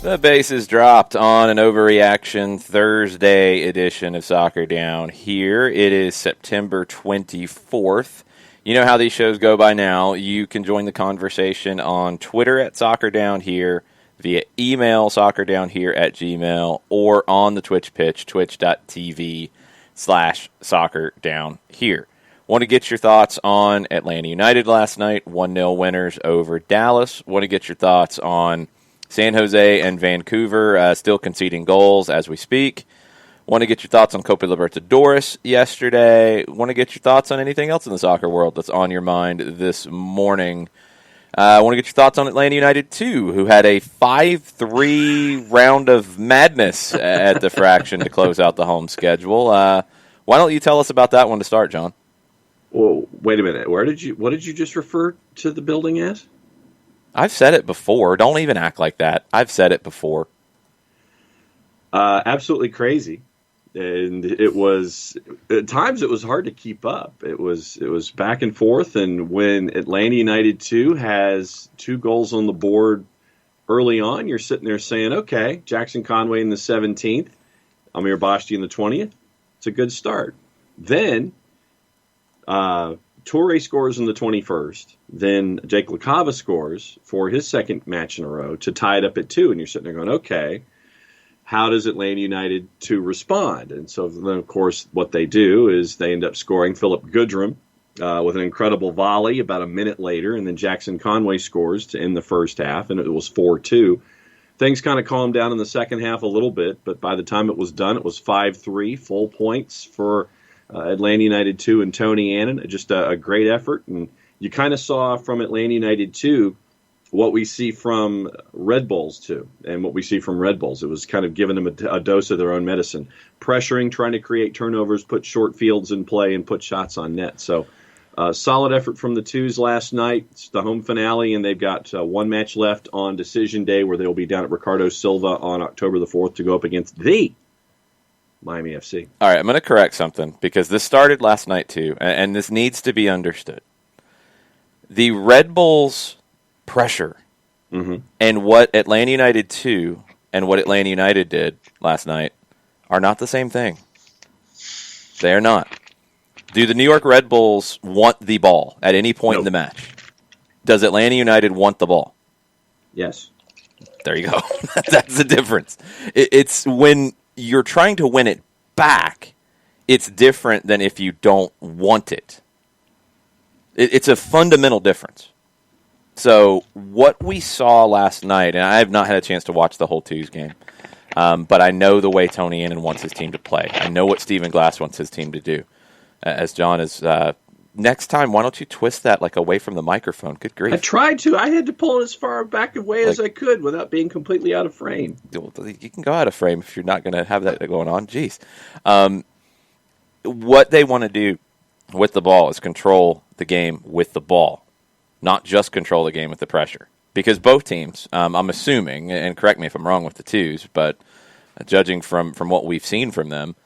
The base is dropped on an overreaction Thursday edition of Soccer Down Here. It is September 24th. You know how these shows go by now. You can join the conversation on Twitter at Soccer Down Here, via email soccerdownhere@gmail, or on the Twitch pitch, twitch.tv/Soccer Down Here. Want to get your thoughts on Atlanta United last night, 1-0 winners over Dallas. Want to get your thoughts on San Jose and Vancouver still conceding goals as we speak. Want to get your thoughts on Copa Libertadores yesterday. Want to get your thoughts on anything else in the soccer world that's on your mind this morning. Want to get your thoughts on Atlanta United 2, who had a 5-3 round of madness at the Fraction to close out the home schedule. Why don't you tell us about that one to start, John? Well, wait a minute. What did you just refer to the building as? I've said it before. Don't even act like that. I've said it before. Absolutely crazy. And it was, at times it was hard to keep up. It was back and forth. And when Atlanta United 2 has 2 goals on the board early on, you're sitting there saying, okay, Jackson Conway in the 17th, Amir Bashti in the 20th. It's a good start. Then Toure scores in the 21st. Then Jake LaCava scores for his second match in a row to tie it up at 2. And you're sitting there going, okay, how does Atlanta United 2 respond? And so then, of course, what they do is they end up scoring Philip Goodrum with an incredible volley about a minute later. And then Jackson Conway scores to end the first half, and it was 4-2. Things kind of calmed down in the second half a little bit, but by the time it was done, it was 5-3, full points for Atlanta United 2 and Tony Annan. Just a great effort. And you kind of saw from Atlanta United 2 what we see from Red Bulls 2 and what we see from Red Bulls. It was kind of giving them a dose of their own medicine. Pressuring, trying to create turnovers, put short fields in play, and put shots on net. So solid effort from the Twos last night. It's the home finale, and they've got one match left on decision day where they'll be down at Ricardo Silva on October the 4th to go up against the Miami FC. All right, I'm going to correct something because this started last night too, and this needs to be understood. The Red Bulls pressure and what Atlanta United 2 and what Atlanta United did last night are not the same thing. They are not. Do the New York Red Bulls want the ball at any point in the match? Does Atlanta United want the ball? Yes. There you go. That's the difference. It's when you're trying to win it back, it's different than if you don't want it. It's a fundamental difference. So what we saw last night, and I have not had a chance to watch the whole Twos game, but I know the way Tony Annan wants his team to play. I know what Stephen Glass wants his team to do. As John is, next time, why don't you twist that like away from the microphone? Good grief. I tried to. I had to pull it as far back away as I could without being completely out of frame. You can go out of frame if you're not going to have that going on. Jeez. What they want to do with the ball is control the game with the ball, not just control the game with the pressure. Because both teams, I'm assuming, and correct me if I'm wrong with the Twos, but judging from what we've seen from them,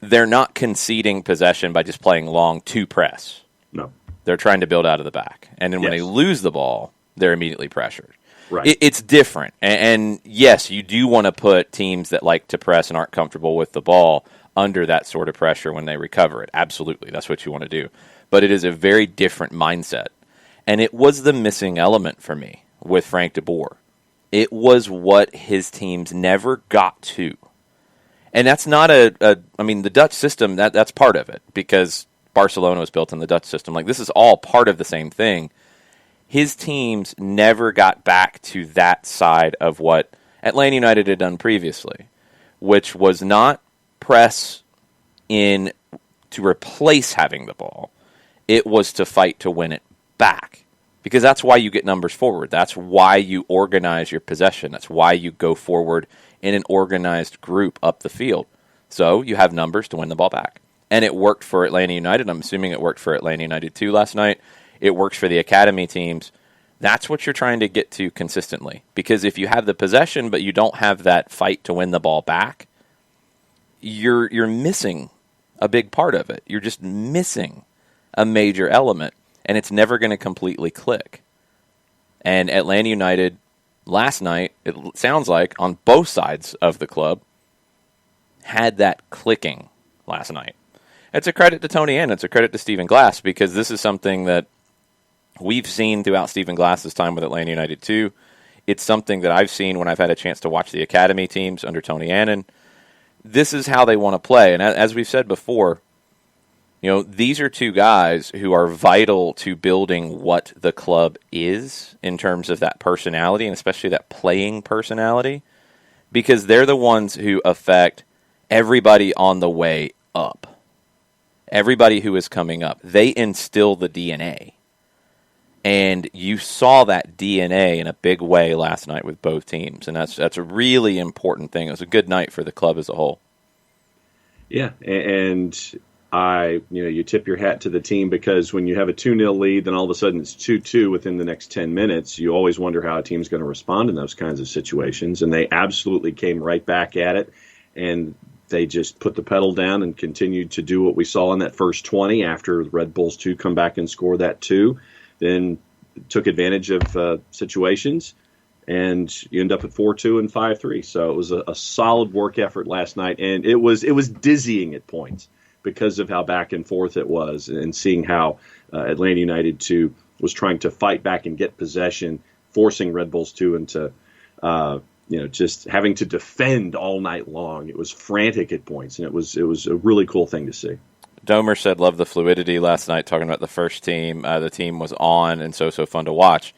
they're not conceding possession by just playing long to press. No. They're trying to build out of the back. And then when they lose the ball, they're immediately pressured. Right. It's different. And yes, you do want to put teams that like to press and aren't comfortable with the ball under that sort of pressure when they recover it. Absolutely. That's what you want to do. But it is a very different mindset. And it was the missing element for me with Frank de Boer. It was what his teams never got to. And that's not the Dutch system, that's part of it, because Barcelona was built in the Dutch system. Like, this is all part of the same thing. His teams never got back to that side of what Atlanta United had done previously, which was not press in to replace having the ball. It was to fight to win it back, because that's why you get numbers forward. That's why you organize your possession. That's why you go forward in an organized group up the field. So you have numbers to win the ball back. And it worked for Atlanta United. I'm assuming it worked for Atlanta United 2 last night. It works for the academy teams. That's what you're trying to get to consistently. Because if you have the possession but you don't have that fight to win the ball back, you're missing a big part of it. You're just missing a major element. And it's never going to completely click. And Atlanta United last night, it sounds like, on both sides of the club, had that clicking last night. It's a credit to Tony Ann. It's a credit to Stephen Glass, because this is something that we've seen throughout Stephen Glass's time with Atlanta United too. It's something that I've seen when I've had a chance to watch the academy teams under Tony Annan. This is how they want to play. And as we've said before, these are two guys who are vital to building what the club is in terms of that personality, and especially that playing personality, because they're the ones who affect everybody on the way up. Everybody who is coming up. They instill the DNA. And you saw that DNA in a big way last night with both teams, and that's a really important thing. It was a good night for the club as a whole. Yeah, and you tip your hat to the team, because when you have a 2-0 lead, then all of a sudden it's 2-2 within the next 10 minutes. You always wonder how a team's going to respond in those kinds of situations, and they absolutely came right back at it, and they just put the pedal down and continued to do what we saw in that first 20 after the Red Bulls 2 come back and score that 2. Then took advantage of situations, and you end up at 4-2 and 5-3. So it was a solid work effort last night, and it was dizzying at points because of how back and forth it was, and seeing how Atlanta United 2 was trying to fight back and get possession, forcing Red Bulls 2 into just having to defend all night long. It was frantic at points, and it was a really cool thing to see. Domer said, love the fluidity last night, talking about the first team. The team was on and so fun to watch.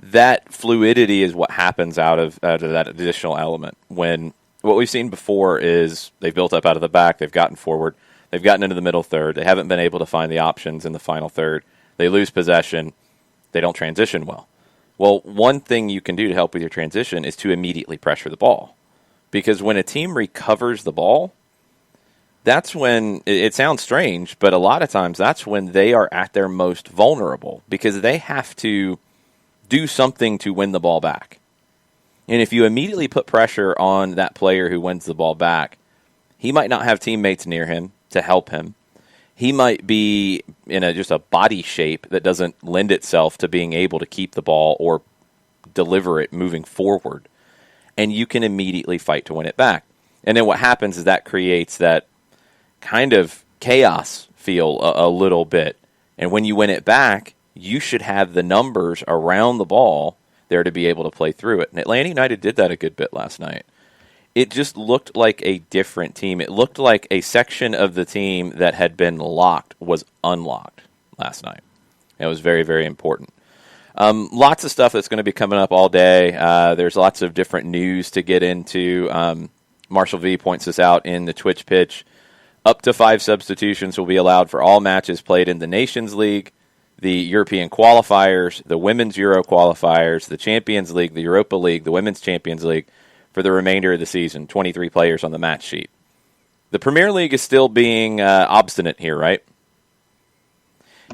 That fluidity is what happens out of that additional element. When what we've seen before is they've built up out of the back, they've gotten forward, they've gotten into the middle third, they haven't been able to find the options in the final third, they lose possession, they don't transition well. Well, one thing you can do to help with your transition is to immediately pressure the ball. Because when a team recovers the ball, that's when, it sounds strange, but a lot of times that's when they are at their most vulnerable, because they have to do something to win the ball back. And if you immediately put pressure on that player who wins the ball back, he might not have teammates near him to help him. He might be in just a body shape that doesn't lend itself to being able to keep the ball or deliver it moving forward. And you can immediately fight to win it back. And then what happens is that creates that kind of chaos feel a little bit. And when you win it back, you should have the numbers around the ball there to be able to play through it. And Atlanta United did that a good bit last night. It just looked like a different team. It looked like a section of the team that had been locked was unlocked last night. It was very, very important. Lots of stuff that's going to be coming up all day. There's lots of different news to get into. Marshall V points this out in the Twitch pitch. Up to 5 substitutions will be allowed for all matches played in the Nations League, the European qualifiers, the Women's Euro qualifiers, the Champions League, the Europa League, the Women's Champions League for the remainder of the season. 23 players on the match sheet. The Premier League is still being obstinate here, right?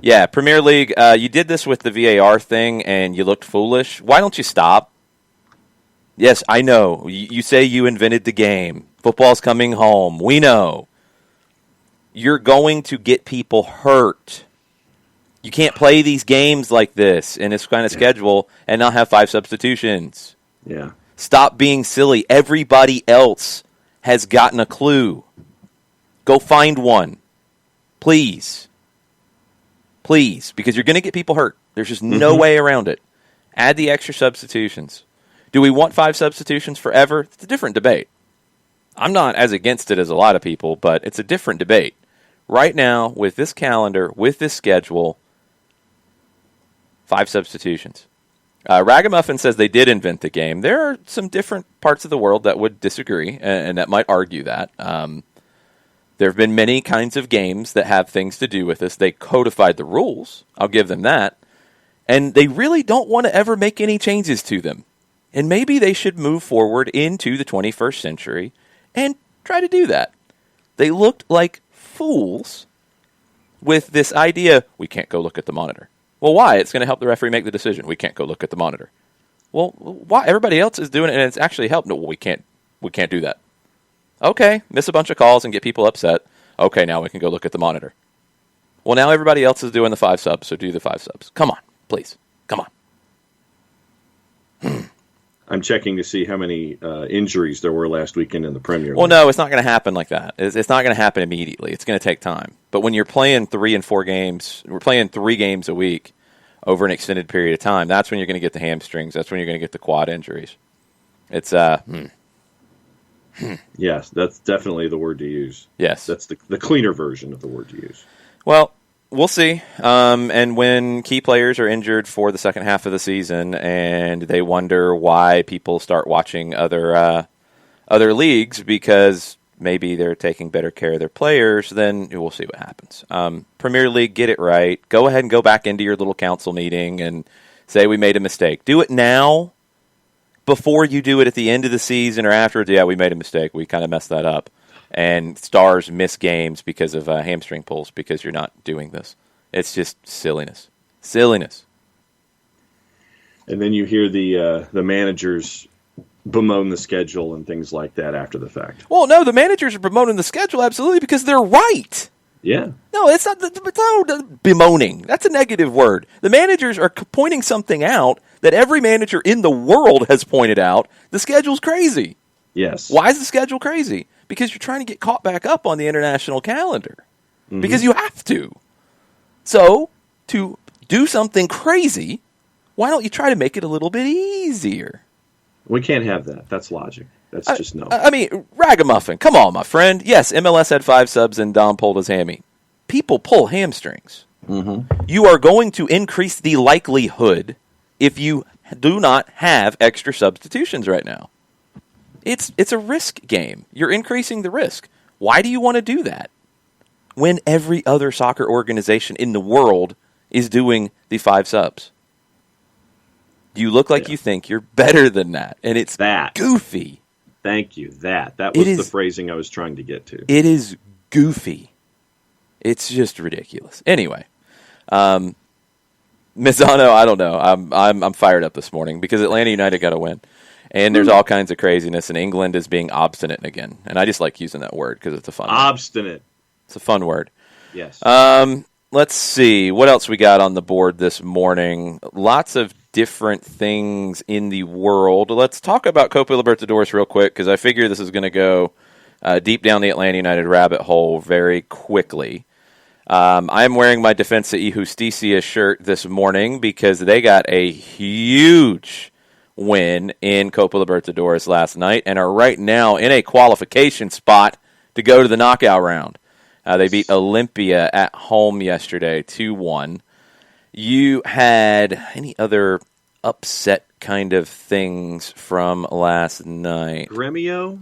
Yeah, Premier League, you did this with the VAR thing and you looked foolish. Why don't you stop? Yes, I know. You say you invented the game. Football's coming home. We know. You're going to get people hurt. You can't play these games like this in this kind of schedule and not have 5 substitutions. Yeah. Stop being silly. Everybody else has gotten a clue. Go find one. Please. Please. Because you're going to get people hurt. There's just no way around it. Add the extra substitutions. Do we want 5 substitutions forever? It's a different debate. I'm not as against it as a lot of people, but it's a different debate. Right now, with this calendar, with this schedule, 5 substitutions. Ragamuffin says they did invent the game. There are some different parts of the world that would disagree, and that might argue that. There have been many kinds of games that have things to do with this. They codified the rules. I'll give them that. And they really don't want to ever make any changes to them. And maybe they should move forward into the 21st century and try to do that. They looked like fools with this idea, we can't go look at the monitor. Well, why? It's going to help the referee make the decision. We can't go look at the monitor. Well, why? Everybody else is doing it, and it's actually helped. No, we can't do that. Okay, miss a bunch of calls and get people upset. Okay, now we can go look at the monitor. Well, now everybody else is doing the 5 subs, so do the 5 subs. Come on, please. Come on. I'm checking to see how many injuries there were last weekend in the Premier League. Well, no, it's not going to happen like that. It's not going to happen immediately. It's going to take time. But when you're playing 3 and 4 games, we're playing 3 games a week over an extended period of time, that's when you're going to get the hamstrings. That's when you're going to get the quad injuries. It's Yes, that's definitely the word to use. Yes. That's the cleaner version of the word to use. Well, we'll see. And when key players are injured for the second half of the season and they wonder why people start watching other leagues because maybe they're taking better care of their players, then we'll see what happens. Premier League, get it right. Go ahead and go back into your little council meeting and say we made a mistake. Do it now before you do it at the end of the season or afterwards. Yeah, we made a mistake. We kind of messed that up. And stars miss games because of hamstring pulls because you're not doing this. It's just silliness. Silliness. And then you hear the managers bemoan the schedule and things like that after the fact. Well, no, the managers are bemoaning the schedule absolutely because they're right. Yeah. No, it's not bemoaning. That's a negative word. The managers are pointing something out that every manager in the world has pointed out. The schedule's crazy. Yes. Why is the schedule crazy? Because you're trying to get caught back up on the international calendar. Mm-hmm. Because you have to. So, to do something crazy, why don't you try to make it a little bit easier? We can't have that. That's logic. That's just no. I mean, ragamuffin. Come on, my friend. Yes, MLS had 5 subs and Dom pulled his hammy. People pull hamstrings. Mm-hmm. You are going to increase the likelihood if you do not have extra substitutions right now. It's a risk game. You're increasing the risk. Why do you want to do that when every other soccer organization in the world is doing the 5 subs? You look like you think you're better than that, and it's goofy. Thank you. That was the phrasing I was trying to get to. It is goofy. It's just ridiculous. Anyway, Mizzano, I don't know. I'm fired up this morning because Atlanta United got a win. And there's all kinds of craziness, and England is being obstinate again. And I just like using that word because it's a fun word. Obstinate. It's a fun word. Yes. Let's see. What else we got on the board this morning? Lots of different things in the world. Let's talk about Copa Libertadores real quick because I figure this is going to go deep down the Atlanta United rabbit hole very quickly. I'm wearing my Defensa y Justicia shirt this morning because they got a huge win in Copa Libertadores last night and are right now in a qualification spot to go to the knockout round. They beat Olympia at home yesterday, 2-1. You had any other upset kind of things from last night? Gremio?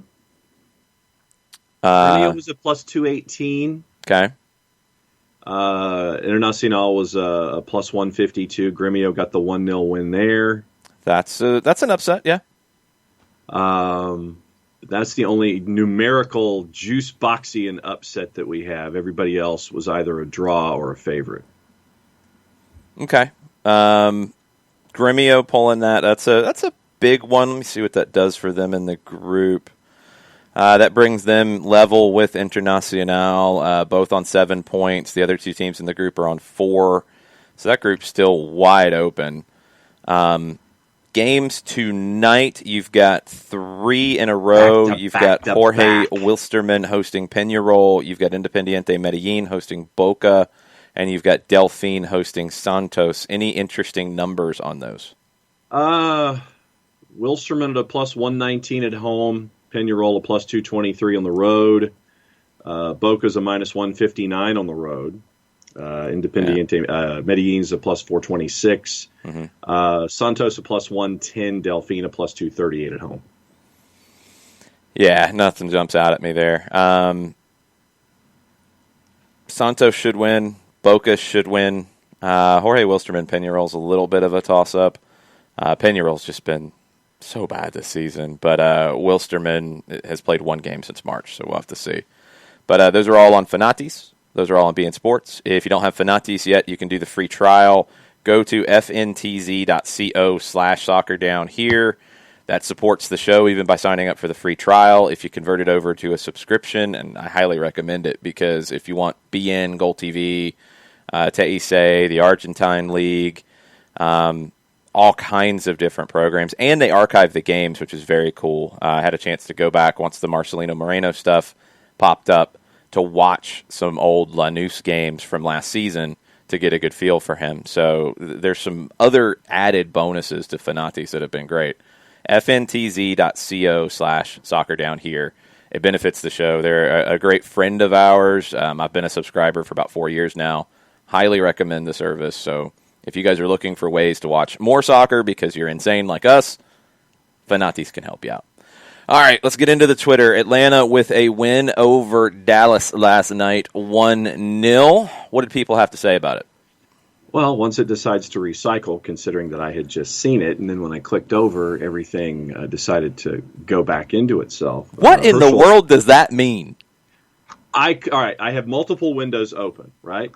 Gremio was a plus 218. Okay. Internacional was a plus 152. Gremio got the 1-0 win there. That's an upset, yeah. That's the only numerical juice boxian upset that we have. Everybody else was either a draw or a favorite. Okay. Gremio pulling that. That's a big one. Let me see what that does for them in the group. That brings them level with Internacional, both on 7 points. The other 2 teams in the group are on 4. So that group's still wide open. Games tonight, you've got 3 in a row. You've got Jorge Wilstermann hosting Peñarol. You've got Independiente Medellin hosting Boca. And you've got Delfín hosting Santos. Any interesting numbers on those? Wilstermann at a plus 119 at home. Peñarol a plus 223 on the road. Boca's a minus 159 on the road. Independiente Medellin's a plus 426. Mm-hmm. Santos a plus 110. Delfín a plus 238 at home. Yeah, nothing jumps out at me there. Santos should win. Boca should win. Jorge Wilstermann, Peñarol's a little bit of a toss-up. Peñarol's just been so bad this season, but Wilstermann has played 1 game since March, so we'll have to see. But those are all on Fanatis. Those are all on beIN Sports. If you don't have Fanatis yet, you can do the free trial. Go to fntz.co/soccer down here. That supports the show even by signing up for the free trial. If you convert it over to a subscription, and I highly recommend it because if you want beIN, Goal TV, TIC, the Argentine League, all kinds of different programs, and they archive the games, which is very cool. I had a chance to go back once the Marcelino Moreno stuff popped up to watch some old Lanús games from last season to get a good feel for him. So there's some other added bonuses to Fanatis that have been great. fntz.co/soccer down here. It benefits the show. They're a great friend of ours. I've been a subscriber for about 4 years now. Highly recommend the service. So if you guys are looking for ways to watch more soccer because you're insane like us, Fanatis can help you out. All right, let's get into the Twitter. Atlanta with a win over Dallas last night, 1-0. What did people have to say about it? Well, once it decides to recycle, considering that I had just seen it, and then when I clicked over, everything decided to go back into itself. What in the world does that mean? All right, I have multiple windows open, right?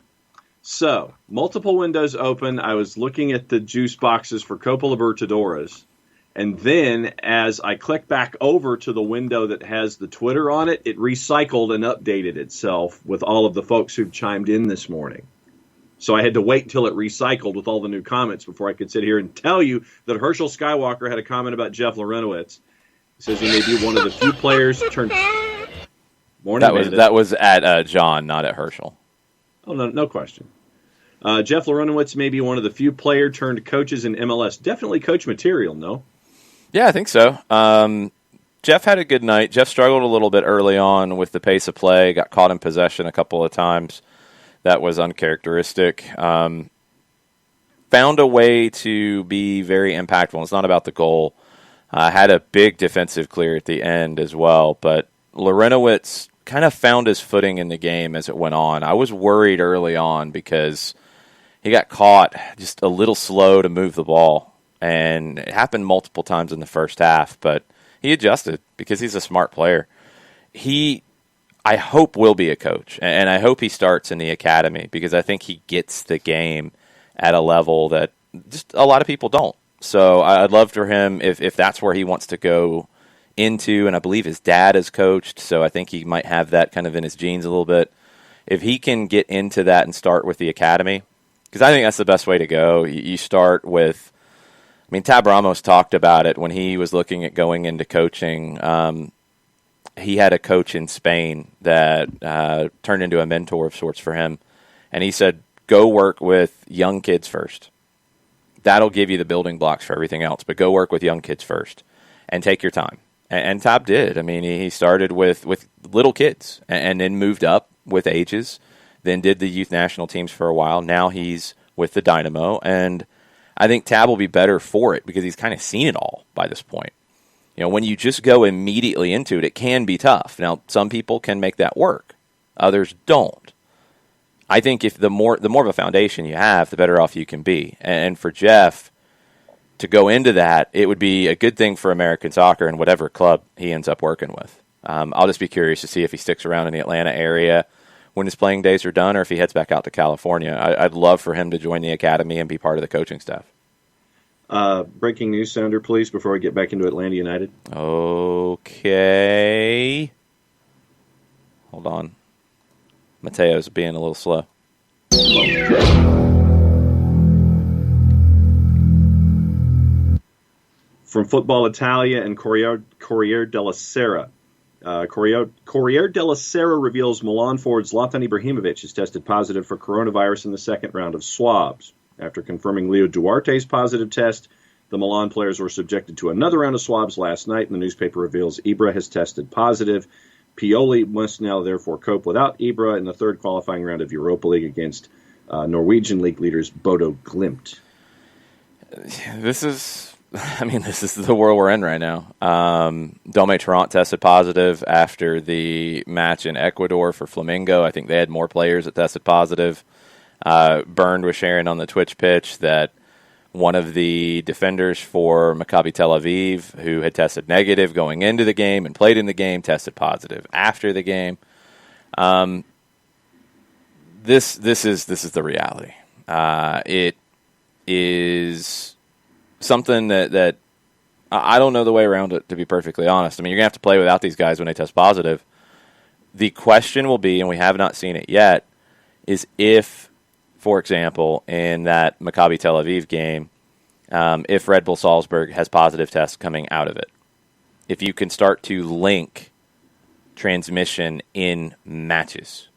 So, multiple windows open, I was looking at the juice boxes for Copa Libertadores, and then as I click back over to the window that has the Twitter on it, it recycled and updated itself with all of the folks who've chimed in this morning. So I had to wait until it recycled with all the new comments before I could sit here and tell you that Herschel Skywalker had a comment about Jeff Larentowicz. He says he may be one of the few players turned... That was at John, not at Herschel. Oh, no question. Jeff Larentowicz may be one of the few player-turned-coaches in MLS. Definitely coach material, no? Yeah, I think so. Jeff had a good night. Jeff struggled a little bit early on with the pace of play, got caught in possession a couple of times. That was uncharacteristic. Found a way to be very impactful. It's not about the goal. Had a big defensive clear at the end as well. But Larentowicz kind of found his footing in the game as it went on. I was worried early on because he got caught just a little slow to move the ball. And it happened multiple times in the first half. But he adjusted because he's a smart player. I hope will be a coach, and I hope he starts in the academy because I think he gets the game at a level that just a lot of people don't. So I'd love for him if that's where he wants to go into, and I believe his dad is coached, so I think he might have that kind of in his genes a little bit. If he can get into that and start with the academy, because I think that's the best way to go. You start with, I mean, Tab Ramos talked about it when he was looking at going into coaching. He had a coach in Spain that turned into a mentor of sorts for him. And he said, go work with young kids first. That'll give you the building blocks for everything else. But go work with young kids first and take your time. And Tab did. I mean, he started with little kids and then moved up with ages, then did the youth national teams for a while. Now he's with the Dynamo. And I think Tab will be better for it because he's kind of seen it all by this point. You know, when you just go immediately into it, it can be tough. Now, some people can make that work. Others don't. I think if the more of a foundation you have, the better off you can be. And for Jeff to go into that, it would be a good thing for American soccer and whatever club he ends up working with. I'll just be curious to see if he sticks around in the Atlanta area when his playing days are done or if he heads back out to California. I'd love for him to join the academy and be part of the coaching staff. Breaking news sounder, please, before we get back into Atlanta United. Okay. Hold on. Mateo's being a little slow. From Football Italia and Corriere della Sera. Corriere della Sera reveals Milan forward Zlatan Ibrahimovic has tested positive for coronavirus in the second round of swabs. After confirming Leo Duarte's positive test, the Milan players were subjected to another round of swabs last night, and the newspaper reveals Ibra has tested positive. Pioli must now therefore cope without Ibra in the third qualifying round of Europa League against Norwegian league leaders Bodo Glimt. This is the world we're in right now. Dome Tarrant tested positive after the match in Ecuador for Flamengo. I think they had more players that tested positive. Bernd was sharing on the Twitch pitch that one of the defenders for Maccabi Tel Aviv, who had tested negative going into the game and played in the game, tested positive after the game. This is the reality. It is something that I don't know the way around it, to be perfectly honest. I mean, you're going to have to play without these guys when they test positive. The question will be, and we have not seen it yet, is if, for example, in that Maccabi Tel Aviv game, if Red Bull Salzburg has positive tests coming out of it. If you can start to link transmission in matches,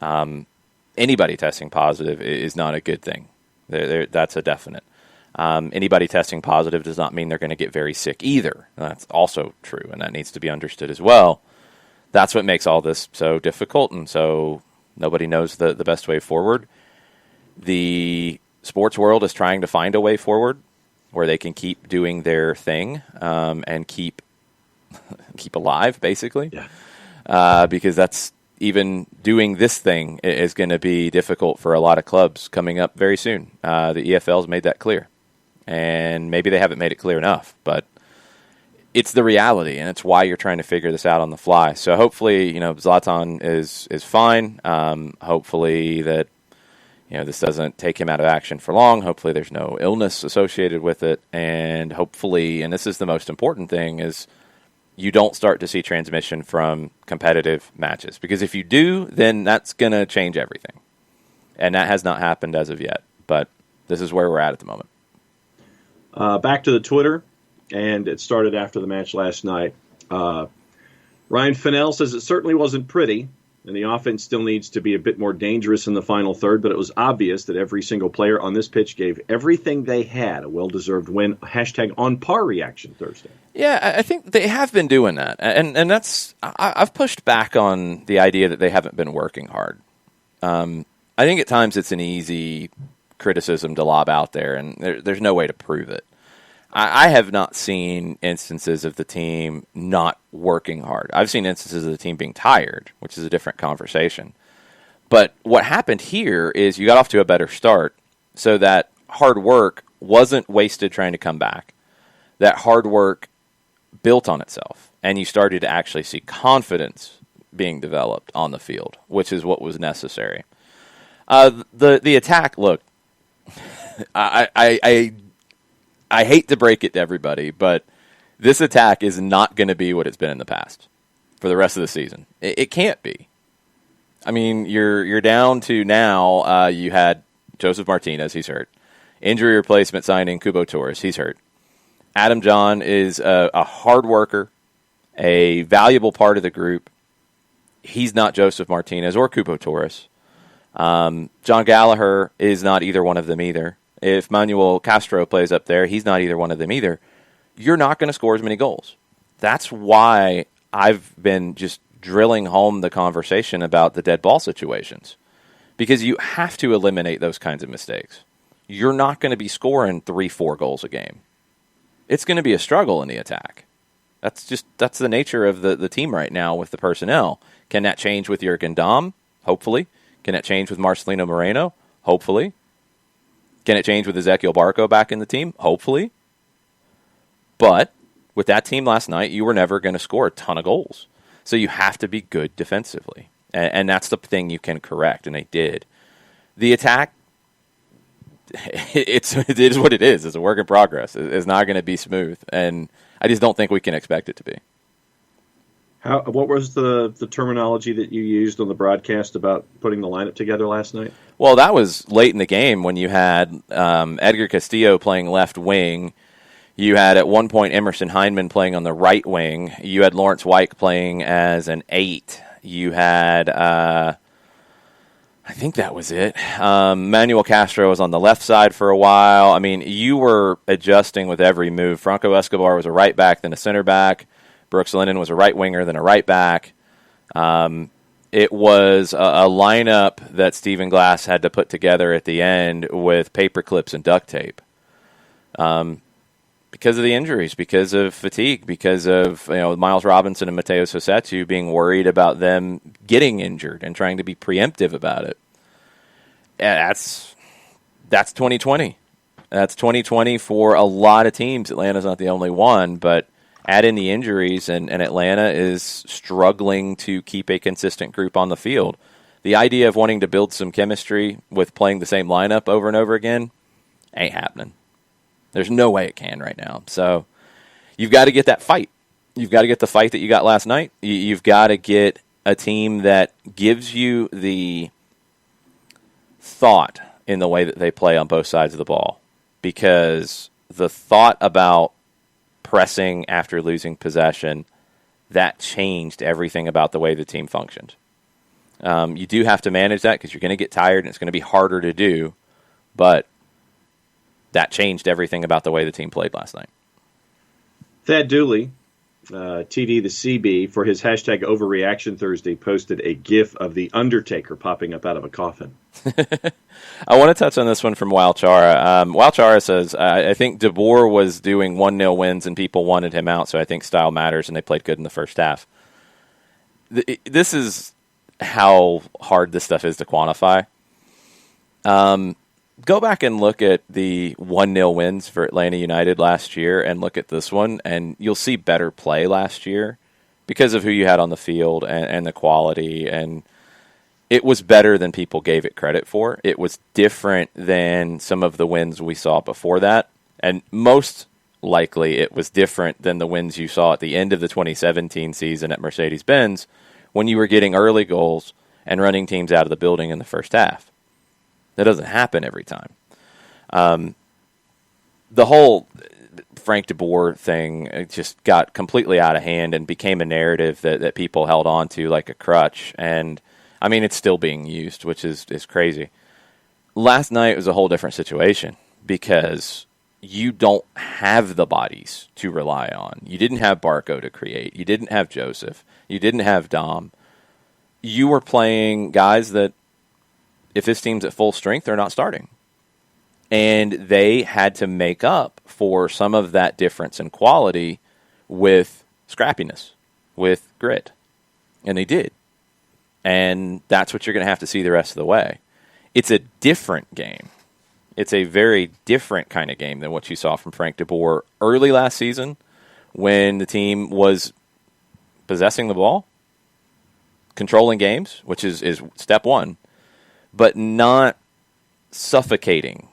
anybody testing positive is not a good thing. That's a definite. Anybody testing positive does not mean they're going to get very sick either. That's also true, and that needs to be understood as well. That's what makes all this so difficult, and so nobody knows the best way forward. The sports world is trying to find a way forward where they can keep doing their thing and keep alive, basically. Yeah. Because that's even doing this thing is going to be difficult for a lot of clubs coming up very soon. The EFL's made that clear. And maybe they haven't made it clear enough, but it's the reality, and it's why you're trying to figure this out on the fly. So hopefully, Zlatan is fine. Hopefully that, this doesn't take him out of action for long. Hopefully there's no illness associated with it. And hopefully, and this is the most important thing, is you don't start to see transmission from competitive matches. Because if you do, then that's going to change everything. And that has not happened as of yet. But this is where we're at the moment. Back to the Twitter, and it started after the match last night. Ryan Fennell says it certainly wasn't pretty, and the offense still needs to be a bit more dangerous in the final third, but it was obvious that every single player on this pitch gave everything they had. A well-deserved win. #on-par reaction Thursday. Yeah, I think they have been doing that, and that's I've pushed back on the idea that they haven't been working hard. I think at times it's an easy criticism to lob out there, and there's no way to prove it. I have not seen instances of the team not working hard. I've seen instances of the team being tired, which is a different conversation. But what happened here is you got off to a better start, so that hard work wasn't wasted trying to come back. That hard work built on itself, and you started to actually see confidence being developed on the field, which is what was necessary. The attack, look, I hate to break it to everybody, but this attack is not going to be what it's been in the past for the rest of the season. It can't be. I mean, you're down to now. You had Joseph Martinez, he's hurt. Injury replacement signing Kubo Torres, he's hurt. Adam John is a hard worker, a valuable part of the group. He's not Joseph Martinez or Kubo Torres. John Gallagher is not either one of them either. If Manuel Castro plays up there, he's not either one of them either. You're not going to score as many goals. That's why I've been just drilling home the conversation about the dead ball situations. Because you have to eliminate those kinds of mistakes. You're not going to be scoring 3-4 goals a game. It's going to be a struggle in the attack. That's the nature of the team right now with the personnel. Can that change with Jurgen Damm? Hopefully. Can it change with Marcelino Moreno? Hopefully. Can it change with Ezequiel Barco back in the team? Hopefully. But with that team last night, you were never going to score a ton of goals. So you have to be good defensively. And that's the thing you can correct, and they did. The attack, it is what it is. It's a work in progress. It's not going to be smooth. And I just don't think we can expect it to be. What was the terminology that you used on the broadcast about putting the lineup together last night? Well, that was late in the game when you had Edgar Castillo playing left wing. You had at one point Emerson Heineman playing on the right wing. You had Lawrence Weick playing as an 8. You had, I think that was it. Manuel Castro was on the left side for a while. I mean, you were adjusting with every move. Franco Escobar was a right back, then a center back. Brooks Lennon was a right winger, then a right back. It was a lineup that Stephen Glass had to put together at the end with paper clips and duct tape. Because of the injuries, because of fatigue, because of Miles Robinson and Mateo Sosetu being worried about them getting injured and trying to be preemptive about it. That's 2020. That's 2020 for a lot of teams. Atlanta's not the only one, but add in the injuries, and Atlanta is struggling to keep a consistent group on the field. The idea of wanting to build some chemistry with playing the same lineup over and over again ain't happening. There's no way it can right now. So you've got to get that fight. You've got to get the fight that you got last night. You've got to get a team that gives you the thought in the way that they play on both sides of the ball. Because the thought about pressing after losing possession, that changed everything about the way the team functioned. You do have to manage that because you're going to get tired and it's going to be harder to do, but that changed everything about the way the team played last night. Thad Dooley, TD the CB, for his hashtag Overreaction Thursday, posted a GIF of the Undertaker popping up out of a coffin. I want to touch on this one from Walchara. Walchara says, I think DeBoer was doing 1-0 wins and people wanted him out, so I think style matters, and they played good in the first half. This is how hard this stuff is to quantify. Go back and look at the 1-0 wins for Atlanta United last year and look at this one, and you'll see better play last year because of who you had on the field and the quality, and it was better than people gave it credit for. It was different than some of the wins we saw before that, and most likely it was different than the wins you saw at the end of the 2017 season at Mercedes-Benz when you were getting early goals and running teams out of the building in the first half. That doesn't happen every time. The whole Frank DeBoer thing just got completely out of hand and became a narrative that people held on to like a crutch. And, I mean, it's still being used, which is crazy. Last night was a whole different situation because you don't have the bodies to rely on. You didn't have Barco to create. You didn't have Joseph. You didn't have Dom. You were playing guys that, if this team's at full strength, they're not starting. And they had to make up for some of that difference in quality with scrappiness, with grit. And they did. And that's what you're going to have to see the rest of the way. It's a different game. It's a very different kind of game than what you saw from Frank DeBoer early last season when the team was possessing the ball, controlling games, which is step one, but not suffocating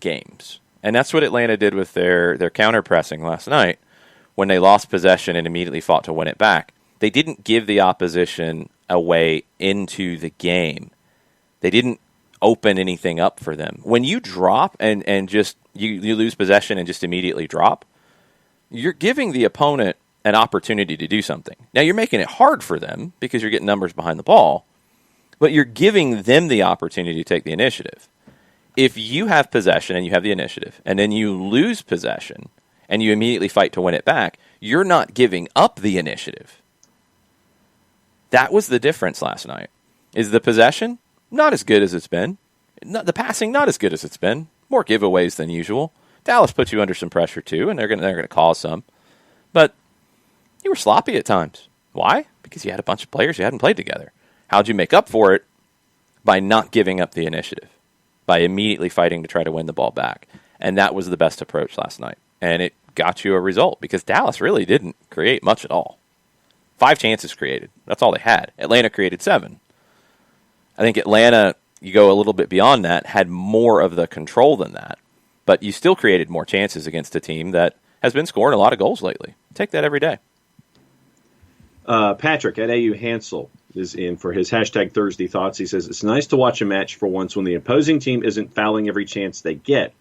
games. And that's what Atlanta did with their counter-pressing last night when they lost possession and immediately fought to win it back. They didn't give the opposition a way into the game. They didn't open anything up for them. When you drop and just you lose possession and just immediately drop, you're giving the opponent an opportunity to do something. Now, you're making it hard for them because you're getting numbers behind the ball, but you're giving them the opportunity to take the initiative. If you have possession and you have the initiative, and then you lose possession and you immediately fight to win it back, you're not giving up the initiative. That was the difference last night. Is the possession not as good as it's been? The passing not as good as it's been. More giveaways than usual. Dallas put you under some pressure too, and they're going to cause some. But you were sloppy at times. Why? Because you had a bunch of players who hadn't played together. How'd you make up for it? By not giving up the initiative, by immediately fighting to try to win the ball back. And that was the best approach last night. And it got you a result because Dallas really didn't create much at all. 5 chances created. That's all they had. Atlanta created 7. I think Atlanta, you go a little bit beyond that, had more of the control than that. But you still created more chances against a team that has been scoring a lot of goals lately. Take that every day. Patrick at AU Hansel is in for his hashtag Thursday Thoughts. He says, it's nice to watch a match for once when the opposing team isn't fouling every chance they get.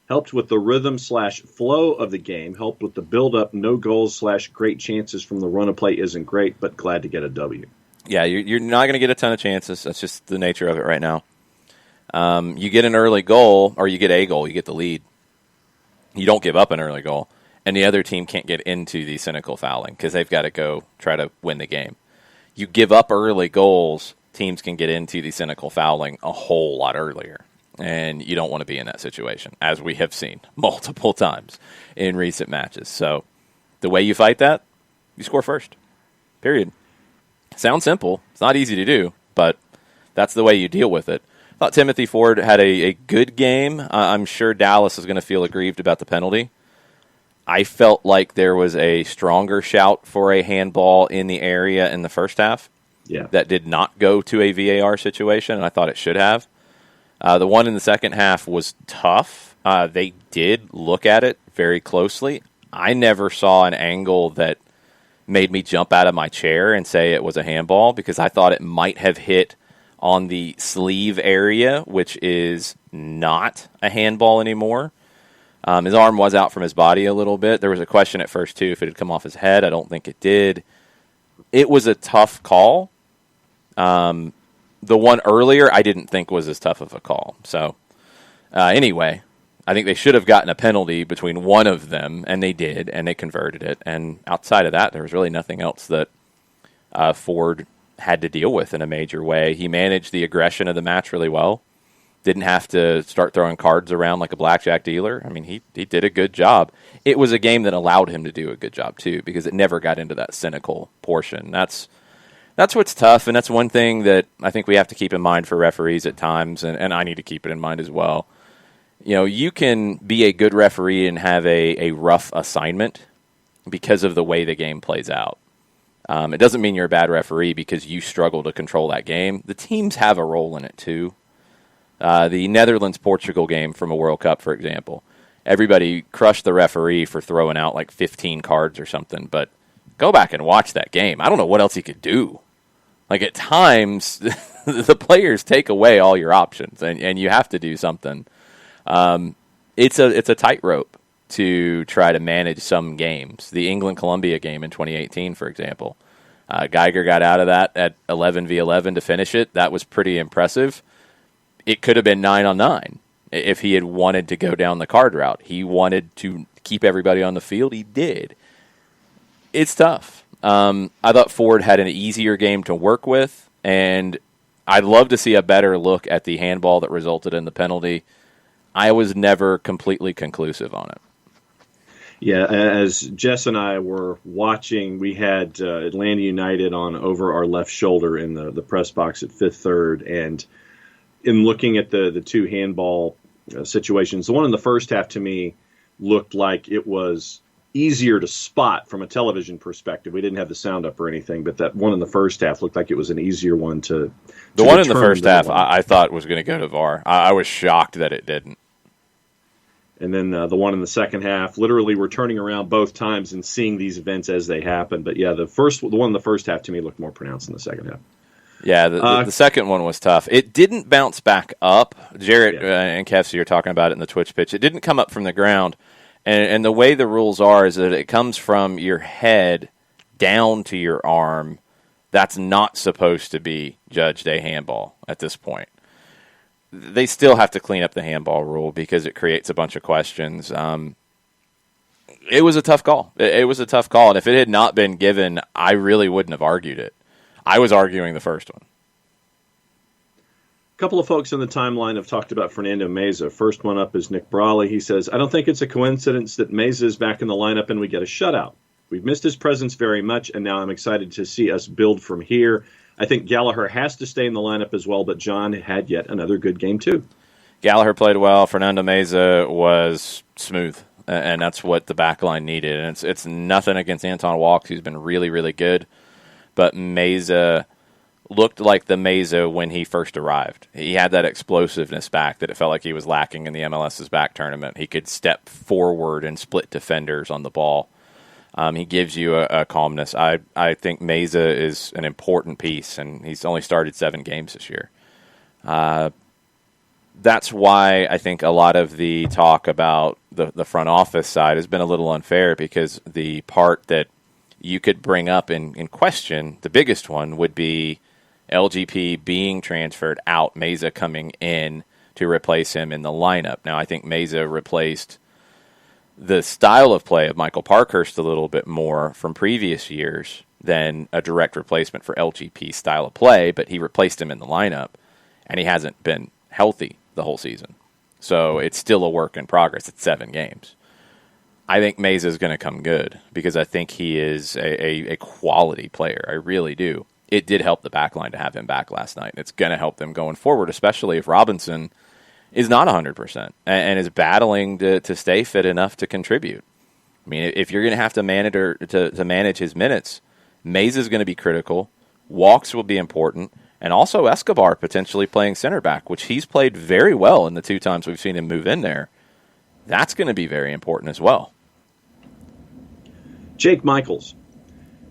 Helped with the rhythm/flow of the game. Helped with the build-up. No goals/great chances from the run of play isn't great, but glad to get a W. Yeah, you're not going to get a ton of chances. That's just the nature of it right now. You get an early goal, or you get a goal, you get the lead. You don't give up an early goal, and the other team can't get into the cynical fouling because they've got to go try to win the game. You give up early goals, teams can get into the cynical fouling a whole lot earlier, and you don't want to be in that situation, as we have seen multiple times in recent matches. So the way you fight that, you score first, period. Sounds simple. It's not easy to do, but that's the way you deal with it. I thought Timothy Ford had a good game. I'm sure Dallas is going to feel aggrieved about the penalty. I felt like there was a stronger shout for a handball in the area in the first half that did not go to a VAR situation, and I thought it should have. The one in the second half was tough. They did look at it very closely. I never saw an angle that made me jump out of my chair and say it was a handball because I thought it might have hit on the sleeve area, which is not a handball anymore. His arm was out from his body a little bit. There was a question at first, too, if it had come off his head. I don't think it did. It was a tough call. The one earlier I didn't think was as tough of a call. So, anyway, I think they should have gotten a penalty between one of them, and they did, and they converted it. And outside of that, there was really nothing else that Ford had to deal with in a major way. He managed the aggression of the match really well. Didn't have to start throwing cards around like a blackjack dealer. I mean, he did a good job. It was a game that allowed him to do a good job, too, because it never got into that cynical portion. That's what's tough, and that's one thing that I think we have to keep in mind for referees at times, and I need to keep it in mind as well. You know, you can be a good referee and have a rough assignment because of the way the game plays out. It doesn't mean you're a bad referee because you struggle to control that game. The teams have a role in it, too. The Netherlands-Portugal game from a World Cup, for example. Everybody crushed the referee for throwing out like 15 cards or something, but go back and watch that game. I don't know what else he could do. Like, at times, the players take away all your options, and you have to do something. It's a tightrope to try to manage some games. The England-Colombia game in 2018, for example. Geiger got out of that at 11v11 to finish it. That was pretty impressive. It could have been 9-on-9 if he had wanted to go down the card route. He wanted to keep everybody on the field. He did. It's tough. I thought Ford had an easier game to work with, and I'd love to see a better look at the handball that resulted in the penalty. I was never completely conclusive on it. Yeah, as Jess and I were watching, we had Atlanta United on over our left shoulder in the press box at Fifth Third, and in looking at the two handball situations, the one in the first half to me looked like it was easier to spot from a television perspective. We didn't have the sound up or anything, but that one in the first half looked like it was an easier one to The one in the first half I thought was going to go to VAR. I was shocked that it didn't. And then the one in the second half, literally we're turning around both times and seeing these events as they happen. But yeah, the one in the first half to me looked more pronounced than the second half. Yeah, the second one was tough. It didn't bounce back up. Jarrett and Kefsey are talking about it in the Twitch pitch. It didn't come up from the ground. And the way the rules are is that it comes from your head down to your arm. That's not supposed to be judged a handball at this point. They still have to clean up the handball rule because it creates a bunch of questions. It was a tough call. It was a tough call. And if it had not been given, I really wouldn't have argued it. I was arguing the first one. A couple of folks on the timeline have talked about Fernando Meza. First one up is Nick Brawley. He says, I don't think it's a coincidence that Meza is back in the lineup and we get a shutout. We've missed his presence very much, and now I'm excited to see us build from here. I think Gallagher has to stay in the lineup as well, but John had yet another good game too. Gallagher played well. Fernando Meza was smooth, and that's what the back line needed. And it's nothing against Anton Walkes, who's been really, really good. But Meza looked like the Meza when he first arrived. He had that explosiveness back that it felt like he was lacking in the MLS's back tournament. He could step forward and split defenders on the ball. He gives you a calmness. I think Meza is an important piece, and he's only started 7 games this year. That's why I think a lot of the talk about the front office side has been a little unfair, because the part that you could bring up in question, the biggest one would be LGP being transferred out, Meza coming in to replace him in the lineup. Now, I think Meza replaced the style of play of Michael Parkhurst a little bit more from previous years than a direct replacement for LGP's style of play, but he replaced him in the lineup, and he hasn't been healthy the whole season. So it's still a work in progress. It's 7 games. I think Meza is going to come good because I think he is a quality player. I really do. It did help the back line to have him back last night. It's going to help them going forward, especially if Robinson is not 100% and is battling to stay fit enough to contribute. I mean, if you're going to have to manage his minutes, Meza is going to be critical. Walkes will be important. And also Escobar potentially playing center back, which he's played very well in the 2 times we've seen him move in there. That's going to be very important as well. Jake Michaels.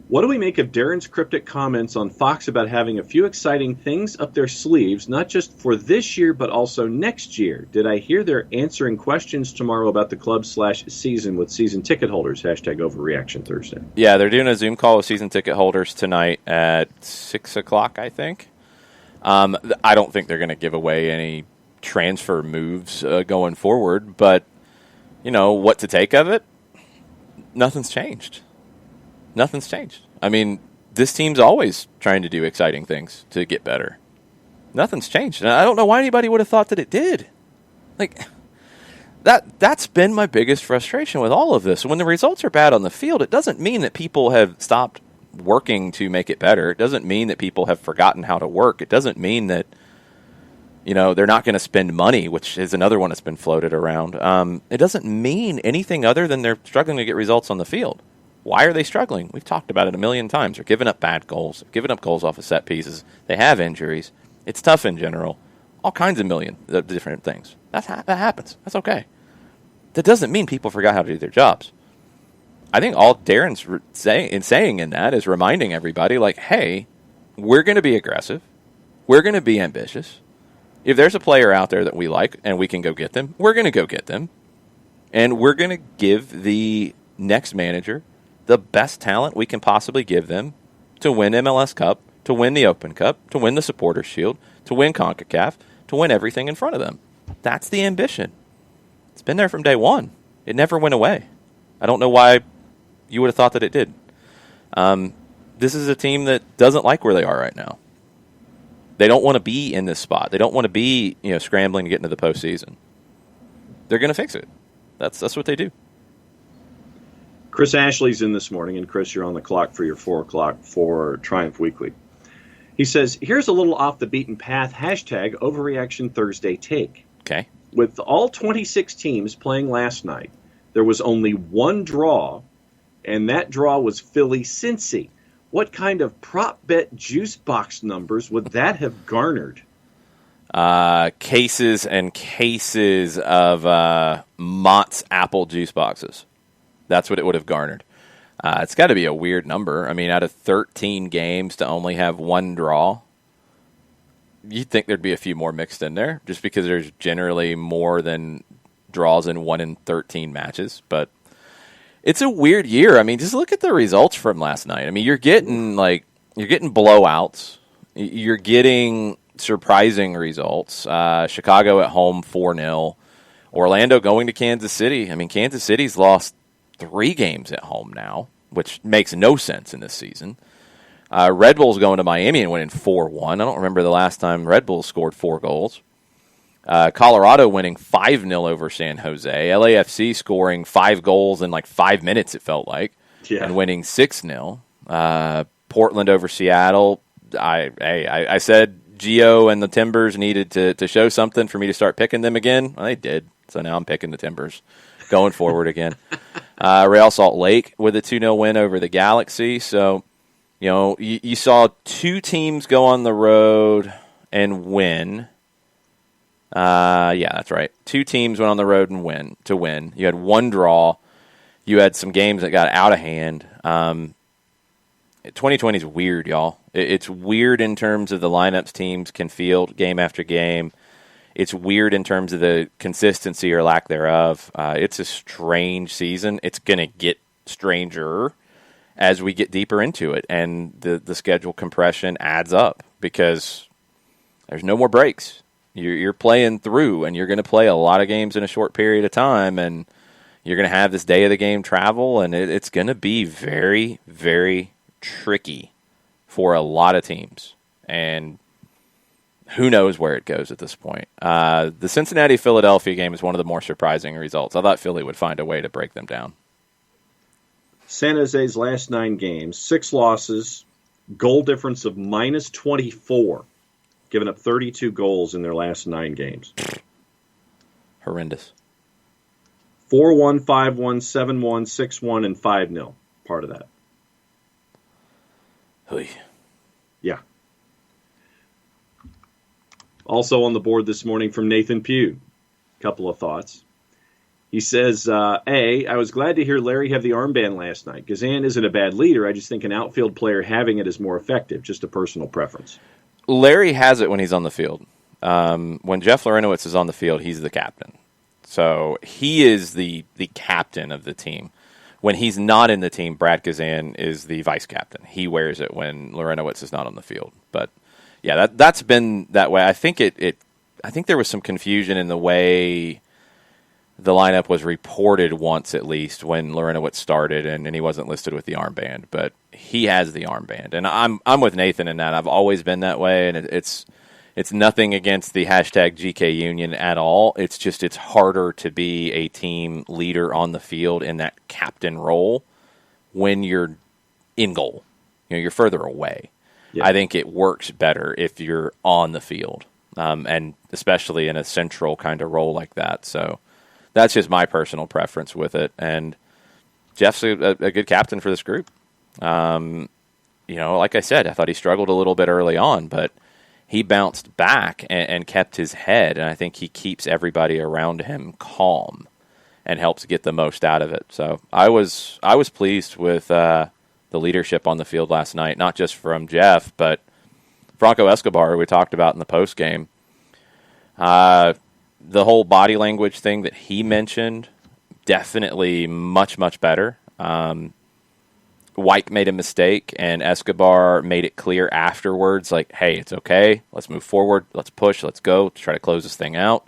What do we make of Darren's cryptic comments on Fox about having a few exciting things up their sleeves, not just for this year, but also next year? Did I hear they're answering questions tomorrow about the club/season with season ticket holders? Hashtag Overreaction Thursday. Yeah, they're doing a Zoom call with season ticket holders tonight at 6 o'clock, I think. I don't think they're going to give away any transfer moves going forward, but, what to take of it? Nothing's changed. Nothing's changed. I mean, this team's always trying to do exciting things to get better. Nothing's changed. And I don't know why anybody would have thought that it did. Like, that's been my biggest frustration with all of this. When the results are bad on the field, it doesn't mean that people have stopped working to make it better. It doesn't mean that people have forgotten how to work. It doesn't mean that, they're not going to spend money, which is another one that's been floated around. It doesn't mean anything other than they're struggling to get results on the field. Why are they struggling? We've talked about it a million times. They're giving up bad goals. They're giving up goals off of set pieces. They have injuries. It's tough in general. All kinds of different things. That happens. That's okay. That doesn't mean people forgot how to do their jobs. I think all Darren's saying in that is reminding everybody, like, hey, we're going to be aggressive. We're going to be ambitious. If there's a player out there that we like and we can go get them, we're going to go get them. And we're going to give the next manager the best talent we can possibly give them to win MLS Cup, to win the Open Cup, to win the Supporters Shield, to win CONCACAF, to win everything in front of them. That's the ambition. It's been there from day one. It never went away. I don't know why you would have thought that it did. This is a team that doesn't like where they are right now. They don't want to be in this spot. They don't want to be, scrambling to get into the postseason. They're going to fix it. That's what they do. Chris Ashley's in this morning, and Chris, you're on the clock for your 4 o'clock for Triumph Weekly. He says, here's a little off the beaten path, hashtag Overreaction Thursday take. Okay. With all 26 teams playing last night, there was only one draw, and that draw was Philly-Cincy. What kind of prop bet juice box numbers would that have garnered? Cases and cases of Mott's apple juice boxes. That's what it would have garnered. It's got to be a weird number. I mean, out of 13 games to only have one draw, you'd think there'd be a few more mixed in there, just because there's generally more than draws in 1 in 13 matches. But it's a weird year. I mean, just look at the results from last night. I mean, you're getting blowouts. You're getting surprising results. Chicago at home 4-0. Orlando going to Kansas City. I mean, Kansas City's lost 3 games at home now, which makes no sense in this season. Red Bulls going to Miami and winning 4-1. I don't remember the last time Red Bulls scored 4 goals. Colorado winning 5-0 over San Jose. LAFC scoring 5 goals in like 5 minutes, it felt like, and winning 6-0. Portland over Seattle. I said Gio and the Timbers needed to show something for me to start picking them again. Well, they did, so now I'm picking the Timbers going forward again. Real Salt Lake with a 2-0 win over the Galaxy. So, you saw 2 teams go on the road and win. Yeah, that's right. 2 teams went on the road and win. You had 1 draw. You had some games that got out of hand. 2020 is weird, y'all. It's weird in terms of the lineups teams can field game after game. It's weird in terms of the consistency or lack thereof. It's a strange season. It's going to get stranger as we get deeper into it, and the schedule compression adds up because there's no more breaks. You're playing through, and you're going to play a lot of games in a short period of time, and you're going to have this day of the game travel, and it's going to be very, very tricky for a lot of teams. And who knows where it goes at this point. The Cincinnati-Philadelphia game is one of the more surprising results. I thought Philly would find a way to break them down. San Jose's last 9 games, 6 losses, goal difference of minus 24, giving up 32 goals in their last 9 games. Horrendous. 4-1, 5-1, 7-1, 6-1, and 5-0. Part of that. Oy. Yeah. Also on the board this morning from Nathan Pugh. Couple of thoughts. He says, I was glad to hear Larry have the armband last night. Gazan isn't a bad leader. I just think an outfield player having it is more effective. Just a personal preference. Larry has it when he's on the field. When Jeff Larinowitz is on the field, he's the captain. So he is the captain of the team. When he's not in the team, Brad Gazan is the vice captain. He wears it when Larinowitz is not on the field. But yeah, that's been that way. I think I think there was some confusion in the way the lineup was reported once, at least, when Larinowitz started, and he wasn't listed with the armband. But he has the armband, and I'm with Nathan in that. I've always been that way, and it's nothing against the hashtag GK Union at all. It's just it's harder to be a team leader on the field in that captain role when you're in goal. You're further away. Yeah. I think it works better if you're on the field, and especially in a central kind of role like that. So that's just my personal preference with it. And Jeff's a good captain for this group. Like I said, I thought he struggled a little bit early on, but he bounced back and kept his head, and I think he keeps everybody around him calm and helps get the most out of it. So I was pleased with the leadership on the field last night, not just from Jeff, but Franco Escobar, we talked about in the post game. The whole body language thing that he mentioned, definitely much, much better. White made a mistake, and Escobar made it clear afterwards, like, hey, it's okay. Let's move forward. Let's push. Let's go to try to close this thing out.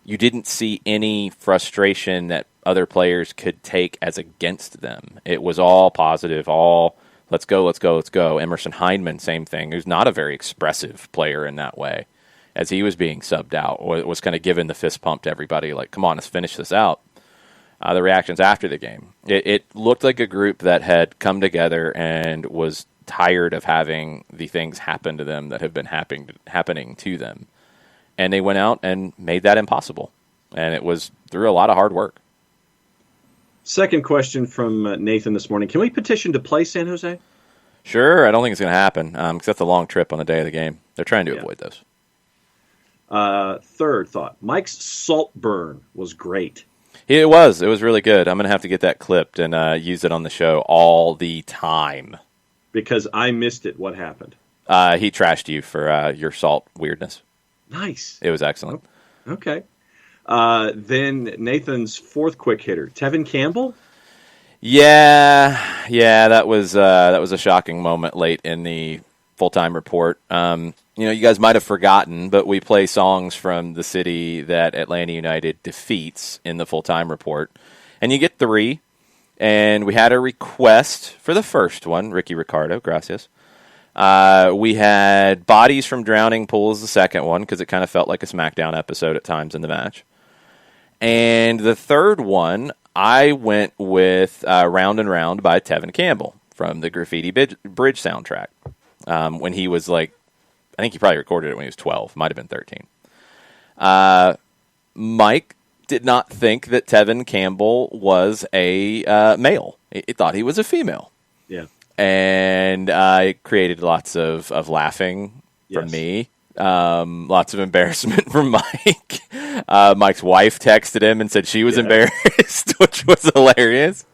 You didn't see any frustration that other players could take as against them. It was all positive, all let's go, let's go, let's go. Emerson Heineman, same thing, who's not a very expressive player in that way. As he was being subbed out, was kind of giving the fist pump to everybody, like, come on, let's finish this out. The reactions after the game. It looked like a group that had come together and was tired of having the things happen to them that have been happening to them. And they went out and made that impossible. And it was through a lot of hard work. Second question from Nathan this morning. Can we petition to play San Jose? Sure. I don't think it's going to happen because that's a long trip on the day of the game. They're trying to avoid those. Third thought. Mike's salt burn was great. It was really good. I'm going to have to get that clipped and use it on the show all the time. Because I missed it. What happened? He trashed you for your salt weirdness. Nice. It was excellent. Okay. Then Nathan's fourth quick hitter, Tevin Campbell. Yeah, that was a shocking moment late in the full-time report. You guys might have forgotten, but we play songs from the city that Atlanta United defeats in the full-time report. And you get 3. And we had a request for the first one, Ricky Ricardo, gracias. We had Bodies from Drowning Pools, the second one, because it kind of felt like a SmackDown episode at times in the match. And the third one, I went with Round and Round by Tevin Campbell from the Graffiti Bridge soundtrack. When he was like, I think he probably recorded it when he was 12, might have been 13. Mike did not think that Tevin Campbell was a male. He thought he was a female. Yeah. And it created lots of laughing from me. Lots of embarrassment from Mike. Mike's wife texted him and said she was embarrassed, which was hilarious.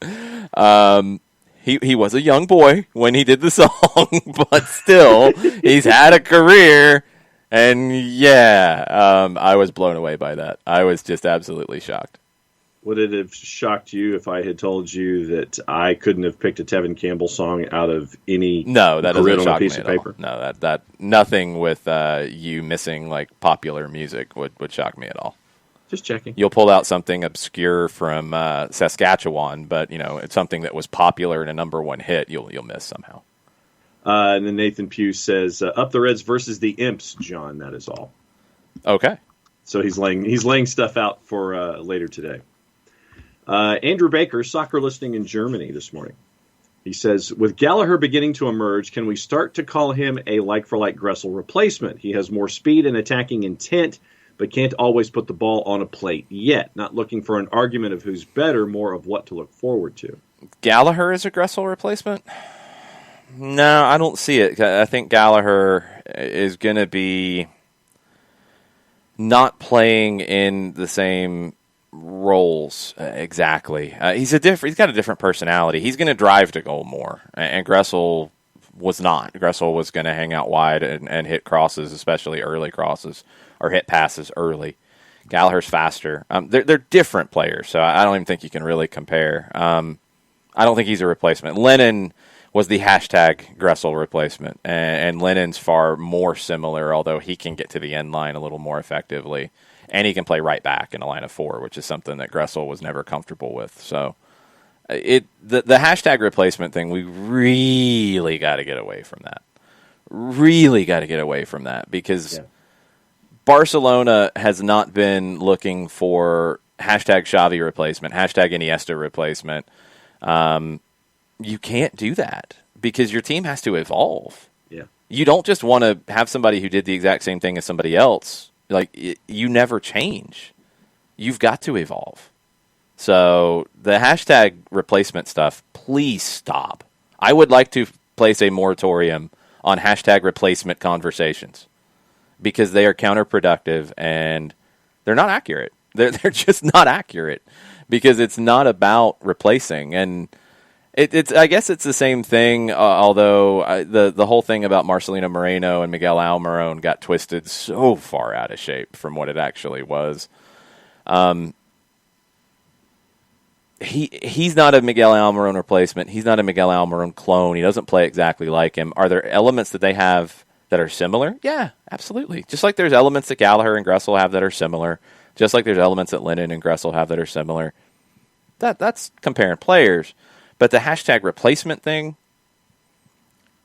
He was a young boy when he did the song, but still, he's had a career. And I was blown away by that. I was just absolutely shocked. Would it have shocked you if I had told you that I couldn't have picked a Tevin Campbell song out of any that doesn't shock piece me of at paper? All. No, that nothing with you missing like popular music would shock me at all. Just checking. You'll pull out something obscure from Saskatchewan, but it's something that was popular and a number one hit. You'll miss somehow. And then Nathan Pugh says, "Up the Reds versus the Imps, John. That is all." Okay. So he's laying stuff out for later today. Andrew Baker, soccer listening in Germany this morning. He says, with Gallagher beginning to emerge, can we start to call him a like-for-like Gressel replacement? He has more speed and attacking intent, but can't always put the ball on a plate yet. Not looking for an argument of who's better, more of what to look forward to. Gallagher is a Gressel replacement? No, I don't see it. I think Gallagher is going to be not playing in the same roles exactly. He's got a different personality. He's going to drive to goal more, and Gressel was not. Gressel was going to hang out wide and hit crosses, especially early crosses, or hit passes early. Gallagher's faster. They're different players, so I don't even think you can really compare. I don't think he's a replacement. Lennon was the hashtag Gressel replacement, and Lennon's far more similar, although he can get to the end line a little more effectively, and he can play right back in a line of four, which is something that Gressel was never comfortable with. So the hashtag replacement thing, we really got to get away from that. Really got to get away from that, because Barcelona has not been looking for hashtag Xavi replacement, hashtag Iniesta replacement. You can't do that because your team has to evolve. Yeah. You don't just want to have somebody who did the exact same thing as somebody else. Like, you never change. You've got to evolve. So the hashtag replacement stuff, please stop. I would like to place a moratorium on hashtag replacement conversations because they are counterproductive and they're not accurate. They're just not accurate because it's not about replacing. And I guess it's the same thing, although the whole thing about Marcelino Moreno and Miguel Almiron got twisted so far out of shape from what it actually was. He's not a Miguel Almiron replacement. He's not a Miguel Almiron clone. He doesn't play exactly like him. Are there elements that they have that are similar? Yeah, absolutely. Just like there's elements that Gallagher and Gressel have that are similar. Just like there's elements that Lennon and Gressel have that are similar. That's comparing players. But the hashtag replacement thing,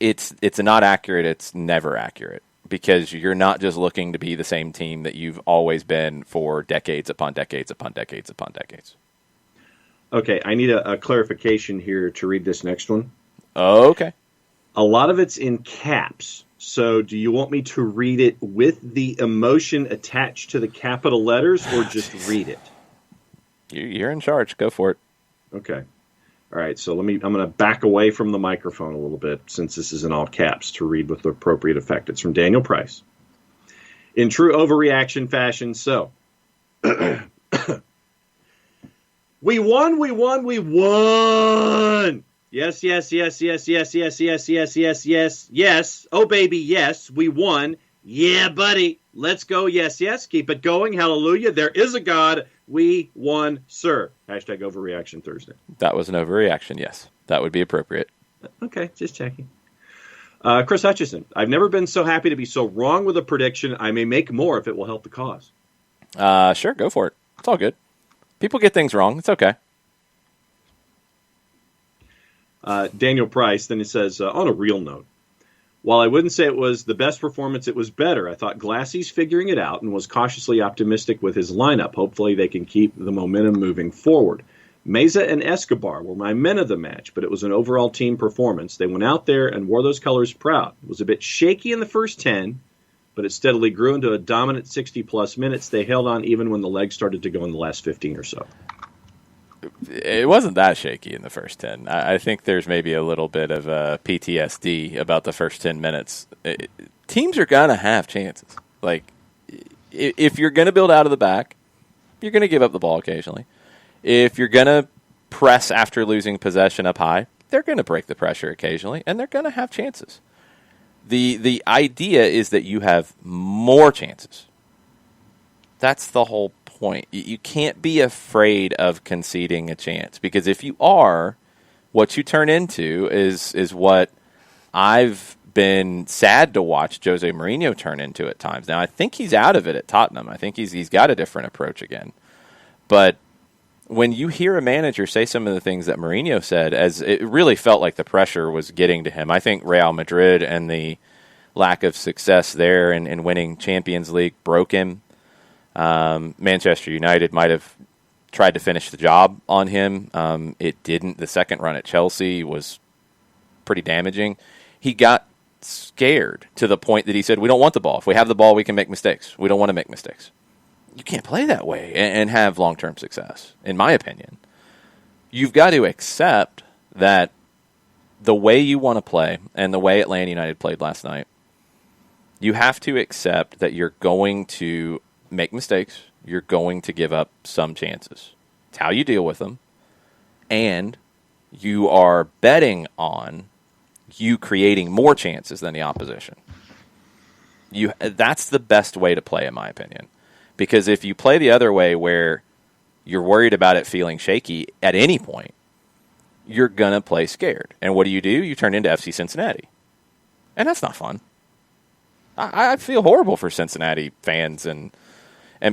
it's not accurate. It's never accurate because you're not just looking to be the same team that you've always been for decades upon decades upon decades upon decades. Okay, I need a clarification here to read this next one. Okay. A lot of it's in caps. So do you want me to read it with the emotion attached to the capital letters or just read it? You're in charge. Go for it. Okay. All right, so I'm going to back away from the microphone a little bit since this is in all caps to read with the appropriate effect. It's from Daniel Price. In true overreaction fashion, so we won. Yes. Oh, baby, yes, we won. Yeah, buddy. Let's go. Yes. Keep it going. Hallelujah. There is a God. We won, sir. Hashtag overreaction Thursday. That was an overreaction, yes. That would be appropriate. Okay, just checking. Chris Hutchison. I've never been so happy to be so wrong with a prediction. I may make more if it will help the cause. Sure, go for it. It's all good. People get things wrong. It's okay. Daniel Price, then he says, on a real note, while I wouldn't say it was the best performance, it was better. I thought Glassey's figuring it out and was cautiously optimistic with his lineup. Hopefully they can keep the momentum moving forward. Meza and Escobar were my men of the match, but it was an overall team performance. They went out there and wore those colors proud. It was a bit shaky in the first 10, but it steadily grew into a dominant 60-plus minutes. They held on even when the legs started to go in the last 15 or so. It wasn't that shaky in the first 10. I think there's maybe a little bit of PTSD about the first 10 minutes. Teams are going to have chances. Like, if you're going to build out of the back, you're going to give up the ball occasionally. If you're going to press after losing possession up high, they're going to break the pressure occasionally, and they're going to have chances. The idea is that you have more chances. That's the whole point. You can't be afraid of conceding a chance, because if you are, what you turn into is what I've been sad to watch Jose Mourinho turn into at times. Now, I think he's out of it at Tottenham. I think he's got a different approach again. But when you hear a manager say some of the things that Mourinho said, as it really felt like the pressure was getting to him. I think Real Madrid and the lack of success there in winning Champions League broke him. Manchester United might have tried to finish the job on him. It didn't. The second run at Chelsea was pretty damaging. He got scared to the point that he said, we don't want the ball. If we have the ball, we can make mistakes. We don't want to make mistakes. You can't play that way and have long-term success, in my opinion. You've got to accept that the way you want to play and the way Atlanta United played last night, you have to accept that you're going to make mistakes. you're going to give up some chances. It's how you deal with them. And you are betting on you creating more chances than the opposition. That's the best way to play, in my opinion. Because if you play the other way where you're worried about it feeling shaky at any point, you're going to play scared. And what do? You turn into FC Cincinnati. And that's not fun. I feel horrible for Cincinnati fans and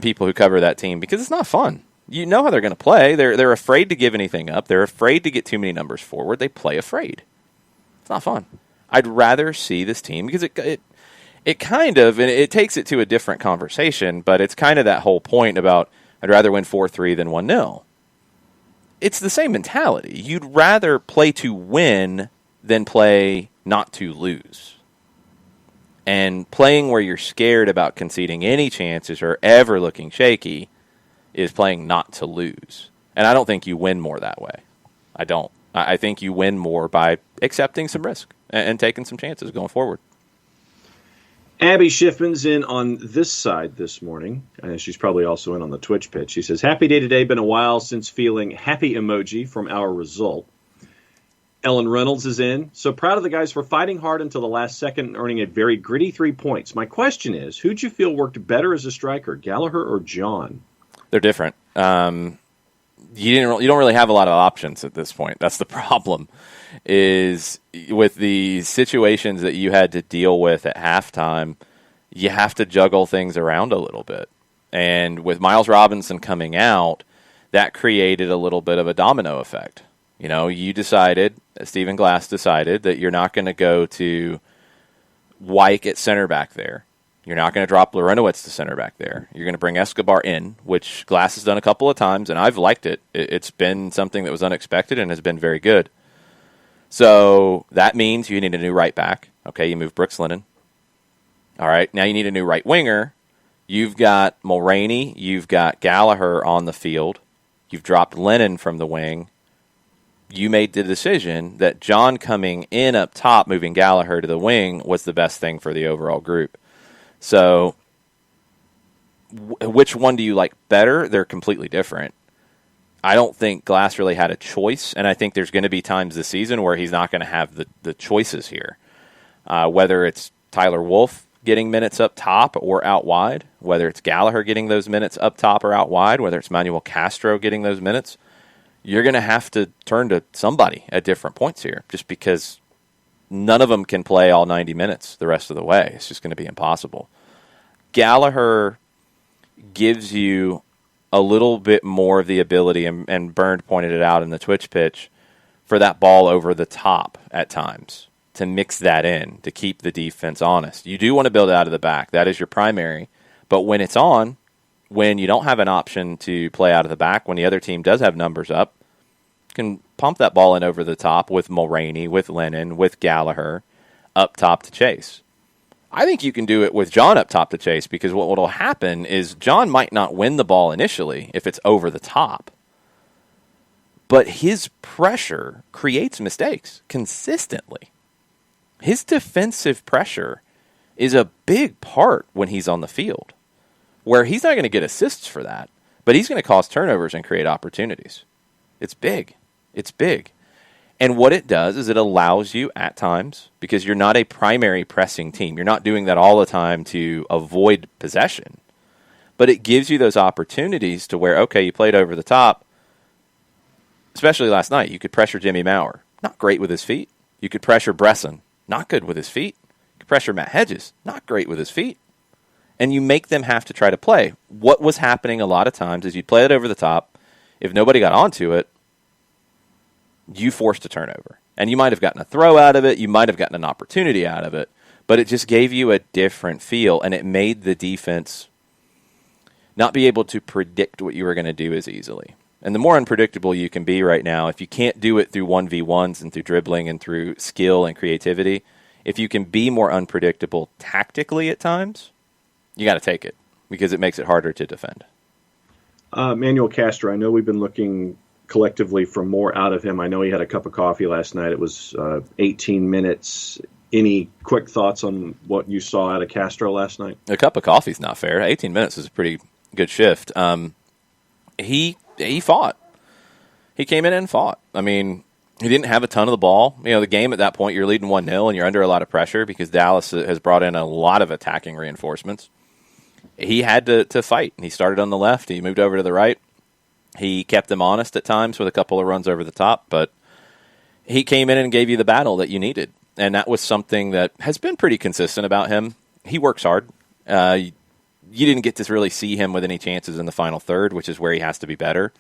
people who cover that team because it's not fun. You know how they're going to play. They're afraid to give anything up. They're afraid to get too many numbers forward. They play afraid. It's not fun. I'd rather see this team because it kind of, and it takes it to a different conversation, but it's kind of that whole point about I'd rather win 4-3 than 1-0. It's the same mentality. You'd rather play to win than play not to lose. And playing where you're scared about conceding any chances or ever looking shaky is playing not to lose. And I don't think you win more that way. I don't. I think you win more by accepting some risk and taking some chances going forward. Abby Schiffman's in on this side this morning. She's probably also in on the Twitch pitch. She says, happy day today. Been a while since feeling happy emoji from our result. Ellen Reynolds is in. So proud of the guys for fighting hard until the last second and earning a very gritty 3 points. My question is, who'd you feel worked better as a striker, Gallagher or John? They're different. You don't really have a lot of options at this point. That's the problem. Is with the situations that you had to deal with at halftime, you have to juggle things around a little bit. And with Miles Robinson coming out, that created a little bit of a domino effect. You know, Stephen Glass decided that you're not going to go to Wyke at center back there. You're not going to drop Lorenowitz to center back there. You're going to bring Escobar in, which Glass has done a couple of times, and I've liked it. It's been something that was unexpected and has been very good. So that means you need a new right back. Okay, you move Brooks Lennon. All right, now you need a new right winger. You've got Mulroney. You've got Gallagher on the field. You've dropped Lennon from the wing. You made the decision that John coming in up top, moving Gallagher to the wing, was the best thing for the overall group. So which one do you like better? They're completely different. I don't think Glass really had a choice, and I think there's going to be times this season where he's not going to have the choices here. Whether it's Tyler Wolff getting minutes up top or out wide, whether it's Gallagher getting those minutes up top or out wide, whether it's Manuel Castro getting those minutes, you're going to have to turn to somebody at different points here just because none of them can play all 90 minutes the rest of the way. It's just going to be impossible. Gallagher gives you a little bit more of the ability, and Bernd pointed it out in the Twitch pitch, for that ball over the top at times, to mix that in, to keep the defense honest. You do want to build out of the back. That is your primary. But when it's on, when you don't have an option to play out of the back, when the other team does have numbers up, you can pump that ball in over the top with Mulroney, with Lennon, with Gallagher, up top to chase. I think you can do it with John up top to chase, because what will happen is John might not win the ball initially if it's over the top, but his pressure creates mistakes consistently. His defensive pressure is a big part when he's on the field, where he's not going to get assists for that, but he's going to cause turnovers and create opportunities. It's big. It's big. And what it does is it allows you at times, because you're not a primary pressing team, you're not doing that all the time to avoid possession, but it gives you those opportunities to where, okay, you played over the top, especially last night. You could pressure Jimmy Maurer, not great with his feet. You could pressure Bresson, not good with his feet. You could pressure Matt Hedges, not great with his feet. And you make them have to try to play. What was happening a lot of times is you play it over the top. If nobody got onto it, you forced a turnover. And you might have gotten a throw out of it. You might have gotten an opportunity out of it. But it just gave you a different feel, and it made the defense not be able to predict what you were going to do as easily. And the more unpredictable you can be right now, if you can't do it through 1v1s and through dribbling and through skill and creativity, if you can be more unpredictable tactically at times, you got to take it, because it makes it harder to defend. Manuel Castro, I know we've been looking collectively for more out of him. I know he had a cup of coffee last night. It was 18 minutes. Any quick thoughts on what you saw out of Castro last night? A cup of coffee is not fair. 18 minutes is a pretty good shift. He fought. He came in and fought. I mean, he didn't have a ton of the ball. You know, the game at that point, you're leading 1-0 and you're under a lot of pressure because Dallas has brought in a lot of attacking reinforcements. He had to fight. He started on the left. He moved over to the right. He kept them honest at times with a couple of runs over the top, but he came in and gave you the battle that you needed. And that was something that has been pretty consistent about him. He works hard. You didn't get to really see him with any chances in the final third, which is where he has to be better.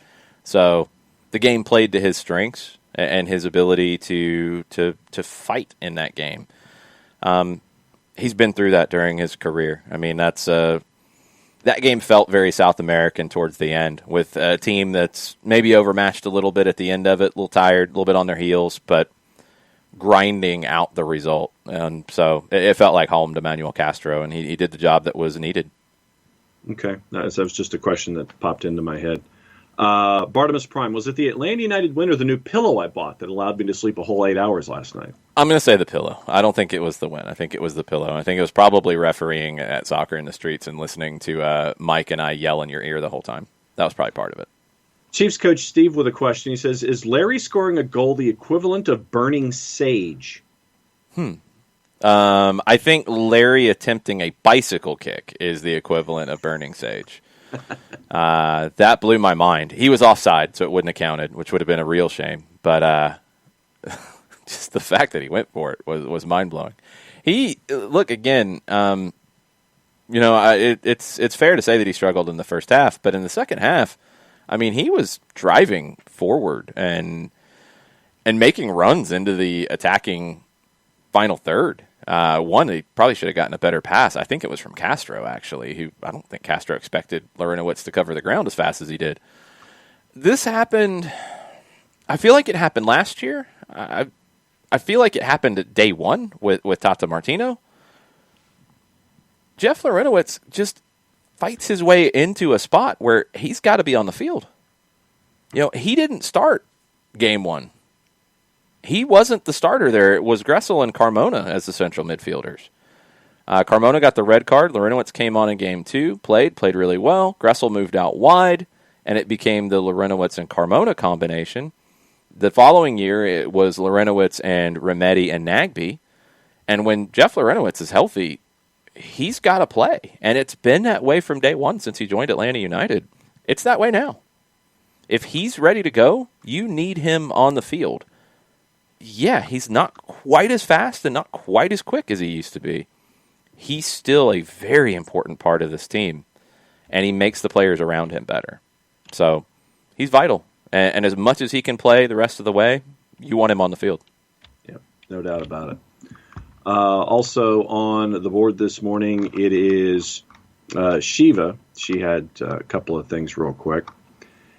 So the game played to his strengths and his ability to fight in that game. He's been through that during his career. I mean, that game felt very South American towards the end, with a team that's maybe overmatched a little bit at the end of it, a little tired, a little bit on their heels, but grinding out the result. And so it felt like home to Manuel Castro, and he did the job that was needed. Okay. That was just a question that popped into my head. Bartimus Prime, was it the Atlanta United win or the new pillow I bought that allowed me to sleep a whole 8 hours last night? I'm going to say the pillow. I don't think it was the win. I think it was the pillow. I think it was probably refereeing at Soccer in the Streets and listening to Mike and I yell in your ear the whole time. That was probably part of it. Chiefs coach Steve with a question. He says, is Larry scoring a goal the equivalent of burning sage? I think Larry attempting a bicycle kick is the equivalent of burning sage. That blew my mind. He was offside, so it wouldn't have counted, which would have been a real shame. But just the fact that he went for it was mind-blowing. Look, again, it's fair to say that he struggled in the first half, but in the second half, I mean, he was driving forward and making runs into the attacking final third. He probably should have gotten a better pass. I think it was from Castro, actually, who I don't think Castro expected Larinowitz to cover the ground as fast as he did. This happened, I feel like it happened last year. I feel like it happened at day one with Tata Martino. Jeff Larinowitz just fights his way into a spot where he's got to be on the field. You know, he didn't start game one. He wasn't the starter there. It was Gressel and Carmona as the central midfielders. Carmona got the red card. Larinowitz came on in game two, played really well. Gressel moved out wide, and it became the Larinowitz and Carmona combination. The following year, it was Larinowitz and Remedi and Nagbe. And when Jeff Larinowitz is healthy, he's got to play. And it's been that way from day one since he joined Atlanta United. It's that way now. If he's ready to go, you need him on the field. Yeah, he's not quite as fast and not quite as quick as he used to be. He's still a very important part of this team, and he makes the players around him better. So he's vital. And as much as he can play the rest of the way, you want him on the field. Yeah, no doubt about it. Also on the board this morning, it is Shiva. She had a couple of things real quick.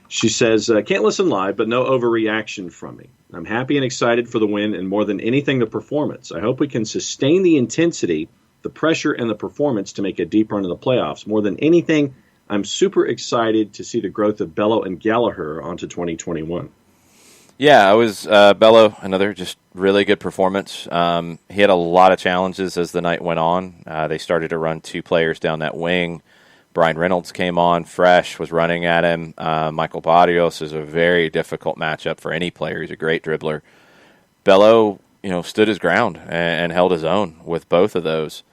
She says, can't listen live, but no overreaction from me. I'm happy and excited for the win, and more than anything, the performance. I hope we can sustain the intensity, the pressure, and the performance to make a deep run in the playoffs. More than anything, I'm super excited to see the growth of Bello and Gallagher onto 2021. Yeah, I was Bello, another just really good performance. He had a lot of challenges as the night went on. They started to run two players down that wing. Brian Reynolds came on fresh, was running at him. Michael Barrios is a very difficult matchup for any player. He's a great dribbler. Bello, stood his ground and held his own with both of those.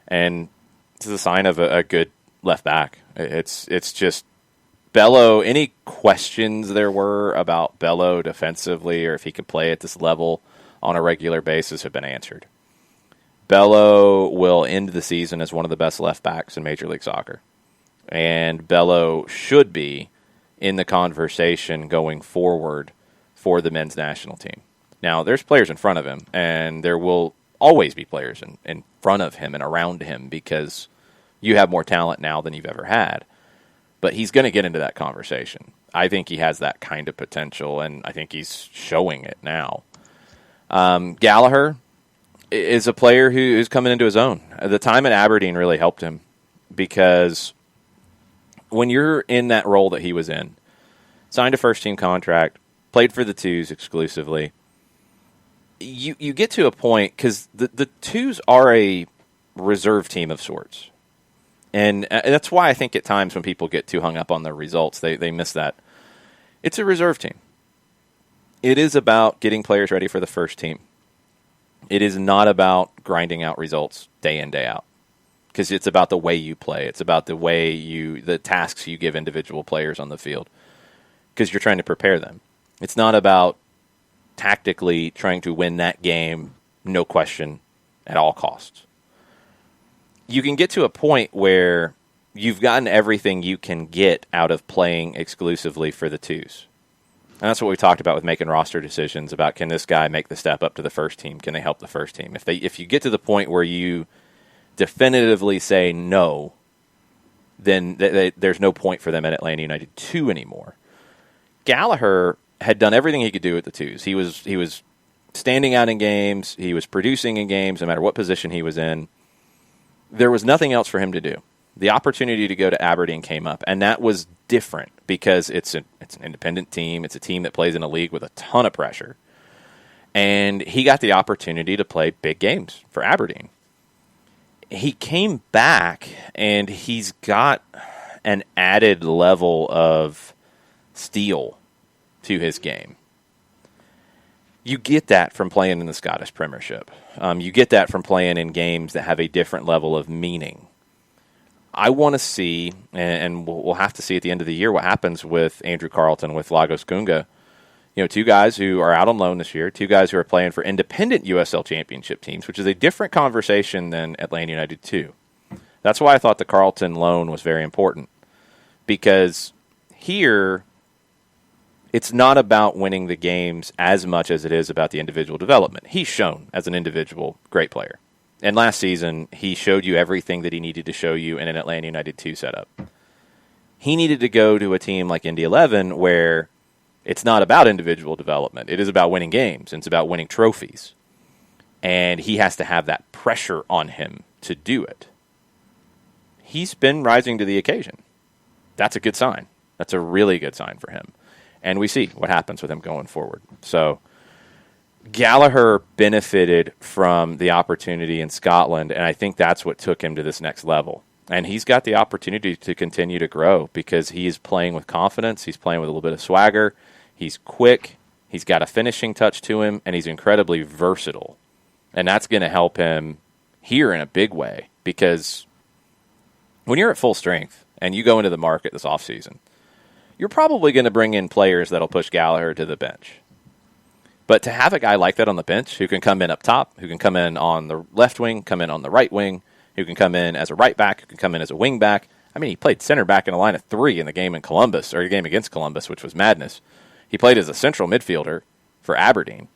And it's a sign of a good left back. It's just Bello, any questions there were about Bello defensively or if he could play at this level on a regular basis have been answered. Bello will end the season as one of the best left backs in Major League Soccer. And Bello should be in the conversation going forward for the men's national team. Now, there's players in front of him, and there will always be players in front of him and around him because you have more talent now than you've ever had. But he's going to get into that conversation. I think he has that kind of potential, and I think he's showing it now. Gallagher is a player who's coming into his own. The time at Aberdeen really helped him because when you're in that role that he was in, signed a first-team contract, played for the twos exclusively, you get to a point, because the twos are a reserve team of sorts. And that's why I think at times when people get too hung up on the results, they miss that. It's a reserve team. It is about getting players ready for the first team. It is not about grinding out results day in, day out. Because it's about the way you play. It's about the tasks you give individual players on the field. Because you're trying to prepare them. It's not about tactically trying to win that game, no question, at all costs. You can get to a point where you've gotten everything you can get out of playing exclusively for the twos. And that's what we talked about with making roster decisions about, can this guy make the step up to the first team? Can they help the first team? If you get to the point where you definitively say no, then there's no point for them at Atlanta United 2 anymore. Gallagher had done everything he could do at the twos. He was standing out in games. He was producing in games, no matter what position he was in. There was nothing else for him to do. The opportunity to go to Aberdeen came up, and that was different because it's an independent team. It's a team that plays in a league with a ton of pressure. And he got the opportunity to play big games for Aberdeen. He came back, and he's got an added level of steel to his game. You get that from playing in the Scottish Premiership. You get that from playing in games that have a different level of meaning. I want to see, and we'll have to see at the end of the year what happens with Andrew Carleton, with Lagos Gunga. Two guys who are out on loan this year, two guys who are playing for independent USL Championship teams, which is a different conversation than Atlanta United 2. That's why I thought the Carleton loan was very important. Because here, it's not about winning the games as much as it is about the individual development. He's shown as an individual great player. And last season, he showed you everything that he needed to show you in an Atlanta United 2 setup. He needed to go to a team like Indy 11 where it's not about individual development. It is about winning games. And it's about winning trophies. And he has to have that pressure on him to do it. He's been rising to the occasion. That's a good sign. That's a really good sign for him. And we see what happens with him going forward. So Gallagher benefited from the opportunity in Scotland, and I think that's what took him to this next level. And he's got the opportunity to continue to grow because he's playing with confidence. He's playing with a little bit of swagger. He's quick. He's got a finishing touch to him, and he's incredibly versatile. And that's going to help him here in a big way because when you're at full strength and you go into the market this offseason, you're probably going to bring in players that'll push Gallagher to the bench. But to have a guy like that on the bench who can come in up top, who can come in on the left wing, come in on the right wing, who can come in as a right back, who can come in as a wing back. I mean, he played center back in a line of 3 in the game in Columbus, or the game against Columbus, which was madness. He played as a central midfielder for Aberdeen.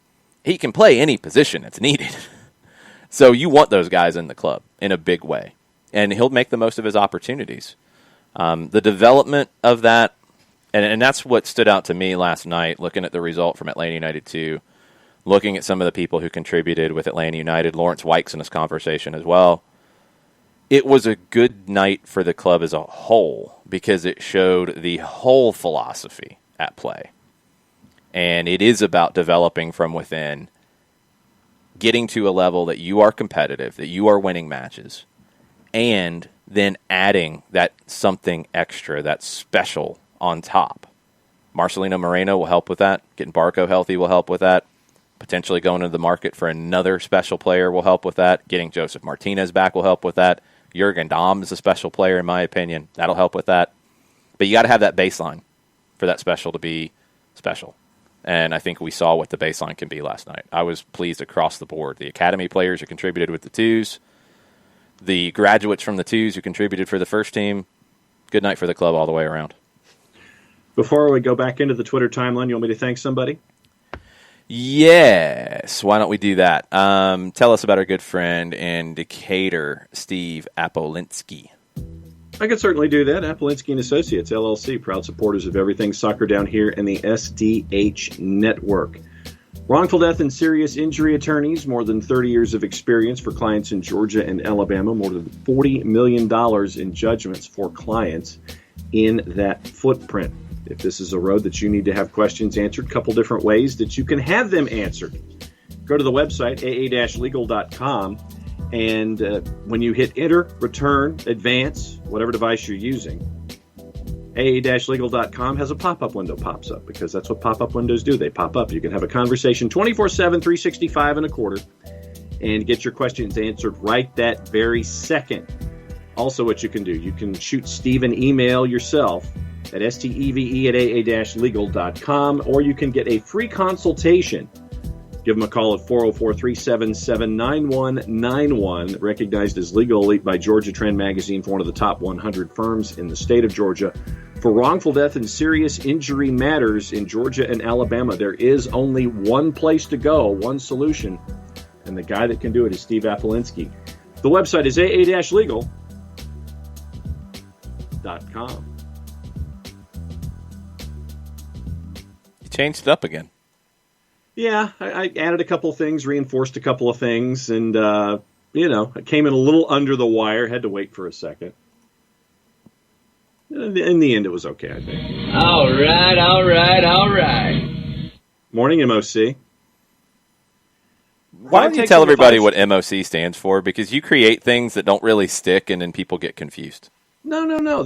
He can play any position that's needed. So you want those guys in the club in a big way. And he'll make the most of his opportunities. The development of that, and that's what stood out to me last night, looking at the result from Atlanta United 2, looking at some of the people who contributed with Atlanta United, Lawrence Wykes in this conversation as well. It was a good night for the club as a whole because it showed the whole philosophy at play. And it is about developing from within, getting to a level that you are competitive, that you are winning matches, and then adding that something extra, that special on top. Marcelino Moreno will help with that. Getting Barco healthy will help with that. Potentially going into the market for another special player will help with that. Getting Joseph Martinez back will help with that. Jurgen Damm is a special player, in my opinion. That'll help with that. But you got to have that baseline for that special to be special. And I think we saw what the baseline can be last night. I was pleased across the board. The academy players who contributed with the twos, the graduates from the twos who contributed for the first team, good night for the club all the way around. Before we go back into the Twitter timeline, you want me to thank somebody? Yes. Why don't we do that? Tell us about our good friend in Decatur, Steve Apolinsky. I could certainly do that. Apolinsky & Associates, LLC, proud supporters of everything soccer down here in the SDH network. Wrongful death and serious injury attorneys, more than 30 years of experience for clients in Georgia and Alabama, more than $40 million in judgments for clients in that footprint. If this is a road that you need to have questions answered, a couple different ways that you can have them answered. Go to the website, aa-legal.com, And when you hit enter, return, advance, whatever device you're using, aa-legal.com has a pop-up window pops up, because that's what pop-up windows do. They pop up. You can have a conversation 24/7, 365 and a quarter, and get your questions answered right that very second. Also, what you can do, you can shoot Steve an email yourself at steve@aa-legal.com, or you can get a free consultation. Give them a call at 404-377-9191, recognized as Legal Elite by Georgia Trend Magazine for one of the top 100 firms in the state of Georgia. For wrongful death and serious injury matters in Georgia and Alabama, there is only one place to go, one solution, and the guy that can do it is Steve Apolinski. The website is aa-legal.com. You changed it up again. Yeah, I added a couple of things, reinforced a couple of things, and, I came in a little under the wire, had to wait for a second. In the end, it was okay, I think. All right. Morning, MOC. Why don't you tell everybody what MOC stands for? Because you create things that don't really stick, and then people get confused. No.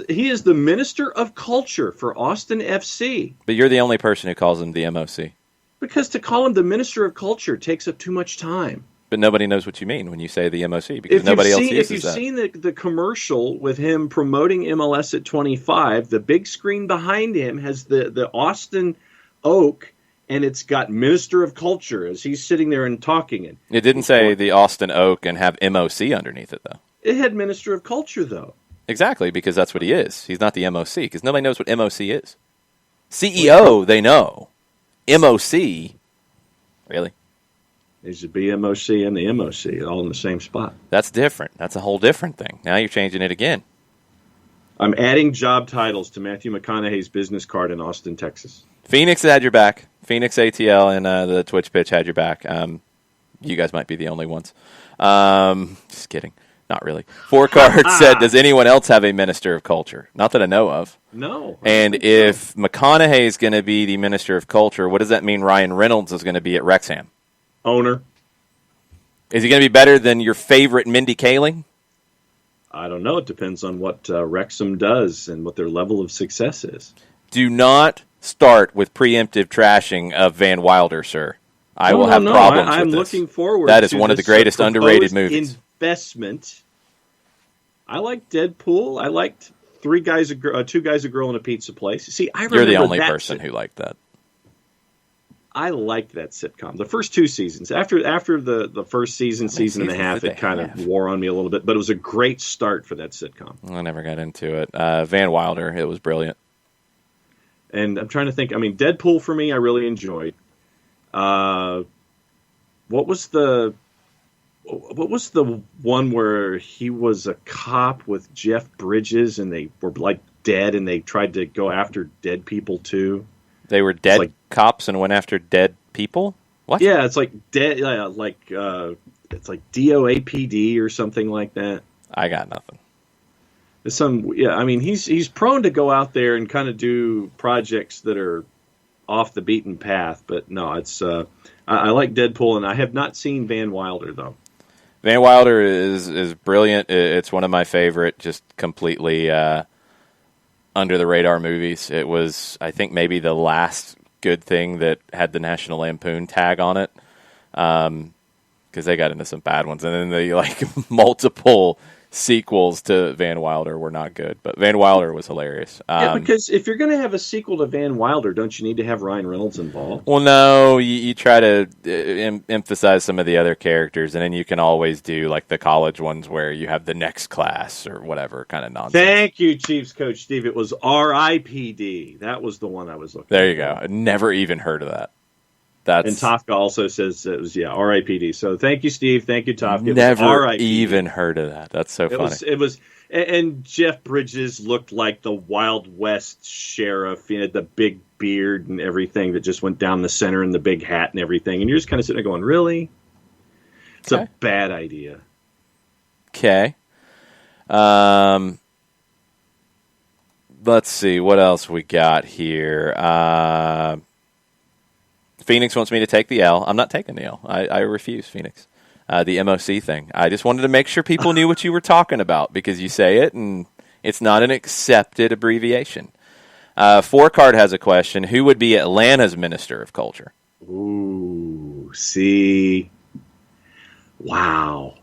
He is the Minister of Culture for Austin FC. But you're the only person who calls him the MOC. Because to call him the Minister of Culture takes up too much time. But nobody knows what you mean when you say the MOC, because nobody else uses that. If you've seen the commercial with him promoting MLS at 25, the big screen behind him has the Austin oak, and it's got Minister of Culture as he's sitting there and talking. And it didn't say the Austin oak and have MOC underneath it, though. It had Minister of Culture, though. Exactly, because that's what he is. He's not the MOC, because nobody knows what MOC is. CEO, they know. MOC, really? There's the BMOC and the MOC, all in the same spot. That's different. That's a whole different thing. Now you're changing it again. I'm adding job titles to Matthew McConaughey's business card in Austin, Texas. Phoenix had your back. Phoenix ATL and the Twitch pitch had your back. You guys might be the only ones. Just kidding. Not really. Four Cards said, does anyone else have a Minister of Culture? Not that I know of. No. And if McConaughey is going to be the Minister of Culture, what does that mean Ryan Reynolds is going to be at Wrexham? Owner. Is he going to be better than your favorite Mindy Kaling? I don't know. It depends on what Wrexham does and what their level of success is. Do not start with preemptive trashing of Van Wilder, sir. I will have problems with this. I'm looking forward. That is one of the greatest underrated movies. Investment. I like Deadpool. I liked Two Guys, a Girl, and a Pizza Place. See, I remember You're the only person who liked that. I liked that sitcom. The first two seasons. After the first season and a half, it kind of wore on me a little bit. But it was a great start for that sitcom. I never got into it. Van Wilder, it was brilliant. And I'm trying to think. I mean, Deadpool for me, I really enjoyed. What was the one where he was a cop with Jeff Bridges and they were like dead and they tried to go after dead people too? They were dead cops and went after dead people? What? Yeah, it's like dead, it's like DOAPD or something like that. I got nothing. He's prone to go out there and kind of do projects that are off the beaten path, but no, it's I like Deadpool, and I have not seen Van Wilder though. Van Wilder is brilliant. It's one of my favorite, just completely under the radar movies. It was, I think, maybe the last good thing that had the National Lampoon tag on it, because they got into some bad ones, and then the multiple sequels to Van Wilder were not good, but Van Wilder was hilarious. Because if you're going to have a sequel to Van Wilder, don't you need to have Ryan Reynolds involved? Well, no, you try to emphasize some of the other characters, and then you can always do like the college ones where you have the next class or whatever kind of nonsense. Thank you, Chiefs Coach Steve. It was RIPD. That was the one I was looking for. There you go. I never even heard of that. And Tofka also says it was, RIPD. So thank you, Steve. Thank you, Tofka. Never even heard of that. That's so funny. It was, and Jeff Bridges looked like the Wild West sheriff. He had the big beard and everything that just went down the center and the big hat and everything. And you're just kind of sitting there going, really? It's a bad idea. Okay. Let's see. What else we got here? Phoenix wants me to take the L. I'm not taking the L. I refuse, Phoenix. The MOC thing. I just wanted to make sure people knew what you were talking about because you say it and it's not an accepted abbreviation. Four Card has a question. Who would be Atlanta's Minister of Culture? Ooh, see. Wow.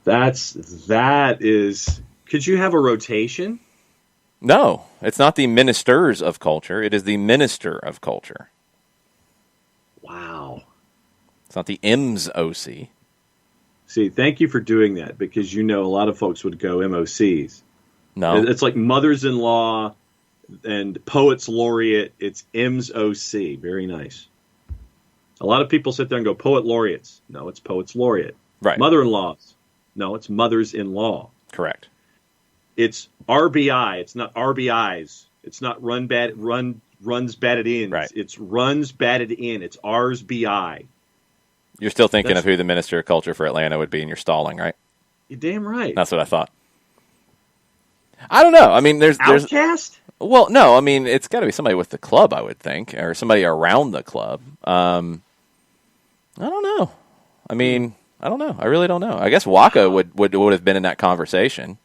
That is. Could you have a rotation? No, it's not the Ministers of Culture. It is the Minister of Culture. Wow. It's not the M's OC. See, thank you for doing that because a lot of folks would go MOCs. No. It's like mothers-in-law and poets laureate. It's M's OC. Very nice. A lot of people sit there and go poet laureates. No, it's poets laureate. Right. Mother-in-laws. No, it's mothers-in-law. Correct. It's RBI. It's not RBIs. It's not runs batted in. Right. It's runs batted in. It's R's BI. You're still thinking of who the Minister of Culture for Atlanta would be, and you're stalling, right? You're damn right. That's what I thought. I don't know. I mean, there's Outcast? Well, no. I mean, it's got to be somebody with the club, I would think, or somebody around the club. I don't know. I mean, I don't know. I really don't know. I guess Waka would have been in that conversation.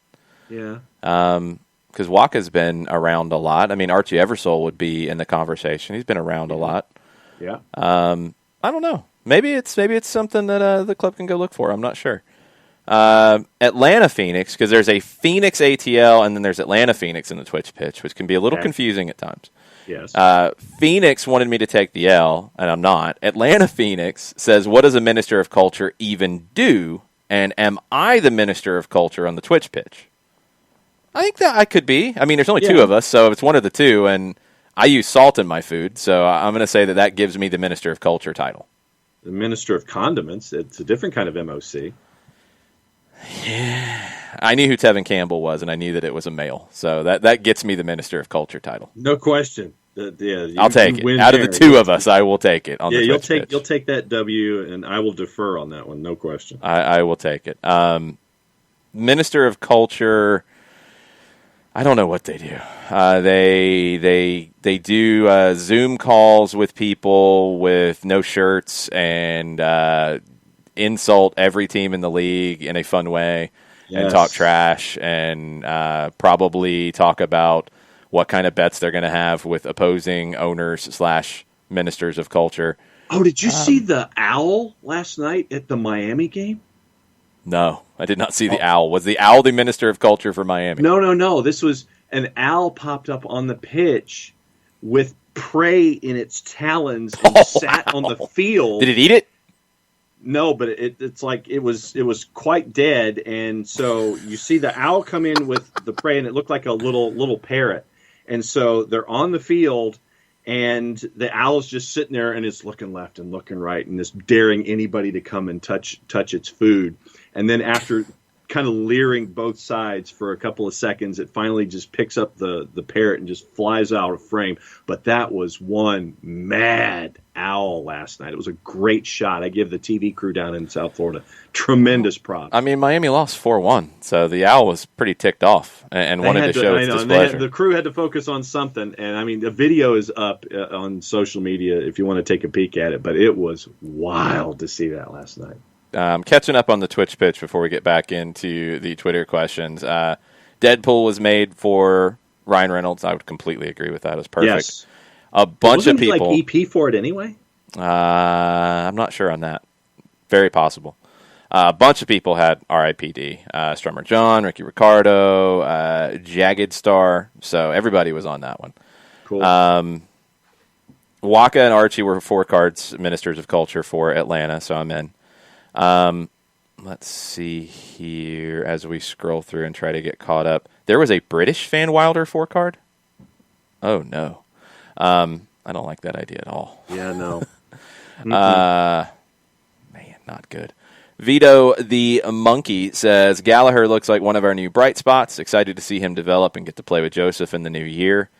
Yeah. Because Waka's been around a lot. I mean, Archie Eversole would be in the conversation. He's been around a lot. Yeah. I don't know. Maybe it's something that the club can go look for. I'm not sure. Atlanta Phoenix, because there's a Phoenix ATL and then there's Atlanta Phoenix in the Twitch pitch, which can be a little confusing at times. Yes. Phoenix wanted me to take the L, and I'm not. Atlanta Phoenix says, what does a Minister of Culture even do? And am I the Minister of Culture on the Twitch pitch? I think that I could be. I mean, there's only two of us, so it's one of the two, and I use salt in my food, so I'm going to say that gives me the Minister of Culture title. The Minister of Condiments. It's a different kind of MOC. Yeah. I knew who Tevin Campbell was, and I knew that it was a male, so that gets me the Minister of Culture title. No question. I'll take it. Out of the two of us, I will take it. You'll take that W, and I will defer on that one. No question. I will take it. Minister of Culture. I don't know what they do. They do Zoom calls with people with no shirts and insult every team in the league in a fun way and talk trash and probably talk about what kind of bets they're going to have with opposing owners / ministers of culture. Oh, did you see the owl last night at the Miami game? No, I did not see the owl. Was the owl the Minister of Culture for Miami? No. This was an owl popped up on the pitch with prey in its talons and sat on the field. Did it eat it? No, but it's like it was quite dead, and so you see the owl come in with the prey, and it looked like a little parrot, and so they're on the field. And the owl's just sitting there, and it's looking left and looking right, and just daring anybody to come and touch its food. And then after kind of leering both sides for a couple of seconds, it finally just picks up the parrot and just flies out of frame. But that was one mad owl last night. It was a great shot. I give the TV crew down in South Florida tremendous props. I mean, Miami lost 4-1, so the owl was pretty ticked off and wanted to show its displeasure. The crew had to focus on something, and I mean, the video is up on social media if you want to take a peek at it, but it was wild to see that last night. Catching up on the Twitch pitch before we get back into the Twitter questions. Deadpool was made for Ryan Reynolds. I would completely agree with that. It was perfect. Yes. A bunch of people. Wasn't he like EP for it anyway? I'm not sure on that. Very possible. A bunch of people had RIPD. Strummer John, Ricky Ricardo, Jagged Star. So everybody was on that one. Cool. Waka and Archie were 4 cards Ministers of Culture for Atlanta, so I'm in. Let's see here as we scroll through and try to get caught up. There was a British Van Wilder 4 card. Oh no, I don't like that idea at all. Yeah, no. Man, not good. Vito the Monkey says Gallagher looks like one of our new bright spots. Excited to see him develop and get to play with Joseph in the new year.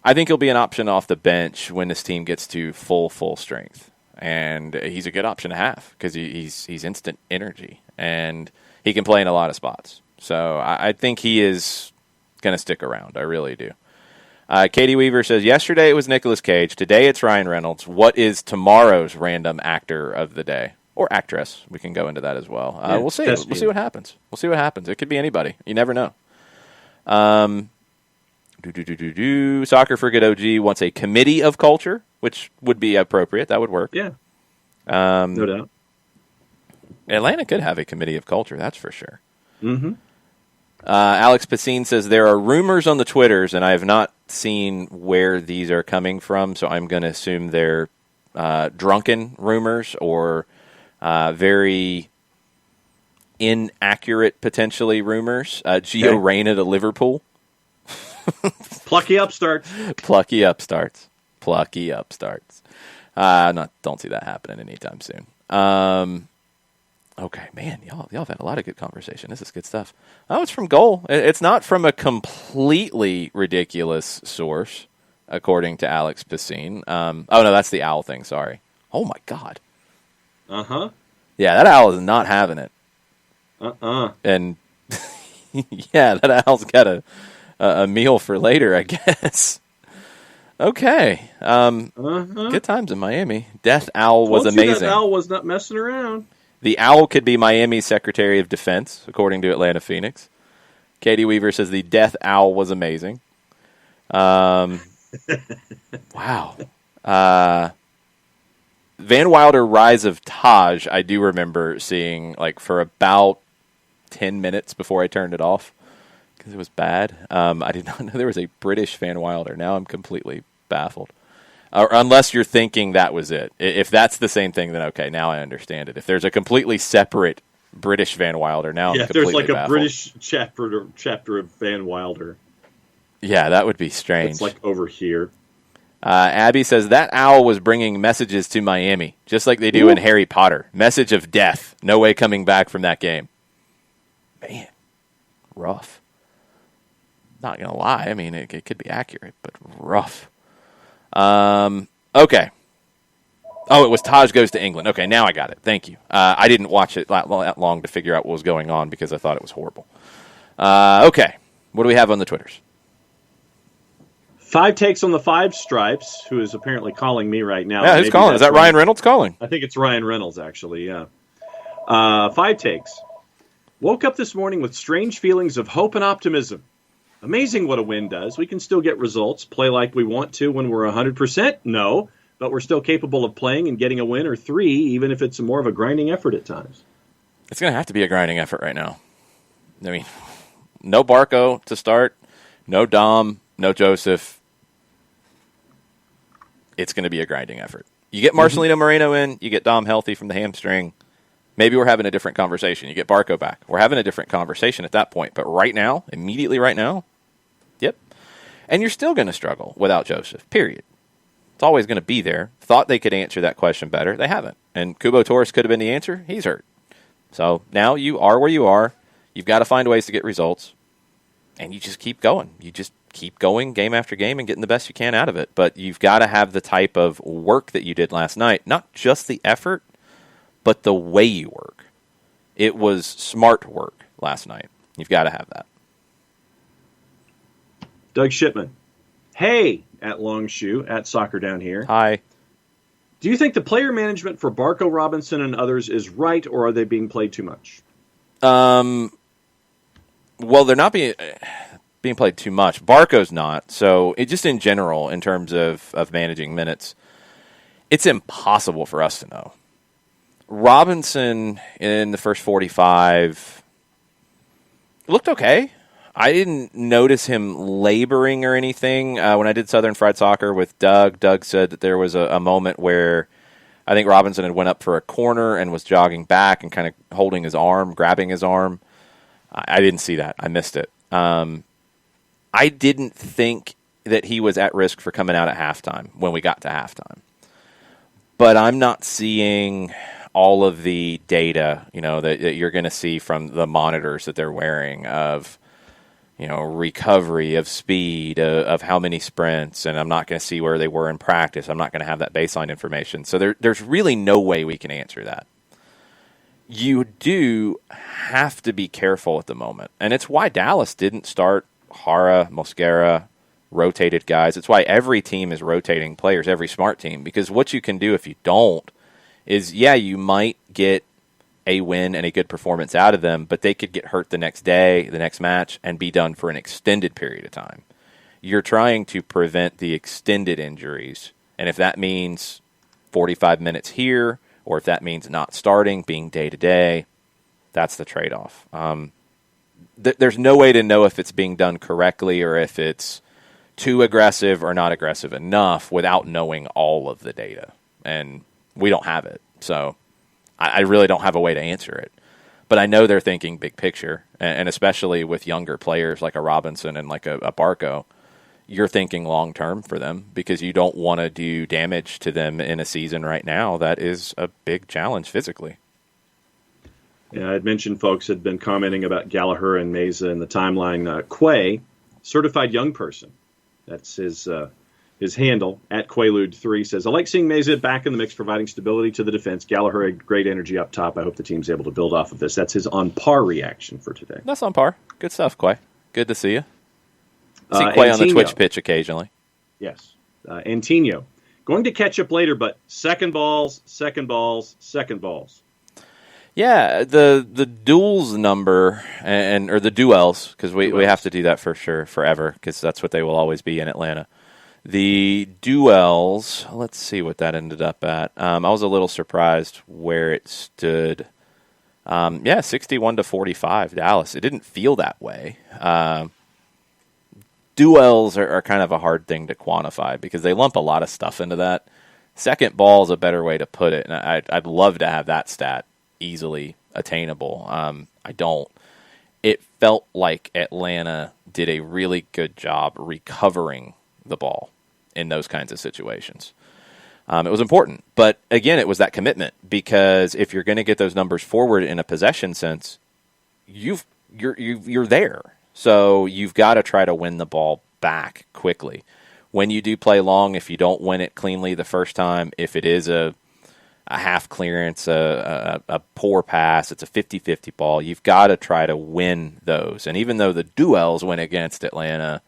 I think he'll be an option off the bench when this team gets to full strength. And he's a good option to have because he's instant energy and he can play in a lot of spots. So I think he is going to stick around. I really do. Katie Weaver says, yesterday it was Nicolas Cage. Today it's Ryan Reynolds. What is tomorrow's random actor of the day? or actress. We can go into that as well. Yeah, we'll see. thespian. We'll see what happens. We'll see what happens. It could be anybody. You never know. Soccer for Good OG wants a committee of culture, which would be appropriate. That would work. Yeah. No doubt. Atlanta could have a committee of culture, that's for sure. Mm-hmm. Alex Pacine says, there are rumors on the Twitters, and I have not seen where these are coming from, so I'm going to assume they're drunken rumors or very inaccurate, potentially, rumors. Gio Reyna to Liverpool. Plucky upstarts. Plucky upstarts. Plucky upstarts. Don't see that happening anytime soon. Okay, man, y'all have had a lot of good conversation. This is good stuff. Oh, it's from Goal. It's not from a completely ridiculous source, according to Alex Pacine. Oh, no, that's the owl thing. Sorry. Oh, my God. Uh-huh. Yeah, that owl is not having it. Uh-uh. And, yeah, that owl's got a meal for later, I guess. Okay. Good times in Miami. Death Owl was amazing. That owl was not messing around. The owl could be Miami's Secretary of Defense, according to Atlanta Phoenix. Katie Weaver says the death owl was amazing. Wow. Van Wilder Rise of Taj, I do remember seeing like for about 10 minutes before I turned it off because it was bad. I did not know there was a British Van Wilder. Now I'm completely baffled. Unless you're thinking that was it. If that's the same thing, then okay, now I understand it. If there's a completely separate British Van Wilder, now I'm completely there's like baffled. a British chapter of Van Wilder. Yeah, that would be strange. It's like over here. Abby says that owl was bringing messages to Miami, just like they do in Harry Potter. Message of death. No way coming back from that game. Man, rough. Not going to lie. I mean, it could be accurate, but rough. Okay. Oh, it was Taj Goes to England. Okay, now I got it. Thank you. I didn't watch it that long to figure out what was going on because I thought it was horrible. Okay. What do we have on the Twitters? 5 takes on the 5 stripes, who is apparently calling me right now. Yeah, who's calling? Is that Ryan Reynolds calling? I think it's Ryan Reynolds, actually, yeah. 5 takes. Woke up this morning with strange feelings of hope and optimism. Amazing what a win does. We can still get results, play like we want to when we're 100%? No, but we're still capable of playing and getting a win or 3, even if it's more of a grinding effort at times. It's going to have to be a grinding effort right now. I mean, no Barco to start, no Dom, no Joseph. It's going to be a grinding effort. You get Marcelino Moreno in, you get Dom healthy from the hamstring. Maybe we're having a different conversation. You get Barco back. We're having a different conversation at that point. But right now, immediately right now, yep. And you're still going to struggle without Joseph, period. It's always going to be there. Thought they could answer that question better. They haven't. And Kubo Torres could have been the answer. He's hurt. So now you are where you are. You've got to find ways to get results. And you just keep going. You just keep going game after game and getting the best you can out of it. But you've got to have the type of work that you did last night. Not just the effort, but the way you work. It was smart work last night. You've got to have that. Doug Shipman. Hey, at Longshoe, at Soccer Down Here. Hi. Do you think the player management for Barco, Robinson, and others is right, or are they being played too much? Well, they're not being played too much. Barco's not. So it just in general, in terms of managing minutes, it's impossible for us to know. Robinson in the first 45 looked okay. I didn't notice him laboring or anything. When I did Southern Fried Soccer with Doug said that there was a moment where I think Robinson had went up for a corner and was jogging back and kind of holding his arm, grabbing his arm. I didn't see that. I missed it. I didn't think that he was at risk for coming out at halftime when we got to halftime. But I'm not seeing all of the data, that you're going to see from the monitors that they're wearing of, recovery, of speed, of how many sprints, and I'm not going to see where they were in practice. I'm not going to have that baseline information. So there's really no way we can answer that. You do have to be careful at the moment, and it's why Dallas didn't start Jara, Mosquera, rotated guys. It's why every team is rotating players, every smart team, because what you can do if you don't is, yeah, you might get a win and a good performance out of them, but they could get hurt the next day, the next match, and be done for an extended period of time. You're trying to prevent the extended injuries, and if that means 45 minutes here, or if that means not starting, being day-to-day, that's the trade-off. There's no way to know if it's being done correctly or if it's too aggressive or not aggressive enough without knowing all of the data, and we don't have it, so I really don't have a way to answer it. But I know they're thinking big picture, and especially with younger players like a Robinson and like a Barco, you're thinking long-term for them because you don't want to do damage to them in a season right now that is a big challenge physically. Yeah, I'd mentioned folks had been commenting about Gallagher and Meza in the timeline. Quay, certified young person, that's his handle, at Quaalude3, says, I like seeing Meza back in the mix, providing stability to the defense. Gallagher had great energy up top. I hope the team's able to build off of this. That's his on-par reaction for today. That's on par. Good stuff, Quay. Good to see you. See Quay on the Twitch pitch occasionally. Yes. Antinho, going to catch up later, but second balls. Yeah, the duels number, or the duels, because we have to do that for sure forever, because that's what they will always be in Atlanta. The duels, let's see what that ended up at. I was a little surprised where it stood. 61-45, Dallas. It didn't feel that way. Duels are kind of a hard thing to quantify because they lump a lot of stuff into that. Second ball is a better way to put it, and I'd love to have that stat easily attainable. I don't. It felt like Atlanta did a really good job recovering the ball in those kinds of situations. It was important, but again, it was that commitment, because if you're going to get those numbers forward in a possession sense, you're there. So you've got to try to win the ball back quickly. When you do play long, if you don't win it cleanly the first time, if it is a half clearance, a poor pass, it's a 50-50 ball, you've got to try to win those. And even though the duels went against Atlanta,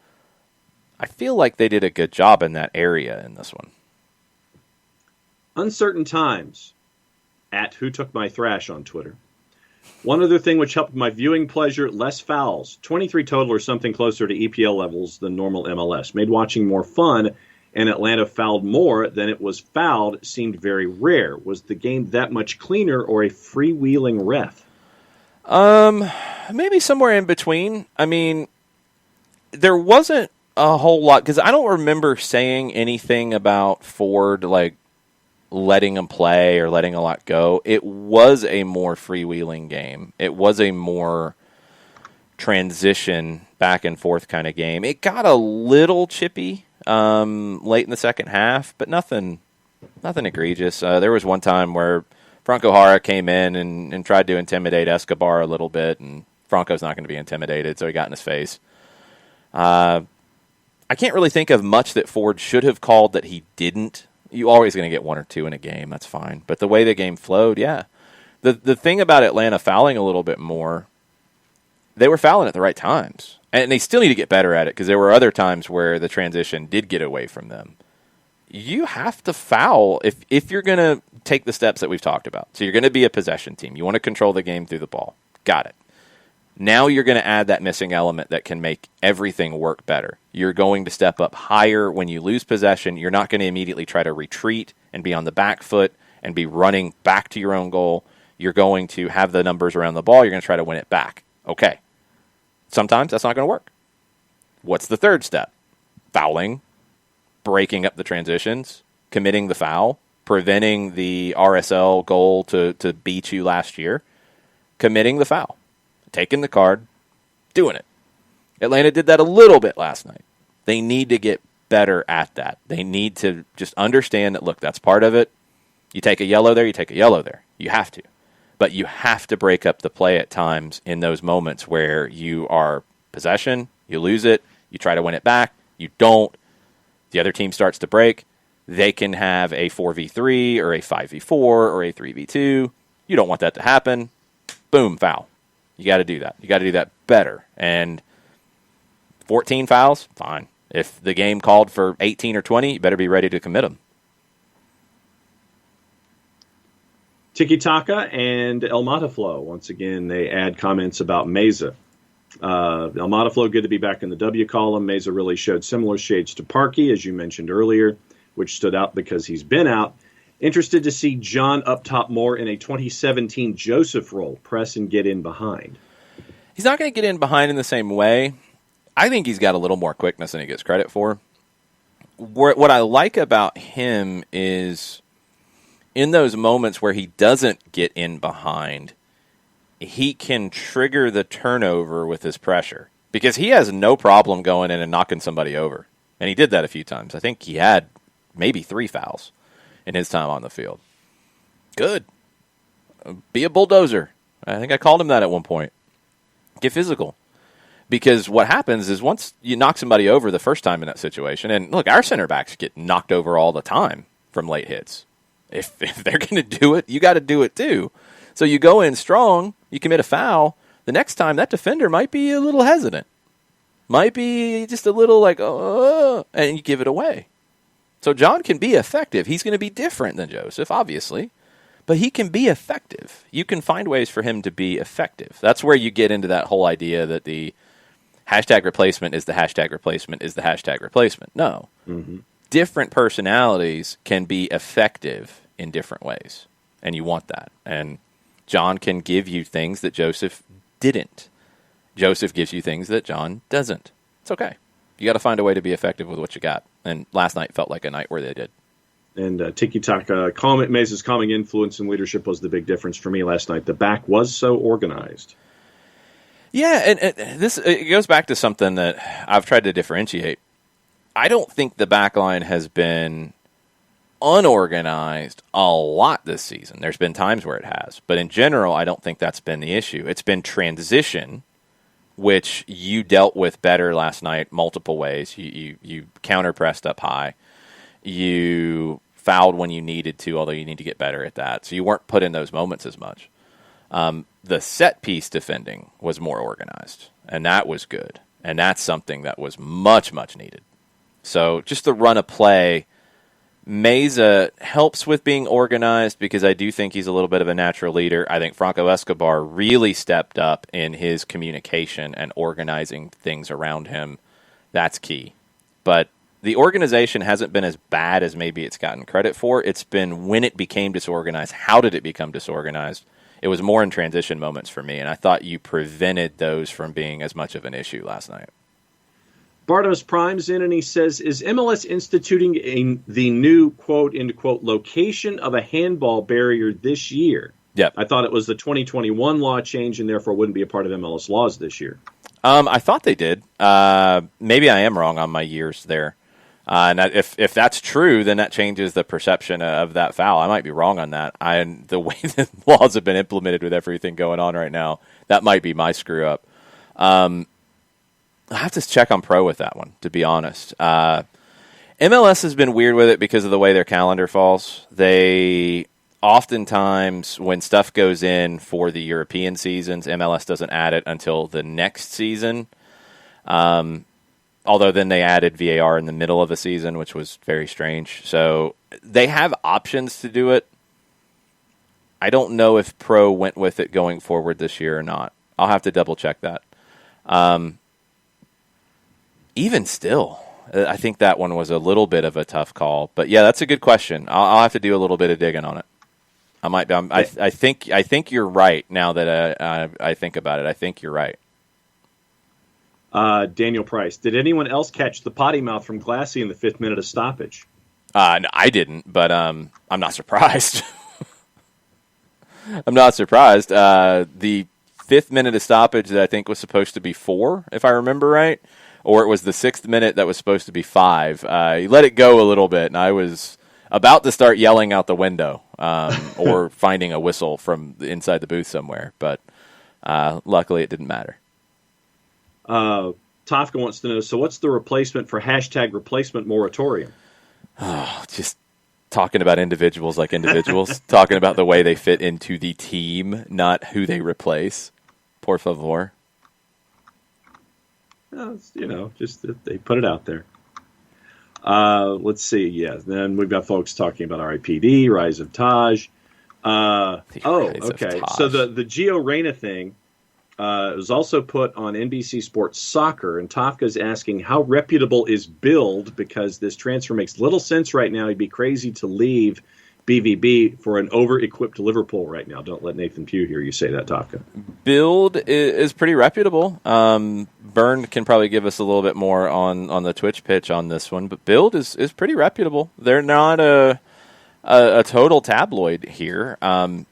I feel like they did a good job in that area in this one. Uncertain times, at Who Took My Thrash on Twitter. One other thing which helped my viewing pleasure, less fouls. 23 total or something closer to EPL levels than normal MLS. Made watching more fun, and Atlanta fouled more than it was fouled seemed very rare. Was the game that much cleaner or a freewheeling ref? Maybe somewhere in between. I mean, there wasn't a whole lot, because I don't remember saying anything about Ford, like, letting them play or letting a lot go. It was a more freewheeling game. It was a more transition back and forth kind of game. It got a little chippy late in the second half, but nothing egregious. There was one time where Franco Jara came in and tried to intimidate Escobar a little bit, and Franco's not going to be intimidated, so he got in his face. I can't really think of much that Ford should have called that he didn't. You're always going to get one or two in a game. That's fine. But the way the game flowed, yeah. The thing about Atlanta fouling a little bit more, they were fouling at the right times. And they still need to get better at it, because there were other times where the transition did get away from them. You have to foul if you're going to take the steps that we've talked about. So you're going to be a possession team. You want to control the game through the ball. Got it. Now you're going to add that missing element that can make everything work better. You're going to step up higher when you lose possession. You're not going to immediately try to retreat and be on the back foot and be running back to your own goal. You're going to have the numbers around the ball. You're going to try to win it back. Okay. Sometimes that's not going to work. What's the third step? Fouling, breaking up the transitions, committing the foul, preventing the RSL goal to beat you last year, committing the foul. Taking the card, doing it. Atlanta did that a little bit last night. They need to get better at that. They need to just understand that, look, that's part of it. You take a yellow there, you take a yellow there. You have to. But you have to break up the play at times in those moments where you are possession, you lose it, you try to win it back, you don't, the other team starts to break. They can have a 4v3 or a 5v4 or a 3v2. You don't want that to happen. Boom, foul. You got to do that. You got to do that better. And 14 fouls, fine. If the game called for 18 or 20, you better be ready to commit them. Tiki Taka and El Mataflow. Once again, they add comments about Meza. El Mataflow, good to be back in the W column. Meza really showed similar shades to Parkey, as you mentioned earlier, which stood out because he's been out. Interested to see John up top more in a 2017 Joseph role, press and get in behind. He's not going to get in behind in the same way. I think he's got a little more quickness than he gets credit for. What I like about him is in those moments where he doesn't get in behind, he can trigger the turnover with his pressure because he has no problem going in and knocking somebody over. And he did that a few times. I think he had maybe 3 fouls in his time on the field. Good. Be a bulldozer. I think I called him that at one point. Get physical. Because what happens is once you knock somebody over the first time in that situation, and look, our center backs get knocked over all the time from late hits. If they're going to do it, you got to do it too. So you go in strong, you commit a foul, the next time that defender might be a little hesitant. Might be just a little like, and you give it away. So John can be effective. He's going to be different than Joseph, obviously, but he can be effective. You can find ways for him to be effective. That's where you get into that whole idea that the hashtag replacement is the hashtag replacement is the hashtag replacement. No. Mm-hmm. Different personalities can be effective in different ways, and you want that. And John can give you things that Joseph didn't. Joseph gives you things that John doesn't. It's okay. You got to find a way to be effective with what you got. And last night felt like a night where they did. And Tiki Taka, Mesa's calming influence and leadership was the big difference for me last night. The back was so organized. Yeah, and it goes back to something that I've tried to differentiate. I don't think the back line has been unorganized a lot this season. There's been times where it has. But in general, I don't think that's been the issue. It's been transition, which you dealt with better last night multiple ways. You counter-pressed up high. You fouled when you needed to, although you need to get better at that. So you weren't put in those moments as much. The set-piece defending was more organized, and that was good. And that's something that was much, much needed. So just the run of play, Meza helps with being organized because I do think he's a little bit of a natural leader. I think Franco Escobar really stepped up in his communication and organizing things around him. That's key. But the organization hasn't been as bad as maybe it's gotten credit for. It's been when it became disorganized. How did it become disorganized? It was more in transition moments for me, and I thought you prevented those from being as much of an issue last night. Bartos Prime's in and he says, is MLS instituting the new quote-unquote location of a handball barrier this year? Yep. I thought it was the 2021 law change and therefore wouldn't be a part of MLS laws this year. I thought they did. Maybe I am wrong on my years there. And if that's true, then that changes the perception of that foul. I might be wrong on that. The way the laws have been implemented with everything going on right now, that might be my screw up. I have to check on Pro with that one, to be honest. MLS has been weird with it because of the way their calendar falls. They oftentimes, when stuff goes in for the European seasons, MLS doesn't add it until the next season. Although then they added VAR in the middle of the season, which was very strange. So they have options to do it. I don't know if Pro went with it going forward this year or not. I'll have to double check that. Even still, I think that one was a little bit of a tough call. But yeah, that's a good question. I'll have to do a little bit of digging on it. I might be. I think you're right. Now that I think about it, I think you're right. Daniel Price. Did anyone else catch the potty mouth from Glassy in the 5th minute of stoppage? No, I didn't, but I'm not surprised. I'm not surprised. The 5th minute of stoppage that I think was supposed to be 4, if I remember right, or it was the 6th minute that was supposed to be 5. He let it go a little bit, and I was about to start yelling out the window or finding a whistle from inside the booth somewhere, but luckily it didn't matter. Tofka wants to know, so what's the replacement for hashtag replacement moratorium? Oh, just talking about individuals like individuals, talking about the way they fit into the team, not who they replace. Por favor. Just that they put it out there. Let's see. Yeah, then we've got folks talking about RIPD, Rise of Taj. Okay. So the Gio Reyna thing was also put on NBC Sports Soccer, and Tafka's asking how reputable is Build, because this transfer makes little sense right now. He'd be crazy to leave BVB for an over-equipped Liverpool right now. Don't let Nathan Pugh hear you say that, Tafka. Build is pretty reputable. Byrne can probably give us a little bit more on the Twitch pitch on this one, but Build is pretty reputable. They're not a total tabloid here. I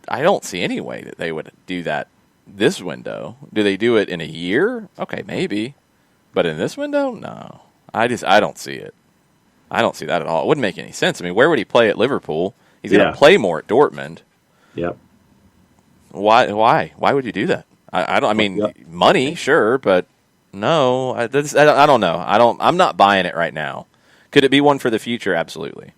don't see any way that they would do that this window. Do they do it in a year? Okay, maybe. But in this window? No. I don't see it. I don't see that at all. It wouldn't make any sense. I mean, where would he play at Liverpool? He's going to play more at Dortmund. Yep. Why? Why would you do that? I mean, money, sure, but no. I don't know. I'm not buying it right now. Could it be one for the future? Absolutely.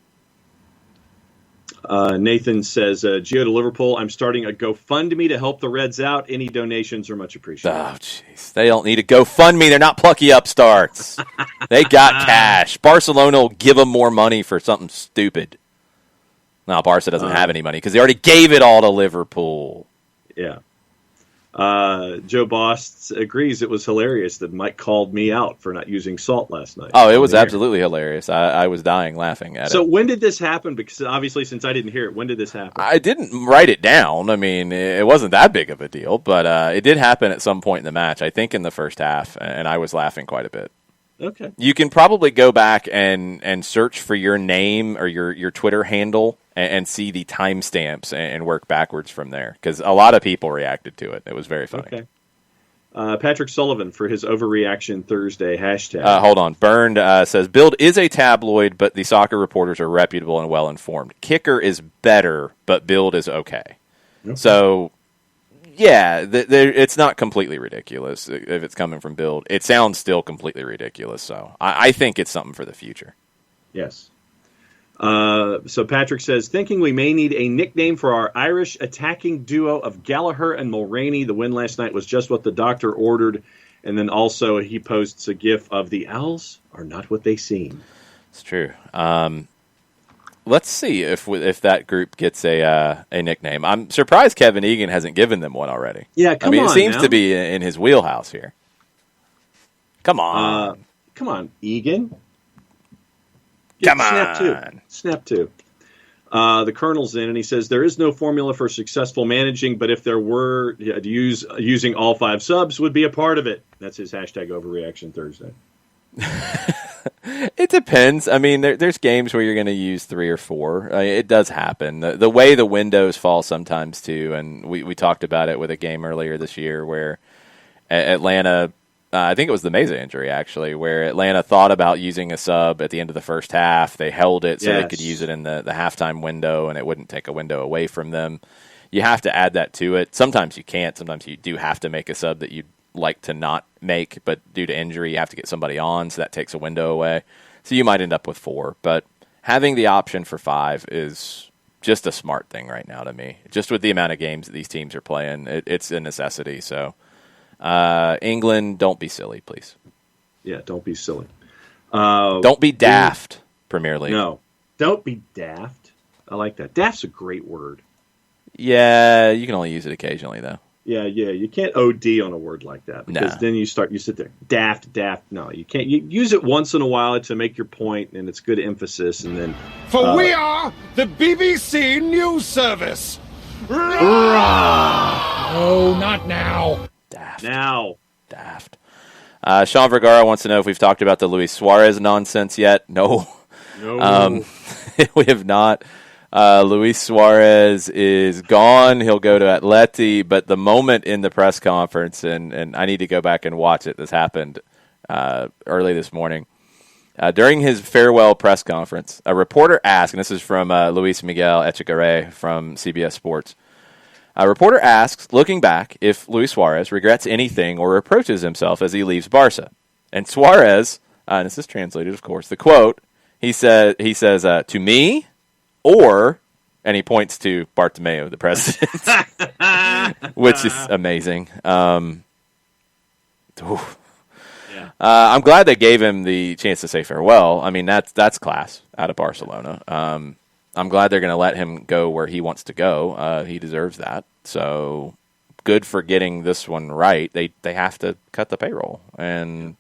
Nathan says, Gio to Liverpool, I'm starting a GoFundMe to help the Reds out. Any donations are much appreciated. Oh, jeez. They don't need a GoFundMe. They're not plucky upstarts. They got cash. Barcelona will give them more money for something stupid. No, Barca doesn't have any money because they already gave it all to Liverpool. Yeah. Joe Boss agrees it was hilarious that Mike called me out for not using salt last night. Oh, it was absolutely hilarious. I was dying laughing at it. So when did this happen? Because obviously, since I didn't hear it, when did this happen? I didn't write it down. I mean, it wasn't that big of a deal, but it did happen at some point in the match, I think in the first half, and I was laughing quite a bit. Okay. You can probably go back and search for your name or your Twitter handle and see the timestamps and work backwards from there, because a lot of people reacted to it. It was very funny. Okay. Patrick Sullivan for his overreaction Thursday hashtag. Hold on. Burned says, Build is a tabloid, but the soccer reporters are reputable and well-informed. Kicker is better, but Build is okay. So, yeah, it's not completely ridiculous if it's coming from Build. It sounds still completely ridiculous, so I think it's something for the future. Yes. So Patrick says, thinking we may need a nickname for our Irish attacking duo of Gallagher and Mulroney. The win last night was just what the doctor ordered. And then also he posts a gif of the Owls are not what they seem. It's true. Let's see if that group gets a nickname. I'm surprised Kevin Egan hasn't given them one already. Yeah, come on. It seems to be in his wheelhouse here. Come on. Come on, Egan. Come on. Snap two. The Colonel's in, and he says, there is no formula for successful managing, but if there were, using all 5 subs would be a part of it. That's his hashtag overreaction Thursday. It depends. I mean, there's games where you're going to use 3 or 4. It does happen. The way the windows fall sometimes, too, and we talked about it with a game earlier this year where Atlanta... I think it was the Meza injury, actually, where Atlanta thought about using a sub at the end of the first half. They held it so they could use it in the halftime window, and it wouldn't take a window away from them. You have to add that to it. Sometimes you can't. Sometimes you do have to make a sub that you'd like to not make, but due to injury, you have to get somebody on, so that takes a window away. So you might end up with 4. But having the option for 5 is just a smart thing right now to me. Just with the amount of games that these teams are playing, it's a necessity, so... England, don't be silly, please. Yeah, don't be silly. Don't be daft, Premier League. No, don't be daft. I like that. Daft's a great word. Yeah, you can only use it occasionally, though. Yeah. You can't OD on a word like that, because then you sit there. Daft. No, you can't. You use it once in a while to make your point, and it's good emphasis, and then... For we are the BBC News Service. Rah! Oh, not now. Daft. Sean Vergara wants to know if we've talked about the Luis Suarez nonsense yet. No. We have not. Luis Suarez is gone. He'll go to Atleti, but the moment in the press conference, and I need to go back and watch it. This happened early this morning. During his farewell press conference, a reporter asked, and this is from Luis Miguel Echegaray from CBS Sports, a reporter asks, looking back, if Luis Suarez regrets anything or reproaches himself as he leaves Barca. And Suarez, and this is translated, of course, the quote, he says, to me, or, and he points to Bartomeu, the president, which is amazing. I'm glad they gave him the chance to say farewell. I mean, that's class out of Barcelona. I'm glad they're going to let him go where he wants to go. He deserves that. So good for getting this one right. They have to cut the payroll, and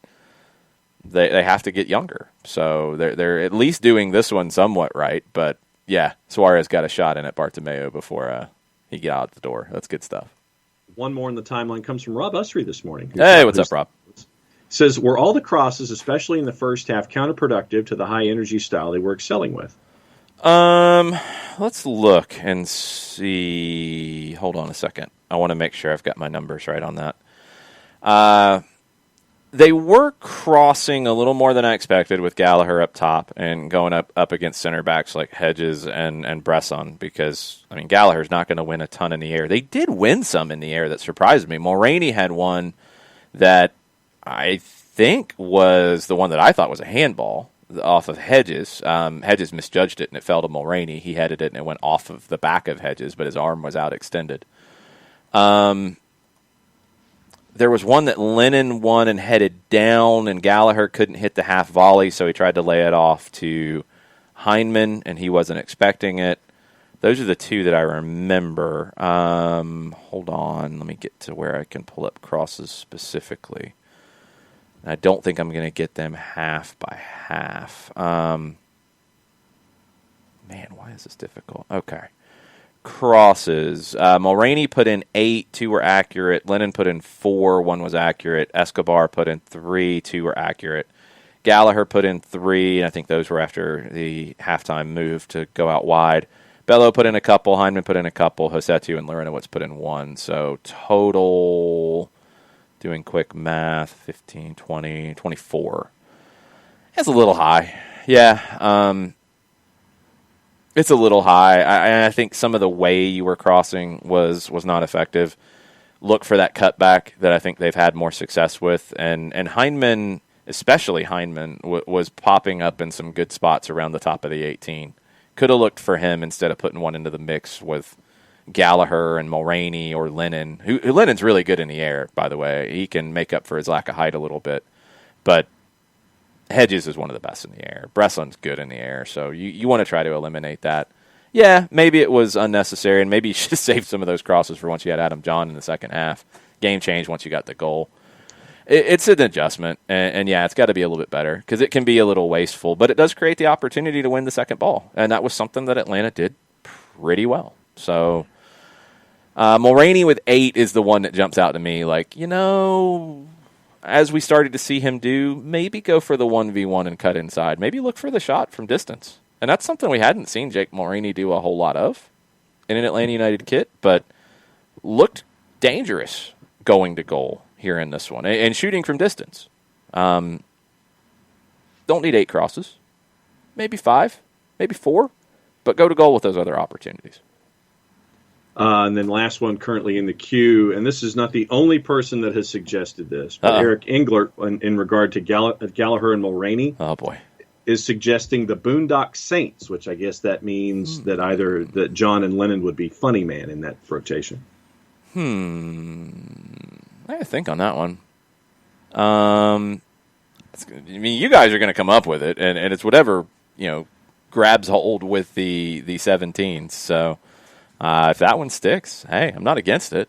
they have to get younger. So they're at least doing this one somewhat right. But yeah, Suarez got a shot in at Bartomeu before he got out the door. That's good stuff. One more in the timeline comes from Rob Usry this morning. Hey, what's up, Rob? Says, were all the crosses, especially in the first half, counterproductive to the high-energy style they were excelling with? Let's look and see. Hold on a second. I want to make sure I've got my numbers right on that. They were crossing a little more than I expected with Gallagher up top and going up against center backs like Hedges and Bresson because, I mean, Gallagher's not going to win a ton in the air. They did win some in the air that surprised me. Mulroney had one that I think was the one that I thought was a handball off of Hedges. Hedges misjudged it, and it fell to Mulroney. He headed it, and it went off of the back of Hedges, but his arm was out extended. There was one that Lennon won and headed down, and Gallagher couldn't hit the half volley, so he tried to lay it off to Heinemann, and he wasn't expecting it. Those are the two that I remember. Hold on. Let me get to where I can pull up crosses specifically. I don't think I'm going to get them half by half. Man, why is this difficult? Okay. Crosses. Mulroney put in 8, 2 were accurate. Lennon put in 4, 1 was accurate. Escobar put in 3, 2 were accurate. Gallagher put in 3, and I think those were after the halftime move to go out wide. Bello put in a couple. Heinemann put in a couple. Hosetu and Larinowitz put in 1. So total, doing quick math, 15, 20, 24. It's a little high. Yeah, it's a little high. I think some of the way you were crossing was not effective. Look for that cutback that I think they've had more success with. And Heinemann, especially Heinemann, was popping up in some good spots around the top of the 18. Could have looked for him instead of putting one into the mix with Gallagher and Mulroney or Lennon. Who Lennon's really good in the air, by the way. He can make up for his lack of height a little bit. But Hedges is one of the best in the air. Bresson's good in the air, so you want to try to eliminate that. Yeah, maybe it was unnecessary, and maybe you should have saved some of those crosses for once you had Adam John in the second half. Game changed once you got the goal. It's an adjustment, and yeah, it's got to be a little bit better because it can be a little wasteful, but it does create the opportunity to win the second ball, and that was something that Atlanta did pretty well. So Mulroney with 8 is the one that jumps out to me. Like, as we started to see him do, maybe go for the 1v1 and cut inside. Maybe look for the shot from distance. And that's something we hadn't seen Jake Mulroney do a whole lot of in an Atlanta United kit, but looked dangerous going to goal here in this one and shooting from distance. Don't need 8 crosses. Maybe 5, maybe 4, but go to goal with those other opportunities. And then last one currently in the queue, and this is not the only person that has suggested this, but Eric Englert, in regard to Gallagher and Mulroney, oh boy, is suggesting the Boondock Saints, which I guess that means that either that John and Lennon would be funny man in that rotation. I gotta think on that one. I mean, you guys are going to come up with it, and it's whatever grabs hold with the 17s. So. If that one sticks, hey, I'm not against it.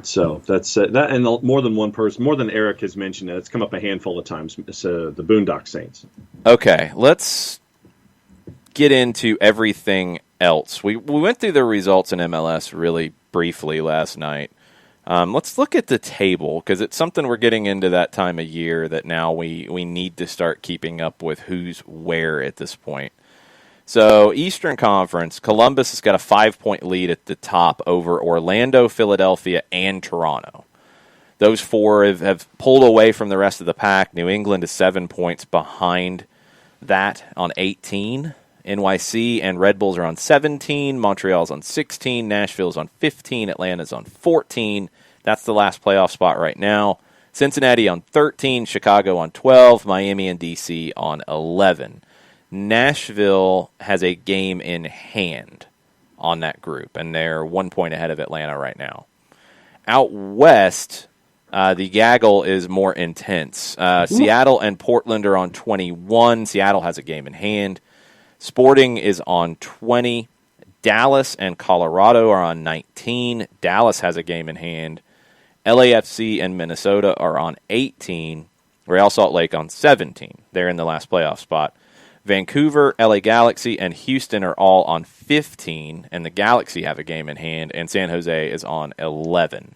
So that's that, and more than one person, more than Eric has mentioned it. It's come up a handful of times. So the Boondock Saints. Okay, let's get into everything else. We went through the results in MLS really briefly last night. Let's look at the table because it's something we're getting into that time of year that now we need to start keeping up with who's where at this point. So, Eastern Conference, Columbus has got a 5-point lead at the top over Orlando, Philadelphia, and Toronto. Those 4 have pulled away from the rest of the pack. New England is 7 points behind that on 18. NYC and Red Bulls are on 17. Montreal's on 16. Nashville's on 15. Atlanta's on 14. That's the last playoff spot right now. Cincinnati on 13. Chicago on 12. Miami and D.C. on 11. Nashville has a game in hand on that group, and they're 1 point ahead of Atlanta right now. Out west, The gaggle is more intense. Seattle and Portland are on 21. Seattle has a game in hand. Sporting is on 20. Dallas and Colorado are on 19. Dallas has a game in hand. LAFC and Minnesota are on 18. Real Salt Lake on 17. They're in the last playoff spot. Vancouver, LA Galaxy, and Houston are all on 15, and the Galaxy have a game in hand, and San Jose is on 11.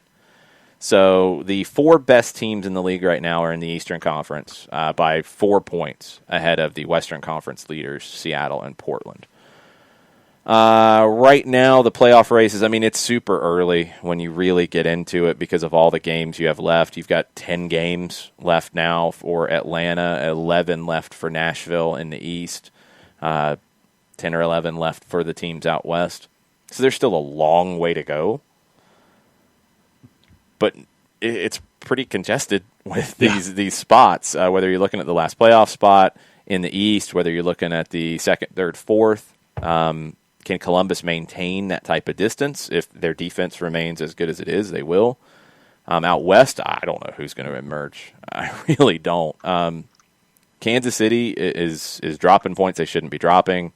So the 4 best teams in the league right now are in the Eastern Conference by 4 points ahead of the Western Conference leaders, Seattle and Portland. Right now, the playoff races, I mean, it's super early when you really get into it because of all the games you have left. You've got 10 games left now for Atlanta, 11 left for Nashville in the East, 10 or 11 left for the teams out west. So there's still a long way to go. But it's pretty congested with these spots, whether you're looking at the last playoff spot in the East, whether you're looking at the second, third, fourth. Can Columbus maintain that type of distance? If their defense remains as good as it is, they will. Out west, I don't know who's going to emerge. I really don't. Kansas City is dropping points they shouldn't be dropping.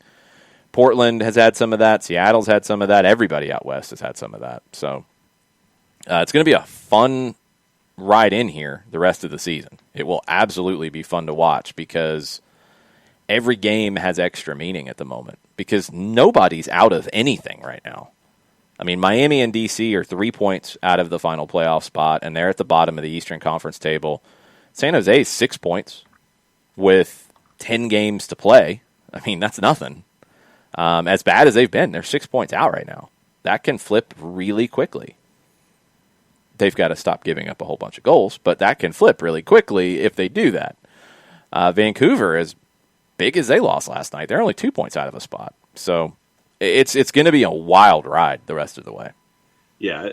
Portland has had some of that. Seattle's had some of that. Everybody out west has had some of that. So it's going to be a fun ride in here the rest of the season. It will absolutely be fun to watch because every game has extra meaning at the moment because nobody's out of anything right now. I mean, Miami and D.C. are 3 points out of the final playoff spot, and they're at the bottom of the Eastern Conference table. San Jose is 6 points with 10 games to play. I mean, that's nothing. As bad as they've been, they're 6 points out right now. That can flip really quickly. They've got to stop giving up a whole bunch of goals, but that can flip really quickly if they do that. Vancouver, as big as they lost last night, they're only 2 points out of a spot. So it's going to be a wild ride the rest of the way. Yeah,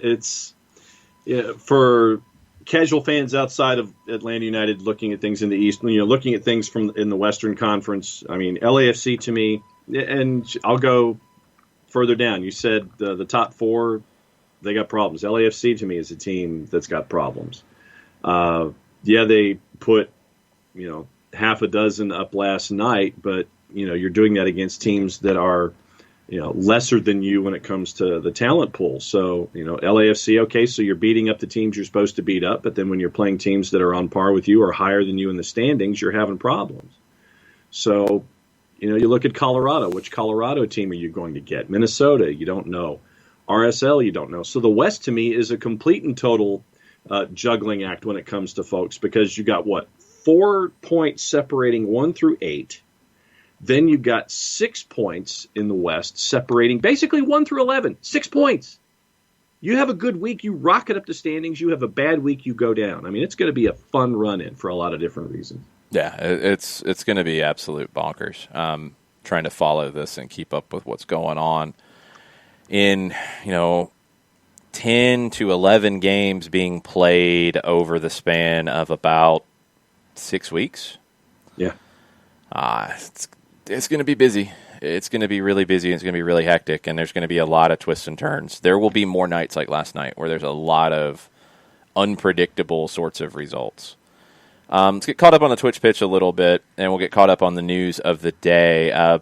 for casual fans outside of Atlanta United looking at things in the East, looking at things in the Western Conference. I mean, LAFC to me, and I'll go further down. You said the top 4, they got problems. LAFC to me is a team that's got problems. They put, half a dozen up last night, but, you're doing that against teams that are, lesser than you when it comes to the talent pool. So, LAFC, okay, so you're beating up the teams you're supposed to beat up, but then when you're playing teams that are on par with you or higher than you in the standings, you're having problems. So, you look at Colorado. Which Colorado team are you going to get? Minnesota, you don't know. RSL, you don't know. So the West, to me, is a complete and total juggling act when it comes to folks because you got, 4 points separating 1 through 8. Then you've got 6 points in the West separating basically 1 through 11. 6 points. You have a good week, you rocket up the standings. You have a bad week, you go down. I mean, it's going to be a fun run-in for a lot of different reasons. Yeah, it's going to be absolute bonkers trying to follow this and keep up with what's going on in, 10 to 11 games being played over the span of about 6 weeks. Yeah. It's going to be busy. It's going to be really busy. It's going to be really hectic, and there's going to be a lot of twists and turns. There will be more nights like last night where there's a lot of unpredictable sorts of results. Let's get caught up on the Twitch pitch a little bit, and we'll get caught up on the news of the day.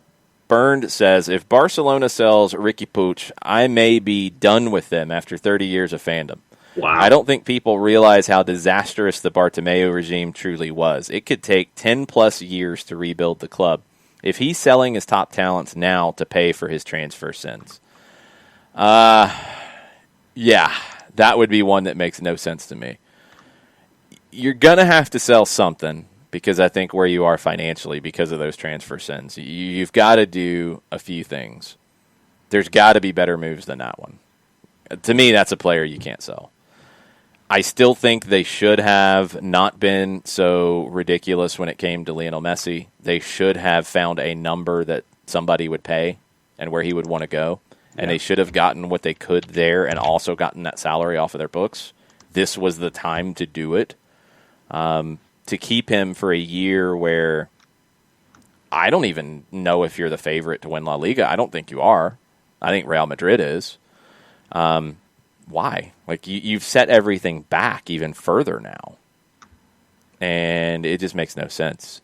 Bernd says, if Barcelona sells Ricky Puig, I may be done with them after 30 years of fandom. Wow. I don't think people realize how disastrous the Bartomeu regime truly was. It could take 10-plus years to rebuild the club. If he's selling his top talents now to pay for his transfer sins. Yeah, that would be one that makes no sense to me. You're going to have to sell something because I think where you are financially because of those transfer sins. You've got to do a few things. There's got to be better moves than that one. To me, that's a player you can't sell. I still think they should have not been so ridiculous when it came to Lionel Messi. They should have found a number that somebody would pay and where he would want to go. And they should have gotten what they could there and also gotten that salary off of their books. This was the time to do it. To keep him for a year where I don't even know if you're the favorite to win La Liga. I don't think you are. I think Real Madrid is. why? Like, you've set everything back even further now. And it just makes no sense.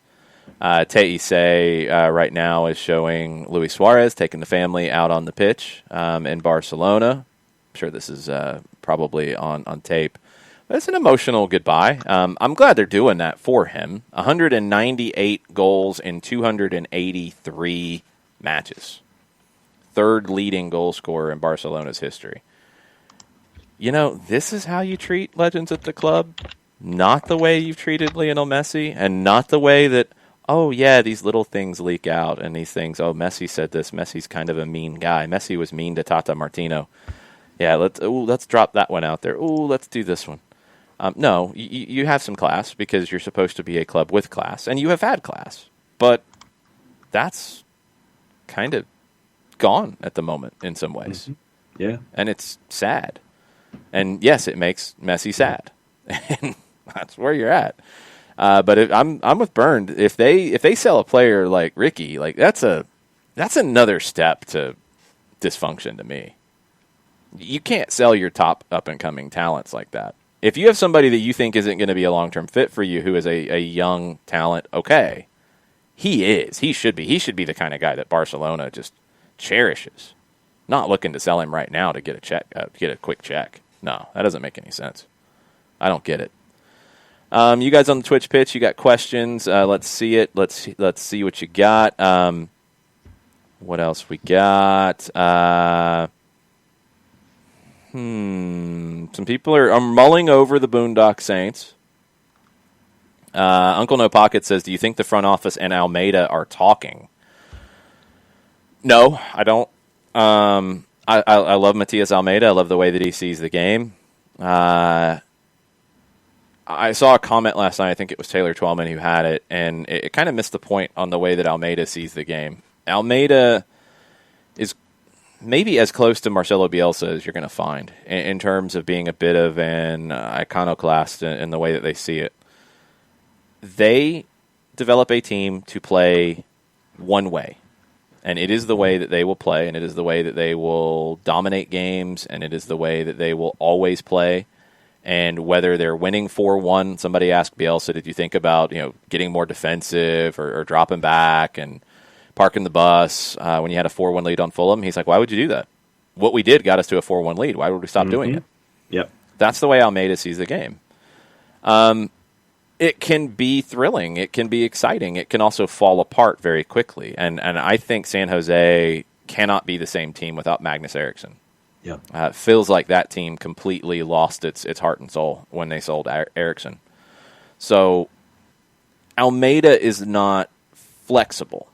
Teise right now is showing Luis Suarez taking the family out on the pitch in Barcelona. I'm sure this is probably on tape. But it's an emotional goodbye. I'm glad they're doing that for him. 198 goals in 283 matches. Third leading goal scorer in Barcelona's history. You know, this is how you treat legends at the club. Not the way you've treated Lionel Messi, and not the way that, oh, yeah, these little things leak out, and these things, oh, Messi said this. Messi's kind of a mean guy. Messi was mean to Tata Martino. Yeah, let's drop that one out there. Ooh, let's do this one. No, you have some class because you're supposed to be a club with class, and you have had class. But that's kind of gone at the moment in some ways. Mm-hmm. Yeah. And it's sad. And yes, it makes Messi sad. And that's where you're at. But I'm with Bernd. If they sell a player like Ricky, like that's another step to dysfunction to me. You can't sell your top up and coming talents like that. If you have somebody that you think isn't going to be a long-term fit for you who is a young talent, okay. He should be the kind of guy that Barcelona just cherishes. Not looking to sell him right now to get a quick check. No, that doesn't make any sense. I don't get it. You guys on the Twitch pitch, you got questions. Let's see it. Let's see what you got. What else we got? Some people are mulling over the Boondock Saints. Uncle No Pocket says, do you think the front office and Almeida are talking? No, I don't. I love Matias Almeida. I love the way that he sees the game. I saw a comment last night, I think it was Taylor Twellman who had it, and it kind of missed the point on the way that Almeida sees the game. Almeida is maybe as close to Marcelo Bielsa as you're going to find in terms of being a bit of an iconoclast in the way that they see it. They develop a team to play one way, and it is the way that they will play, and it is the way that they will dominate games, and it is the way that they will always play. And whether they're winning 4-1, somebody asked Bielsa, did you think about getting more defensive or dropping back and parking the bus when you had a 4-1 lead on Fulham? He's like, why would you do that? What we did got us to a 4-1 lead. Why would we stop doing it? Yep. That's the way Almeida sees the game. It can be thrilling. It can be exciting. It can also fall apart very quickly. And I think San Jose cannot be the same team without Magnus Eriksson. Yeah. It feels like that team completely lost its heart and soul when they sold Eriksson. So Almeida is not flexible.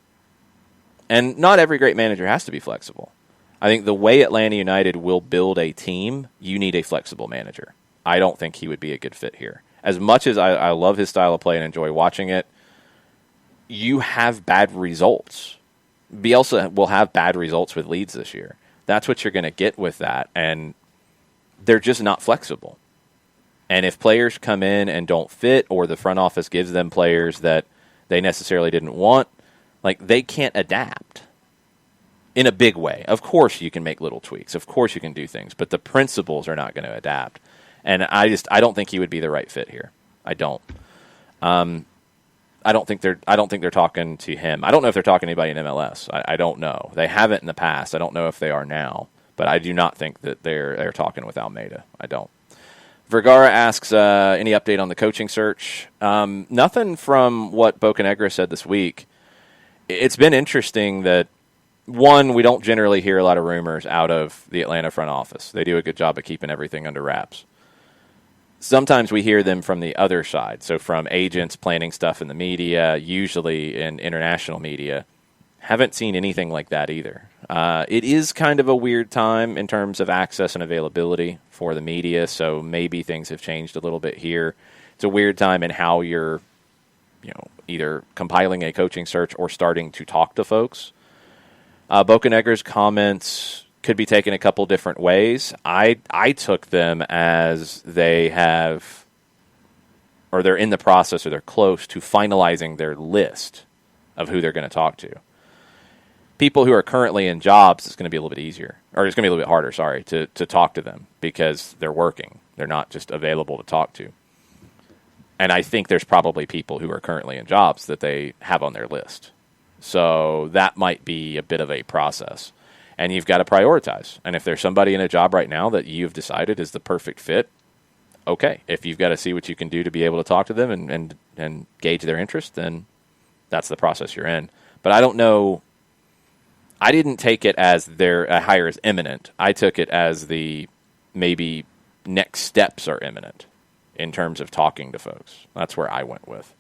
And not every great manager has to be flexible. I think the way Atlanta United will build a team, you need a flexible manager. I don't think he would be a good fit here. As much as I love his style of play and enjoy watching it, you have bad results. Bielsa will have bad results with Leeds this year. That's what you're going to get with that, and they're just not flexible. And if players come in and don't fit, or the front office gives them players that they necessarily didn't want, like, they can't adapt in a big way. Of course you can make little tweaks. Of course you can do things, but the principles are not going to adapt. And I don't think he would be the right fit here. I don't. I don't think they're talking to him. I don't know if they're talking to anybody in MLS. I don't know. They haven't in the past. I don't know if they are now. But I do not think that they're talking with Almeida. I don't. Vergara asks, any update on the coaching search? Nothing from what Bocanegra said this week. It's been interesting that, one, we don't generally hear a lot of rumors out of the Atlanta front office. They do a good job of keeping everything under wraps. Sometimes we hear them from the other side, so from agents planning stuff in the media, usually in international media. Haven't seen anything like that either. It is kind of a weird time in terms of access and availability for the media, so maybe things have changed a little bit here. It's a weird time in how you're, either compiling a coaching search or starting to talk to folks. Bocanegra's comments could be taken a couple different ways. I took them as they have, or they're in the process, or they're close to finalizing their list of who they're going to talk to. people who are currently in jobs, it's going to be a little bit easier, or it's going to be a little bit harder, to talk to them because they're working. They're not just available to talk to. And I think there's probably people who are currently in jobs that they have on their list. So that might be a bit of a process. And you've got to prioritize. And if there's somebody in a job right now that you've decided is the perfect fit, okay. If you've got to see what you can do to be able to talk to them and gauge their interest, then that's the process you're in. But I don't know. I didn't take it as their hire is imminent. I took it as the maybe next steps are imminent in terms of talking to folks. That's where I went with.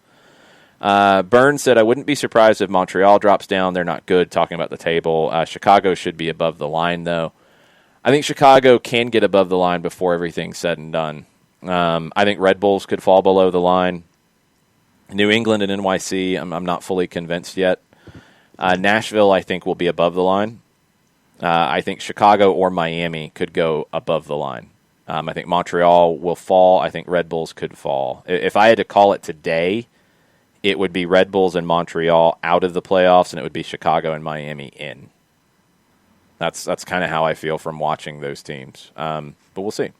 Burns said, I wouldn't be surprised if Montreal drops down. They're not good, talking about the table. Chicago should be above the line, though. I think Chicago can get above the line before everything's said and done. I think Red Bulls could fall below the line. New England and NYC, I'm not fully convinced yet. Nashville, I think, will be above the line. I think Chicago or Miami could go above the line. I think Montreal will fall. I think Red Bulls could fall. If I had to call it today, it would be Red Bulls and Montreal out of the playoffs, and it would be Chicago and Miami in. That's kind of how I feel from watching those teams. But we'll see.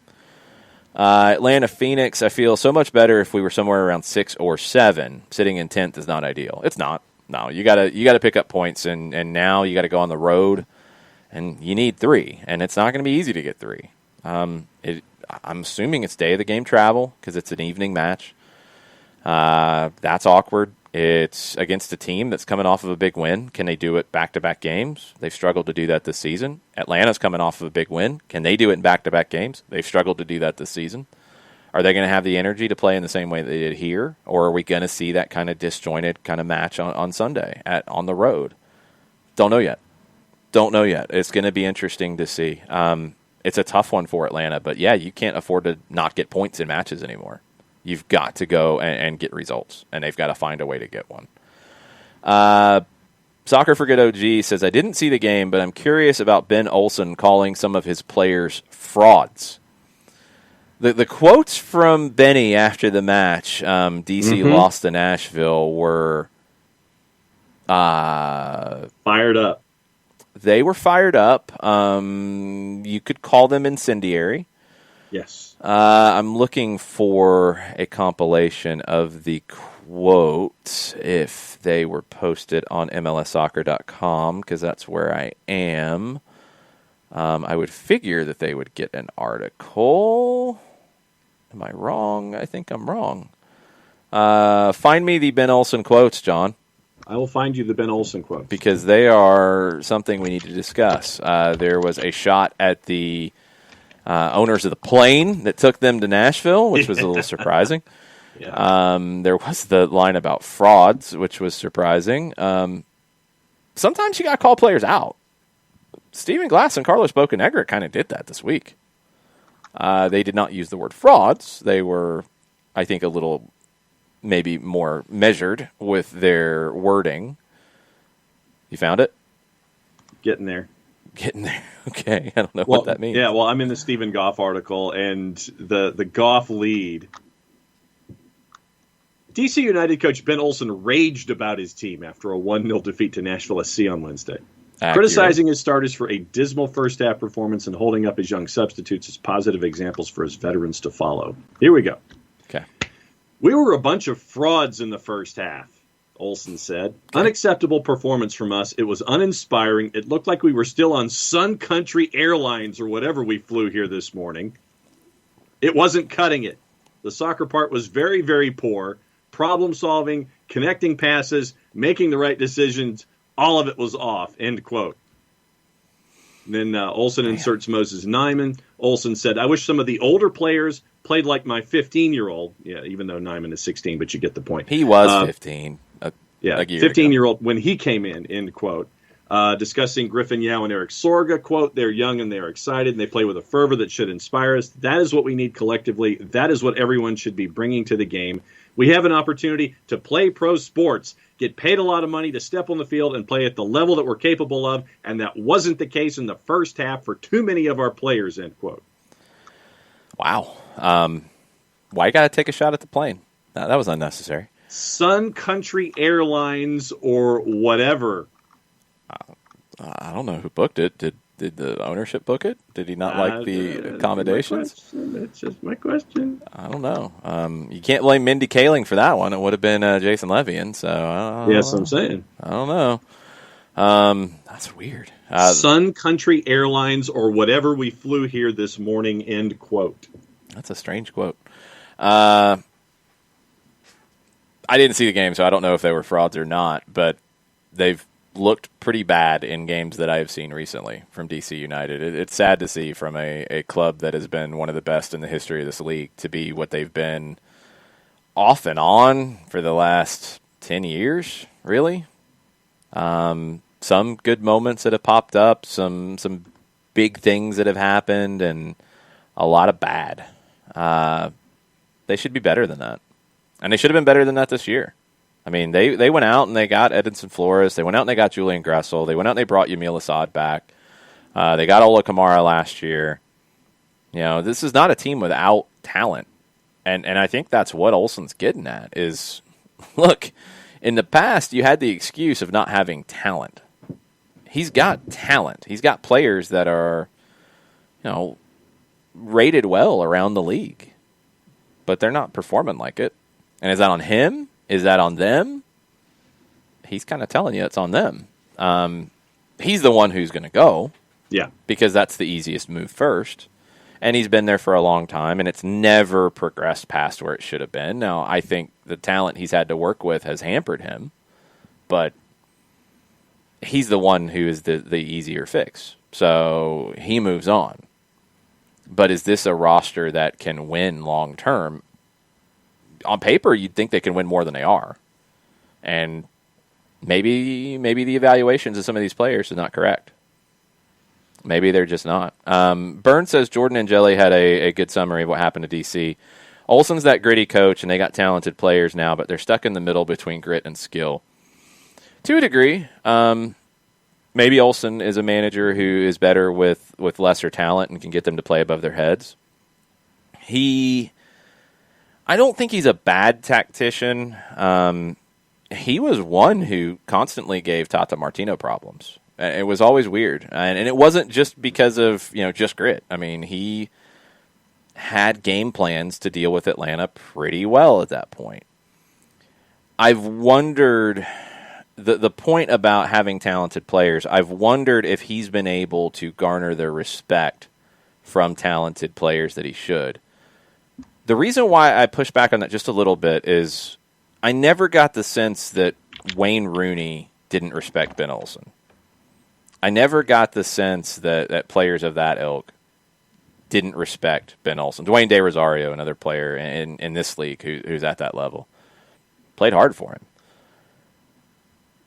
Atlanta, Phoenix, I feel so much better if we were somewhere around 6 or 7. Sitting in 10th is not ideal. It's not. No, you gotta pick up points, and now you got to go on the road, and you need 3, and it's not going to be easy to get 3. I'm assuming it's day of the game travel because it's an evening match. That's awkward. It's against a team that's coming off of a big win. Can they do it back-to-back games? They've struggled to do that this season. Atlanta's coming off of a big win. Can they do it in back-to-back games? They've struggled to do that this season. Are they going to have the energy to play in the same way they did here? Or are we going to see that kind of disjointed kind of match on Sunday on the road? Don't know yet. It's going to be interesting to see. It's a tough one for Atlanta, but yeah, you can't afford to not get points in matches anymore. You've got to go and get results, and they've got to find a way to get one. Soccer for Good OG says, I didn't see the game, but I'm curious about Ben Olsen calling some of his players frauds. The quotes from Benny after the match, DC lost to Nashville, were fired up. They were fired up. You could call them incendiary. Yes. I'm looking for a compilation of the quotes if they were posted on MLSsoccer.com because that's where I am. I would figure that they would get an article. Am I wrong? I think I'm wrong. Find me the Ben Olsen quotes, John. I will find you the Ben Olsen quotes. Because they are something we need to discuss. There was a shot at the owners of the plane that took them to Nashville, which was a little surprising. Yeah. There was the line about frauds, which was surprising. Sometimes you got to call players out. Stephen Glass and Carlos Bocanegra kind of did that this week. They did not use the word frauds. They were, I think, a little maybe more measured with their wording. You found it? Getting there. Okay. I don't know what that means. Yeah, well, I'm in the Stephen Goff article, and the Goff lead. DC United coach Ben Olsen raged about his team after a 1-0 defeat to Nashville SC on Wednesday. Accurate. Criticizing his starters for a dismal first-half performance and holding up his young substitutes as positive examples for his veterans to follow. Here we go. Okay. We were a bunch of frauds in the first half, Olsen said. Okay. Unacceptable performance from us. It was uninspiring. It looked like we were still on Sun Country Airlines or whatever we flew here this morning. It wasn't cutting it. The soccer part was very, very poor. Problem-solving, connecting passes, making the right decisions. All of it was off, end quote. And then Olsen inserts Moses Nyman. Olsen said, I wish some of the older players played like my 15-year-old. Yeah, even though Nyman is 16, but you get the point. He was 15. Yeah, 15-year-old when he came in, end quote. Discussing Griffin Yao and Eric Sorga, quote, they're young and they're excited and they play with a fervor that should inspire us. That is what we need collectively. That is what everyone should be bringing to the game. We have an opportunity to play pro sports, get paid a lot of money to step on the field and play at the level that we're capable of, and that wasn't the case in the first half for too many of our players, end quote. Wow. Why you got to take a shot at the plane? That was unnecessary. Sun Country Airlines or whatever. I don't know who booked it. Did the ownership book it? Did he not like the accommodations? That's just my question. I don't know. You can't blame Mindy Kaling for that one. It would have been Jason Levian. So yes, I'm saying. I don't know. That's weird. Sun Country Airlines or whatever we flew here this morning. End quote. That's a strange quote. I didn't see the game, so I don't know if they were frauds or not. But they've looked pretty bad in games that I have seen recently from DC United. It's sad to see from a club that has been one of the best in the history of this league to be what they've been off and on for the last 10 years, really. Some good moments that have popped up, some big things that have happened, and a lot of bad. They should be better than that. And they should have been better than that this year. I mean, they went out and they got Edinson Flores. They went out and they got Julian Gressel. They went out and they brought Yamil Assad back. They got Ola Kamara last year. You know, this is not a team without talent. And I think that's what Olsen's getting at is, look, in the past you had the excuse of not having talent. He's got talent. He's got players that are, you know, rated well around the league. But they're not performing like it. And is that on him? Is that on them? He's kind of telling you it's on them. He's the one who's going to go. Yeah. Because that's the easiest move first. And he's been there for a long time, and it's never progressed past where it should have been. Now, I think the talent he's had to work with has hampered him. But he's the one who is the easier fix. So he moves on. But is this a roster that can win long term? On paper, you'd think they can win more than they are. And maybe the evaluations of some of these players is not correct. Maybe they're just not. Burns says Jordan Angeli had a good summary of what happened to DC. Olsen's that gritty coach, and they got talented players now, but they're stuck in the middle between grit and skill. To a degree, maybe Olsen is a manager who is better with lesser talent and can get them to play above their heads. I don't think he's a bad tactician. He was one who constantly gave Tata Martino problems. It was always weird. And it wasn't just because of, just grit. I mean, he had game plans to deal with Atlanta pretty well at that point. I've wondered, the point about having talented players, I've wondered if he's been able to garner the respect from talented players that he should. The reason why I push back on that just a little bit is I never got the sense that Wayne Rooney didn't respect Ben Olsen. I never got the sense that players of that ilk didn't respect Ben Olsen. Dwayne De Rosario, another player in this league who's at that level, played hard for him.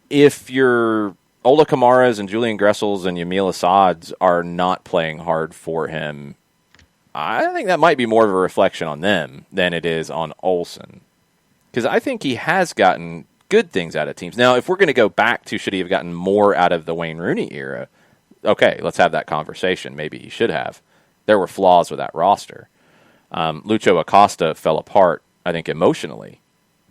If your Ola Kamaras and Julian Gressels and Yamil Assads are not playing hard for him, I think that might be more of a reflection on them than it is on Olsen. Because I think he has gotten good things out of teams. Now, if we're going to go back to should he have gotten more out of the Wayne Rooney era, okay, let's have that conversation. Maybe he should have. There were flaws with that roster. Lucho Acosta fell apart, I think, emotionally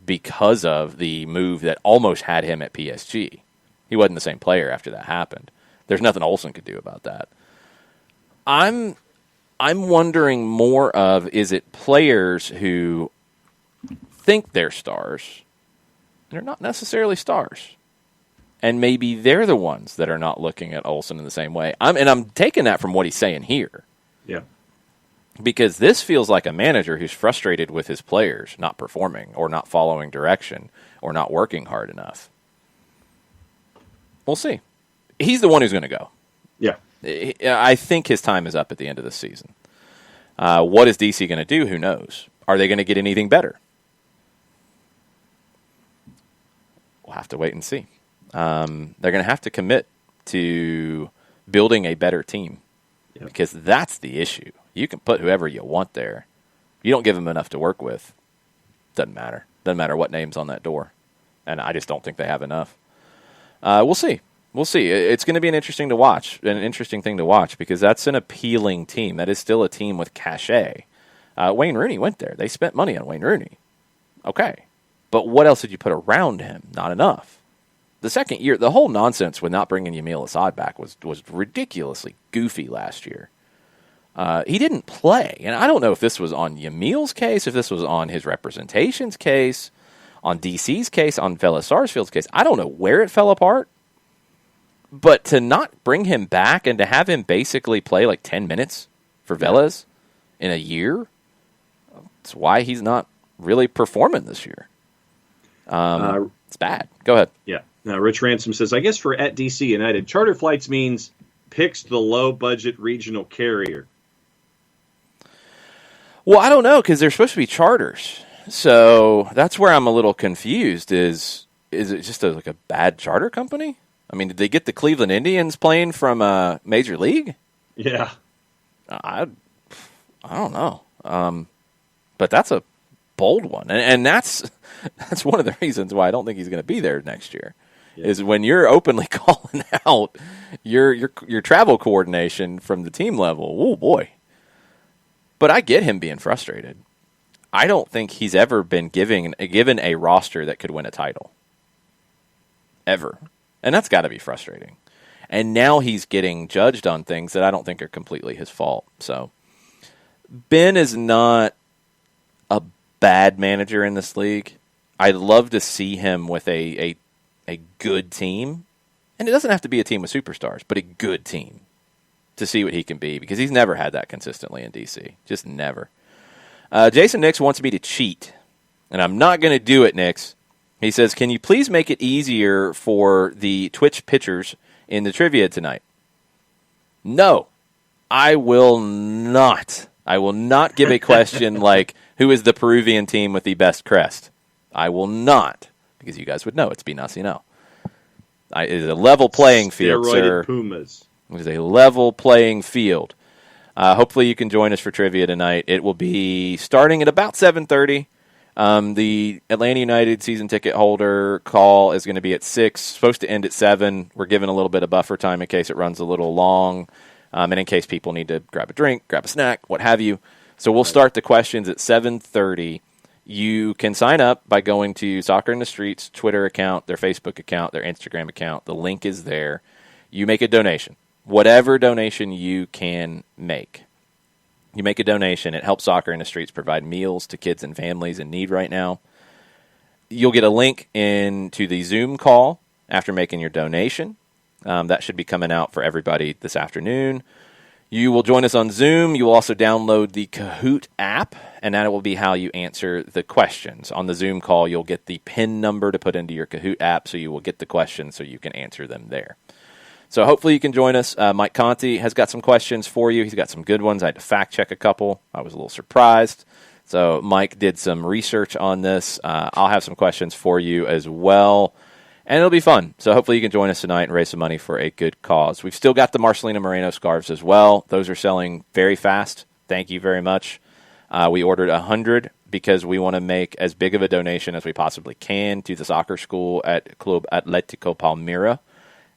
because of the move that almost had him at PSG. He wasn't the same player after that happened. There's nothing Olsen could do about that. I'm wondering more of, is it players who think they're stars? They're not necessarily stars. And maybe they're the ones that are not looking at Olsen in the same way. I'm taking that from what he's saying here. Yeah. Because this feels like a manager who's frustrated with his players not performing or not following direction or not working hard enough. We'll see. He's the one who's going to go. Yeah. I think his time is up at the end of the season. What is DC going to do? Who knows? Are they going to get anything better? We'll have to wait and see. They're going to have to commit to building a better team because that's the issue. You can put whoever you want there. You don't give them enough to work with. Doesn't matter. Doesn't matter what name's on that door. And I just don't think they have enough. We'll see. We'll see. It's going to be an interesting thing to watch because that's an appealing team. That is still a team with cachet. Wayne Rooney went there. They spent money on Wayne Rooney. Okay. But what else did you put around him? Not enough. the second year, the whole nonsense with not bringing Yamil Assad back was ridiculously goofy last year. He didn't play, and I don't know if this was on Yamil's case, if this was on his representation's case, on DC's case, on Vela Sarsfield's case. I don't know where it fell apart, but to not bring him back and to have him basically play like 10 minutes for Velas in a year, that's why he's not really performing this year. It's bad. Go ahead. Yeah. Now, Rich Ransom says, I guess for at DC United, charter flights means picks the low-budget regional carrier. Well, I don't know, because they're supposed to be charters. So that's where I'm a little confused. Is it just like a bad charter company? I mean, did they get the Cleveland Indians playing from Major League? Yeah. I don't know. But that's a bold one. And that's one of the reasons why I don't think he's going to be there next year. Yeah. Is when you're openly calling out your travel coordination from the team level. Oh, boy. But I get him being frustrated. I don't think he's ever been given a roster that could win a title. Ever. And that's got to be frustrating. And now he's getting judged on things that I don't think are completely his fault. So Ben is not a bad manager in this league. I'd love to see him with a good team. And it doesn't have to be a team with superstars, but a good team to see what he can be, because he's never had that consistently in DC. Just never. Jason Nix wants me to cheat, and I'm not going to do it, Nix. He says, can you please make it easier for the Twitch pitchers in the trivia tonight? No, I will not. I will not give a question like, who is the Peruvian team with the best crest? I will not, because you guys would know. It's Binacional. It is a level playing field, sir. Pumas. It is a level playing field. Hopefully you can join us for trivia tonight. It will be starting at about 7:30. The Atlanta United season ticket holder call is going to be at 6. Supposed to end at 7. We're giving a little bit of buffer time in case it runs a little long, and in case people need to grab a drink, grab a snack, what have you. So we'll start the questions at 7:30. You can sign up by going to Soccer in the Streets Twitter account, their Facebook account, their Instagram account. The link is there. You make a donation. Whatever donation you can make. You make a donation. It helps Soccer in the Streets provide meals to kids and families in need right now. You'll get a link into the Zoom call after making your donation. That should be coming out for everybody this afternoon. You will join us on Zoom. You will also download the Kahoot app, and that will be how you answer the questions. On the Zoom call, you'll get the PIN number to put into your Kahoot app, so you will get the questions so you can answer them there. So hopefully you can join us. Mike Conti has got some questions for you. He's got some good ones. I had to fact check a couple. I was a little surprised. So Mike did some research on this. I'll have some questions for you as well. And it'll be fun. So hopefully you can join us tonight and raise some money for a good cause. We've still got the Marcelino Moreno scarves as well. Those are selling very fast. Thank you very much. We ordered 100 because we want to make as big of a donation as we possibly can to the soccer school at Club Atlético Palmira.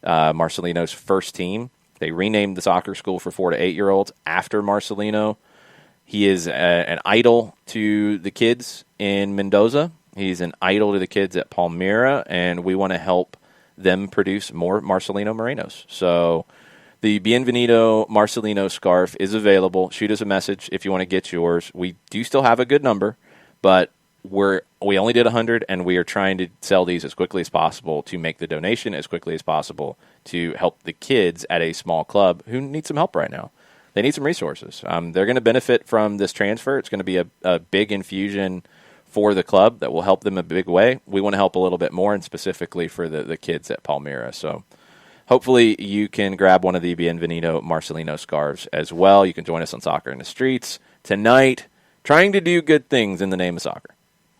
Marcelino's first team. They renamed the soccer school for 4 to 8-year-olds after Marcelino. He is an idol to the kids in Mendoza. He's an idol to the kids at Palmira, and we want to help them produce more Marcelino Morenos. So the Bienvenido Marcelino scarf is available. Shoot us a message if you want to get yours. We do still have a good number, but we only did 100, and we are trying to sell these as quickly as possible to make the donation as quickly as possible to help the kids at a small club who need some help right now. They need some resources. They're going to benefit from this transfer. It's going to be a big infusion for the club that will help them a big way. We want to help a little bit more, and specifically for the kids at Palmira. So hopefully you can grab one of the Bienvenido Marcelino scarves as well. You can join us on Soccer in the Streets tonight, trying to do good things in the name of soccer.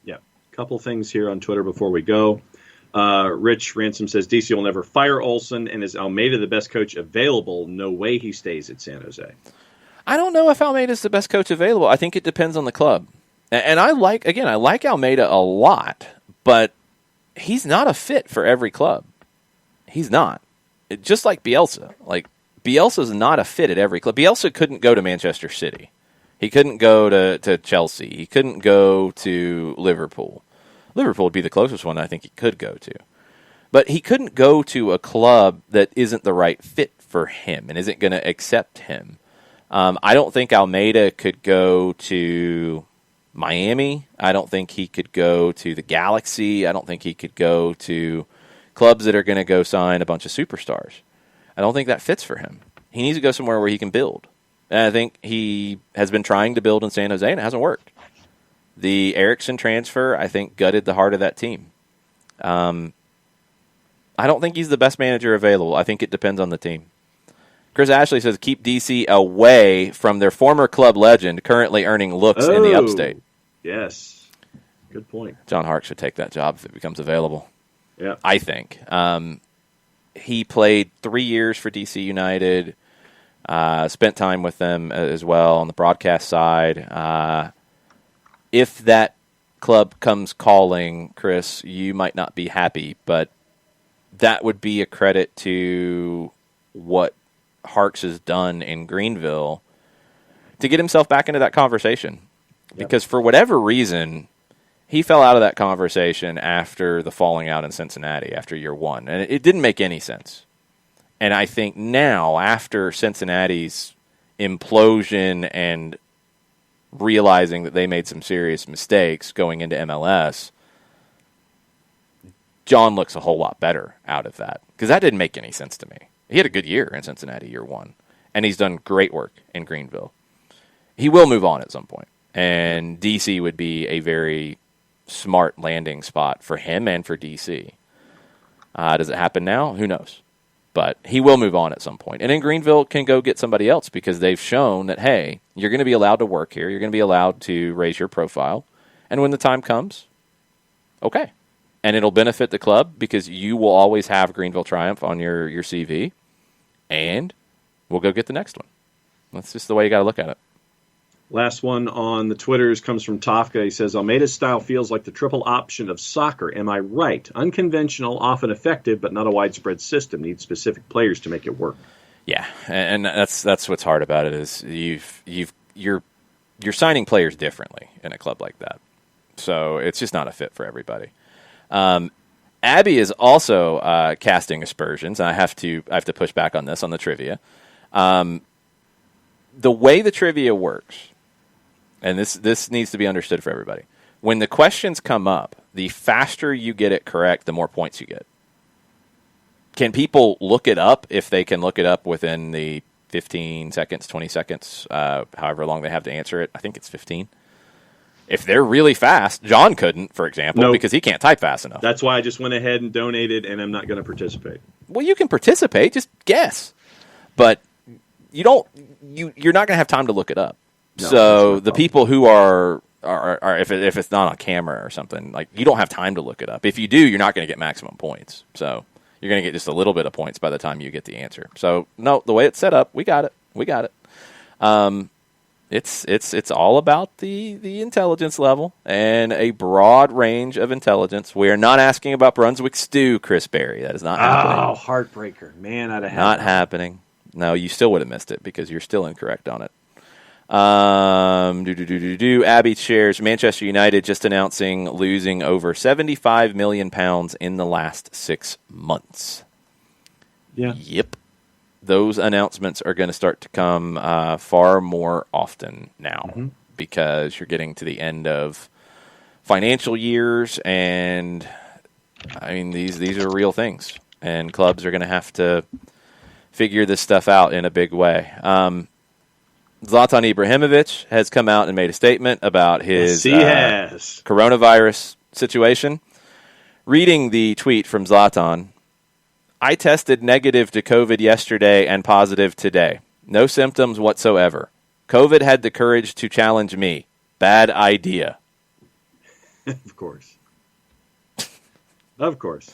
Yeah. Couple things here on Twitter before we go. Rich Ransom says, DC will never fire Olsen, and is Almeida the best coach available? No way he stays at San Jose. I don't know if Almeida is the best coach available. I think it depends on the club. And I like Almeida a lot, but he's not a fit for every club. He's not. Just like Bielsa. Like, Bielsa's not a fit at every club. Bielsa couldn't go to Manchester City. He couldn't go to Chelsea. He couldn't go to Liverpool. Liverpool would be the closest one I think he could go to. But he couldn't go to a club that isn't the right fit for him and isn't going to accept him. I don't think Almeida could go to Miami. I don't think he could go to the Galaxy. I don't think he could go to clubs that are going to go sign a bunch of superstars. I don't think that fits for him. He needs to go somewhere where he can build. And I think he has been trying to build in San Jose, and it hasn't worked. The Eriksson transfer, I think, gutted the heart of that team. I don't think he's the best manager available. I think it depends on the team. Chris Ashley says, keep DC away from their former club legend, currently earning looks in the upstate. Yes. Good point. John Hark should take that job if it becomes available. Yeah. I think. He played 3 years for DC United, spent time with them as well on the broadcast side. If that club comes calling, Chris, you might not be happy, but that would be a credit to what Harks has done in Greenville to get himself back into that conversation. Yep. Because for whatever reason, he fell out of that conversation after the falling out in Cincinnati after year one. And it didn't make any sense. And I think now, after Cincinnati's implosion and realizing that they made some serious mistakes going into MLS, John looks a whole lot better out of that. Because that didn't make any sense to me. He had a good year in Cincinnati year one, and he's done great work in Greenville. He will move on at some point, and DC would be a very smart landing spot for him and for DC. Does it happen now? Who knows? But he will move on at some point. And in Greenville can go get somebody else because they've shown that, hey, you're going to be allowed to work here. You're going to be allowed to raise your profile. And when the time comes, okay. And it'll benefit the club because you will always have Greenville Triumph on your CV. And we'll go get the next one. That's just the way you got to look at it. Last one on the Twitters comes from Tofka. He says, Almeida's style feels like the triple option of soccer. Am I right? Unconventional, often effective, but not a widespread system. Needs specific players to make it work. Yeah, and that's what's hard about it is you're signing players differently in a club like that. So it's just not a fit for everybody. Abby is also casting aspersions, and I have to push back on this on the trivia. The way the trivia works, and this needs to be understood for everybody. When the questions come up, the faster you get it correct, the more points you get. Can people look it up if they can look it up within the 15 seconds, 20 seconds, however long they have to answer it? I think it's 15. If they're really fast, John couldn't, for example, because he can't type fast enough. That's why I just went ahead and donated, and I'm not going to participate. Well, you can participate, just guess. But you're not going to have time to look it up. No, so the people who are if it's not on camera or something, like you don't have time to look it up. If you do, you're not going to get maximum points. So you're going to get just a little bit of points by the time you get the answer. So no, the way it's set up, we got it. It's all about the intelligence level and a broad range of intelligence. We are not asking about Brunswick stew, Chris Berry. That is not happening. Oh, heartbreaker. Man, I'd have not happening. No, you still would have missed it because you're still incorrect on it. Abby shares Manchester United just announcing losing over £75 million in the last 6 months. Yeah. Yep. Those announcements are going to start to come far more often now because you're getting to the end of financial years, and I mean these are real things, and clubs are going to have to figure this stuff out in a big way. Zlatan Ibrahimovic has come out and made a statement about his coronavirus situation. Reading the tweet from Zlatan, I tested negative to COVID yesterday and positive today. No symptoms whatsoever. COVID had the courage to challenge me. Bad idea. Of course. Of course.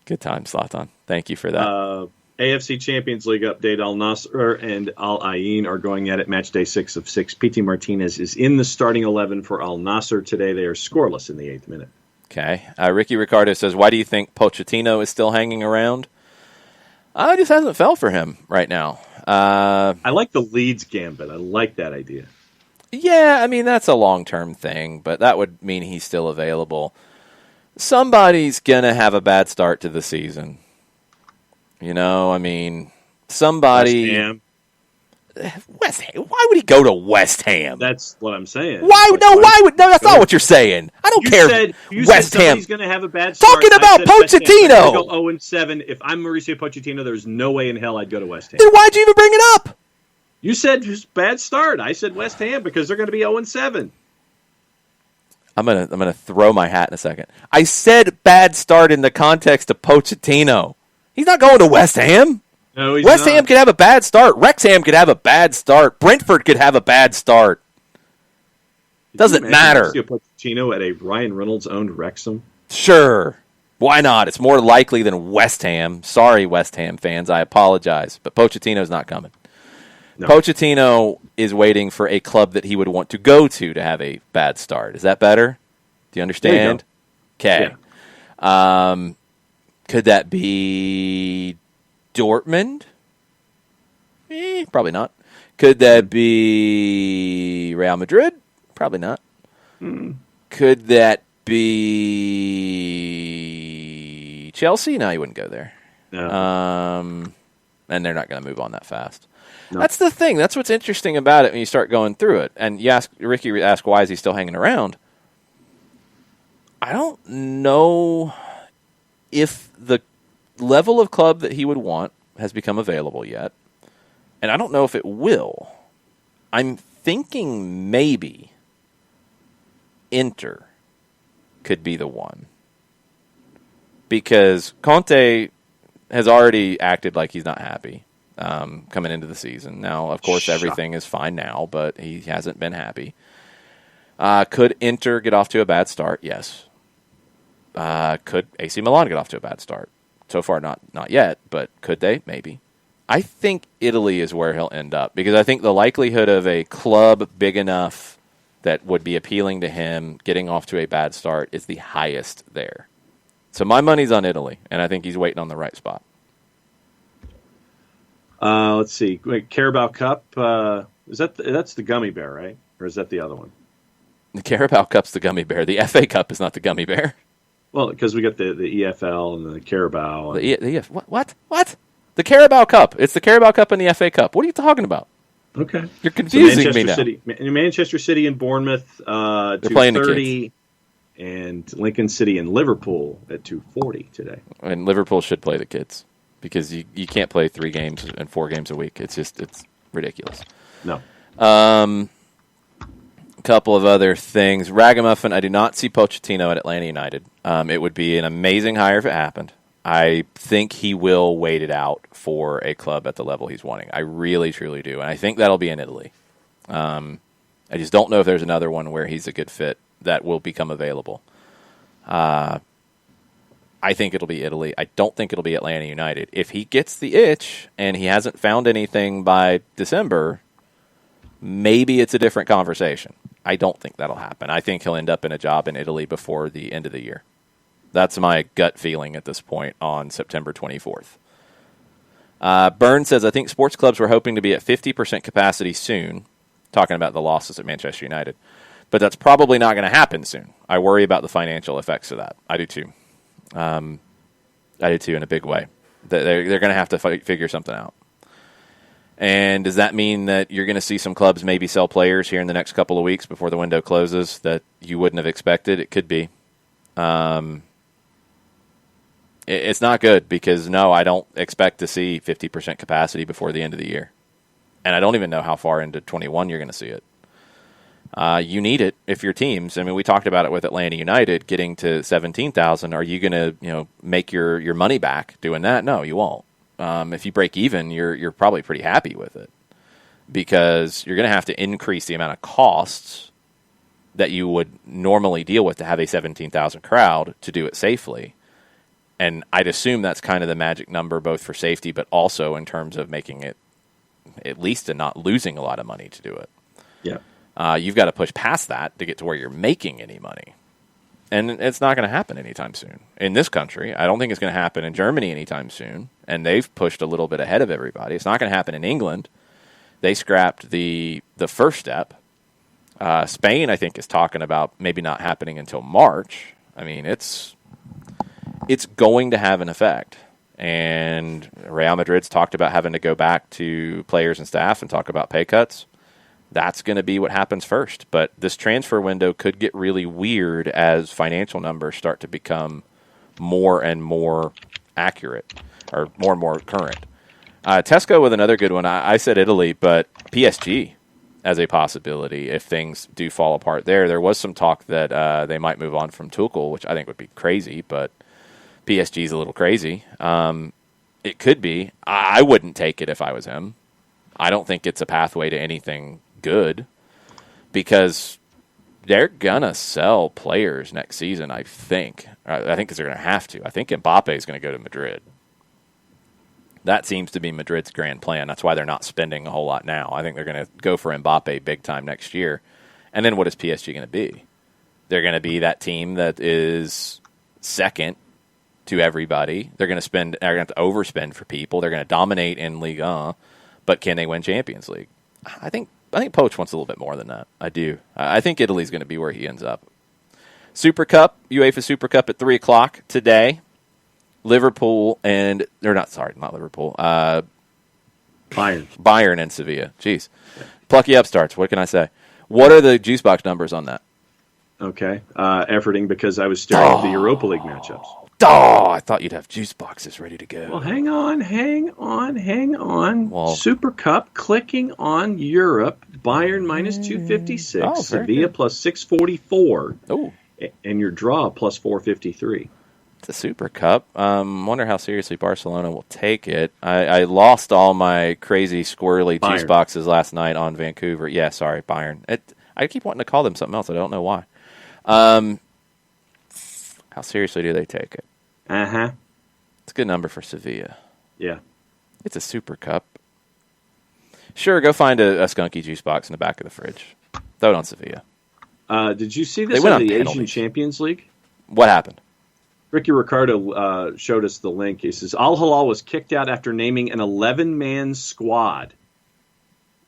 Good time, Zlatan. Thank you for that. AFC Champions League update. Al Nassr and Al Ain are going at it match day 6 of 6. Pity Martinez is in the starting 11 for Al Nassr today. They are scoreless in the 8th minute. Okay. Ricky Ricardo says, why do you think Pochettino is still hanging around? It just hasn't fell for him right now. I like the Leeds gambit. I like that idea. Yeah, I mean, that's a long-term thing, but that would mean he's still available. somebody's going to have a bad start to the season. I mean, somebody. West Ham. West Ham. Why would he go to West Ham? That's what I'm saying. Why? No, why would? No, that's not what you're saying. I don't care. You West said Ham. He's going to have a bad start. Talking about Pochettino. Go 0-7. If I'm Mauricio Pochettino, there's no way in hell I'd go to West Ham. Then why'd you even bring it up? You said bad start. I said West Ham because they're going to be 0-7. I'm gonna throw my hat in a second. I said bad start in the context of Pochettino. He's not going to West Ham. No, he's West not. Ham could have a bad start. Wrexham could have a bad start. Brentford could have a bad start. Doesn't matter. Pochettino at a Ryan Reynolds owned Wrexham. Sure, why not? It's more likely than West Ham. Sorry, West Ham fans, I apologize, but Pochettino's not coming. No. Pochettino is waiting for a club that he would want to go to have a bad start. Is that better? Do you understand? Okay. Yeah. Could that be Dortmund? Probably not. Could that be Real Madrid? Probably not. Could that be Chelsea? No, you wouldn't go there. No. And they're not going to move on that fast. No. That's the thing. That's what's interesting about it when you start going through it. And Ricky asked, why is he still hanging around? I don't know if the level of club that he would want has become available yet. And I don't know if it will. I'm thinking maybe Inter could be the one. Because Conte has already acted like he's not happy coming into the season. Now, of course, everything is fine now, but he hasn't been happy. Could Inter get off to a bad start? Yes. Could AC Milan get off to a bad start? So far, not yet, but could they? Maybe. I think Italy is where he'll end up, because I think the likelihood of a club big enough that would be appealing to him getting off to a bad start is the highest there. So my money's on Italy, and I think he's waiting on the right spot. Let's see. Wait, Carabao Cup, that's the gummy bear, right? Or is that the other one? The Carabao Cup's the gummy bear. The FA Cup is not the gummy bear. Well, because we got the EFL and the Carabao. What? The Carabao Cup. It's the Carabao Cup and the FA Cup. What are you talking about? Okay. You're confusing me now. Manchester City and Bournemouth, they're playing 2:30, and Lincoln City and Liverpool at 2:40 today. And Liverpool should play the kids, because you can't play 3 games and 4 games a week. It's ridiculous. No. A couple of other things. Ragamuffin, I do not see Pochettino at Atlanta United. It would be an amazing hire if it happened. I think he will wait it out for a club at the level he's wanting. I really, truly do. And I think that'll be in Italy. I just don't know if there's another one where he's a good fit that will become available. I think it'll be Italy. I don't think it'll be Atlanta United. If he gets the itch and he hasn't found anything by December, maybe it's a different conversation. I don't think that'll happen. I think he'll end up in a job in Italy before the end of the year. That's my gut feeling at this point on September 24th. Burns says, I think sports clubs were hoping to be at 50% capacity soon, talking about the losses at Manchester United. But that's probably not going to happen soon. I worry about the financial effects of that. I do too. I do too in a big way. They're going to have to figure something out. And does that mean that you're going to see some clubs maybe sell players here in the next couple of weeks before the window closes that you wouldn't have expected? It could be. It's not good, because, no, I don't expect to see 50% capacity before the end of the year. And I don't even know how far into 21 you're going to see it. You need it if your teams. I mean, we talked about it with Atlanta United getting to 17,000. Are you going to make your money back doing that? No, you won't. If you break even, you're probably pretty happy with it, because you're going to have to increase the amount of costs that you would normally deal with to have a 17,000 crowd to do it safely. And I'd assume that's kind of the magic number, both for safety, but also in terms of making it at least and not losing a lot of money to do it. Yeah. You've got to push past that to get to where you're making any money. And it's not going to happen anytime soon. In this country, I don't think it's going to happen in Germany anytime soon. And they've pushed a little bit ahead of everybody. It's not going to happen in England. They scrapped the first step. Spain, I think, is talking about maybe not happening until March. I mean, it's it's going to have an effect. And Real Madrid's talked about having to go back to players and staff and talk about pay cuts. That's going to be what happens first. But this transfer window could get really weird as financial numbers start to become more and more accurate or more and more current. Tesco with another good one. I said Italy, but PSG as a possibility if things do fall apart there. There was some talk that they might move on from Tuchel, which I think would be crazy, but PSG's a little crazy. It could be. I wouldn't take it if I was him. I don't think it's a pathway to anything good because they're going to sell players next season, I think. I think because they're going to have to. I think Mbappe is going to go to Madrid. That seems to be Madrid's grand plan. That's why they're not spending a whole lot now. I think they're going to go for Mbappe big time next year. And then what is PSG going to be? They're going to be that team that is second to everybody. They're going to have to overspend for people. They're going to dominate in Ligue 1, but can they win Champions League? I think Poach wants a little bit more than that. I do. I think Italy's going to be where he ends up. Super Cup, UEFA Super Cup at 3 o'clock today. Liverpool and not Liverpool. Bayern and Sevilla. Jeez. Plucky upstarts. What can I say? What are the juice box numbers on that? Okay. Efforting because I was staring at the Europa League matchups. Oh, I thought you'd have juice boxes ready to go. Well, hang on. Well, Super Cup, clicking on Europe, Bayern minus 256, Sevilla plus 644, and your draw plus 453. It's a Super Cup. Wonder how seriously Barcelona will take it. I lost all my crazy squirrely Bayern juice boxes last night on Vancouver. Yeah, sorry, Bayern. I keep wanting to call them something else. I don't know why. How seriously do they take it? Uh-huh. It's a good number for Sevilla. Yeah. It's a Super Cup. Sure, go find a skunky juice box in the back of the fridge. Throw it on Sevilla. Did you see this in the Asian Champions League? What happened? Ricky Ricardo showed us the link. He says, Al Hilal was kicked out after naming an 11-man squad.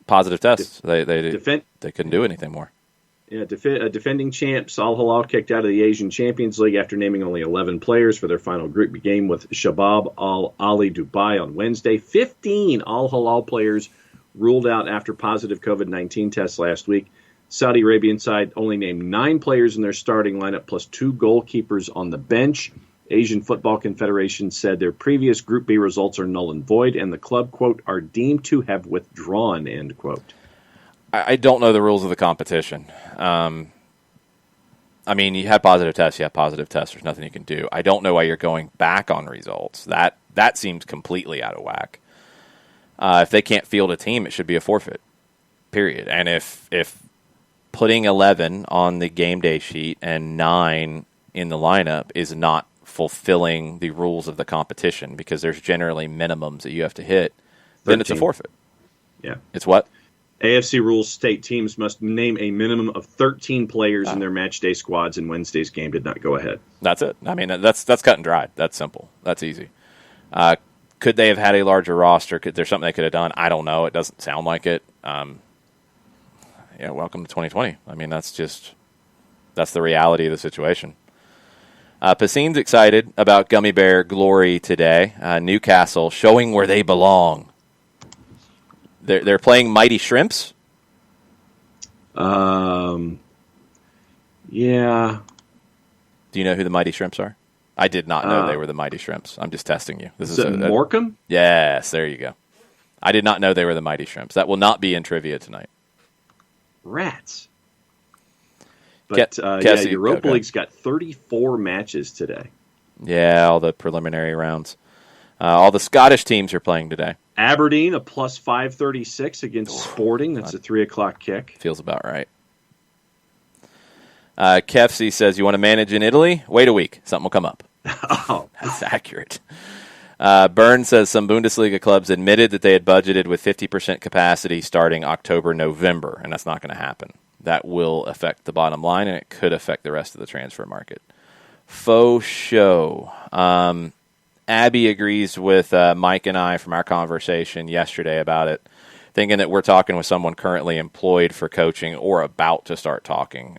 Positive tests. They couldn't do anything more. Yeah, defending champs Al Hilal kicked out of the Asian Champions League after naming only 11 players for their final group game with Shabab Al Ali Dubai on Wednesday. 15 Al Hilal players ruled out after positive COVID-19 tests last week. Saudi Arabian side only named 9 players in their starting lineup plus 2 goalkeepers on the bench. Asian Football Confederation said their previous Group B results are null and void, and the club, quote, are deemed to have withdrawn, end quote. I don't know the rules of the competition. I mean, you have positive tests. There's nothing you can do. I don't know why you're going back on results. That seems completely out of whack. If they can't field a team, it should be a forfeit, period. And if putting 11 on the game day sheet and 9 in the lineup is not fulfilling the rules of the competition because there's generally minimums that you have to hit, 13. Then it's a forfeit. Yeah. It's what? AFC rules state teams must name a minimum of 13 players in their match day squads, and Wednesday's game did not go ahead. That's it. I mean, that's cut and dried. That's simple. That's easy. Could they have had a larger roster? Could there something they could have done? I don't know. It doesn't sound like it. Welcome to 2020. I mean, that's the reality of the situation. Pacine's excited about Gummy Bear Glory today. Newcastle showing where they belong. They're playing Mighty Shrimps. Yeah. Do you know who the Mighty Shrimps are? I did not know they were the Mighty Shrimps. I'm just testing you. Is it Morecambe? Yes, there you go. I did not know they were the Mighty Shrimps. That will not be in trivia tonight. Rats. But Europa League's got 34 matches today. Yeah, all the preliminary rounds. All the Scottish teams are playing today. Aberdeen, a plus 536 against Sporting. That's a 3 o'clock kick. Feels about right. Kefsey says, you want to manage in Italy? Wait a week. Something will come up. Oh. That's accurate. Byrne says some Bundesliga clubs admitted that they had budgeted with 50% capacity starting October, November, and that's not going to happen. That will affect the bottom line, and it could affect the rest of the transfer market. Faux show. Abby agrees with Mike and I from our conversation yesterday about it, thinking that we're talking with someone currently employed for coaching or about to start talking.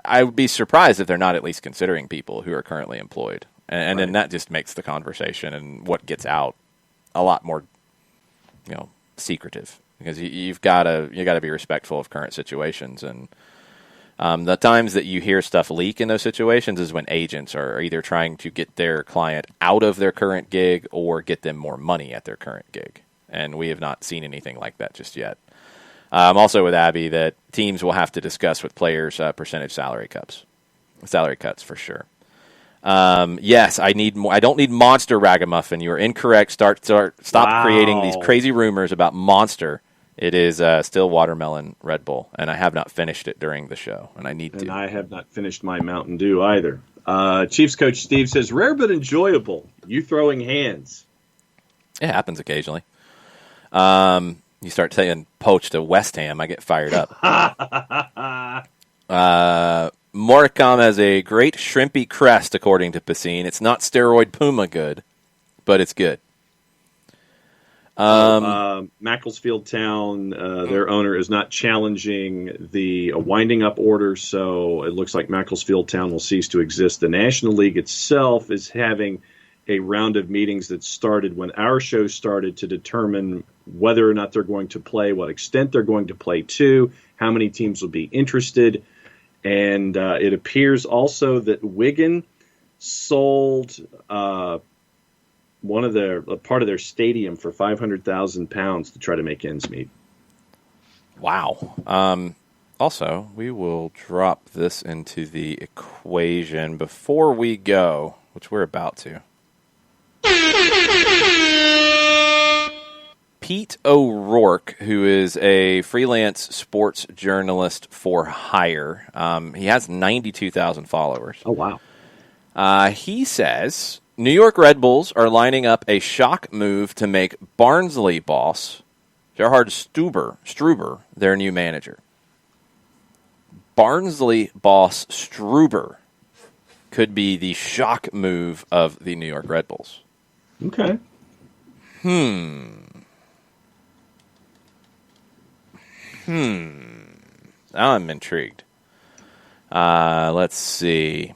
I would be surprised if they're not at least considering people who are currently employed. And then that just makes the conversation and what gets out a lot more, secretive, because you got to be respectful of current situations. And the times that you hear stuff leak in those situations is when agents are either trying to get their client out of their current gig or get them more money at their current gig. And we have not seen anything like that just yet. Also with Abby, that teams will have to discuss with players percentage salary cuts for sure. Yes, I don't need Monster Ragamuffin. You are incorrect. Stop creating these crazy rumors about Monster. It is still Watermelon Red Bull, and I have not finished it during the show, and I need to. And I have not finished my Mountain Dew either. Chiefs coach Steve says, rare but enjoyable. You throwing hands. It happens occasionally. You start saying poach to West Ham, I get fired up. Moricom has a great shrimpy crest, according to Pacine. It's not steroid Puma good, but it's good. Macclesfield Town, their owner is not challenging the winding up order, so it looks like Macclesfield Town will cease to exist. The National League itself is having a round of meetings that started when our show started to determine whether or not they're going to play, what extent they're going to play to, how many teams will be interested. And it appears also that Wigan sold part of their stadium for £500,000 to try to make ends meet. Wow. Also, we will drop this into the equation before we go, which we're about to. Pete O'Rourke, who is a freelance sports journalist for hire, he has 92,000 followers. Oh, wow. He says New York Red Bulls are lining up a shock move to make Barnsley boss Gerhard Struber their new manager. Barnsley boss Struber could be the shock move of the New York Red Bulls. Okay. Now I'm intrigued. Let's see.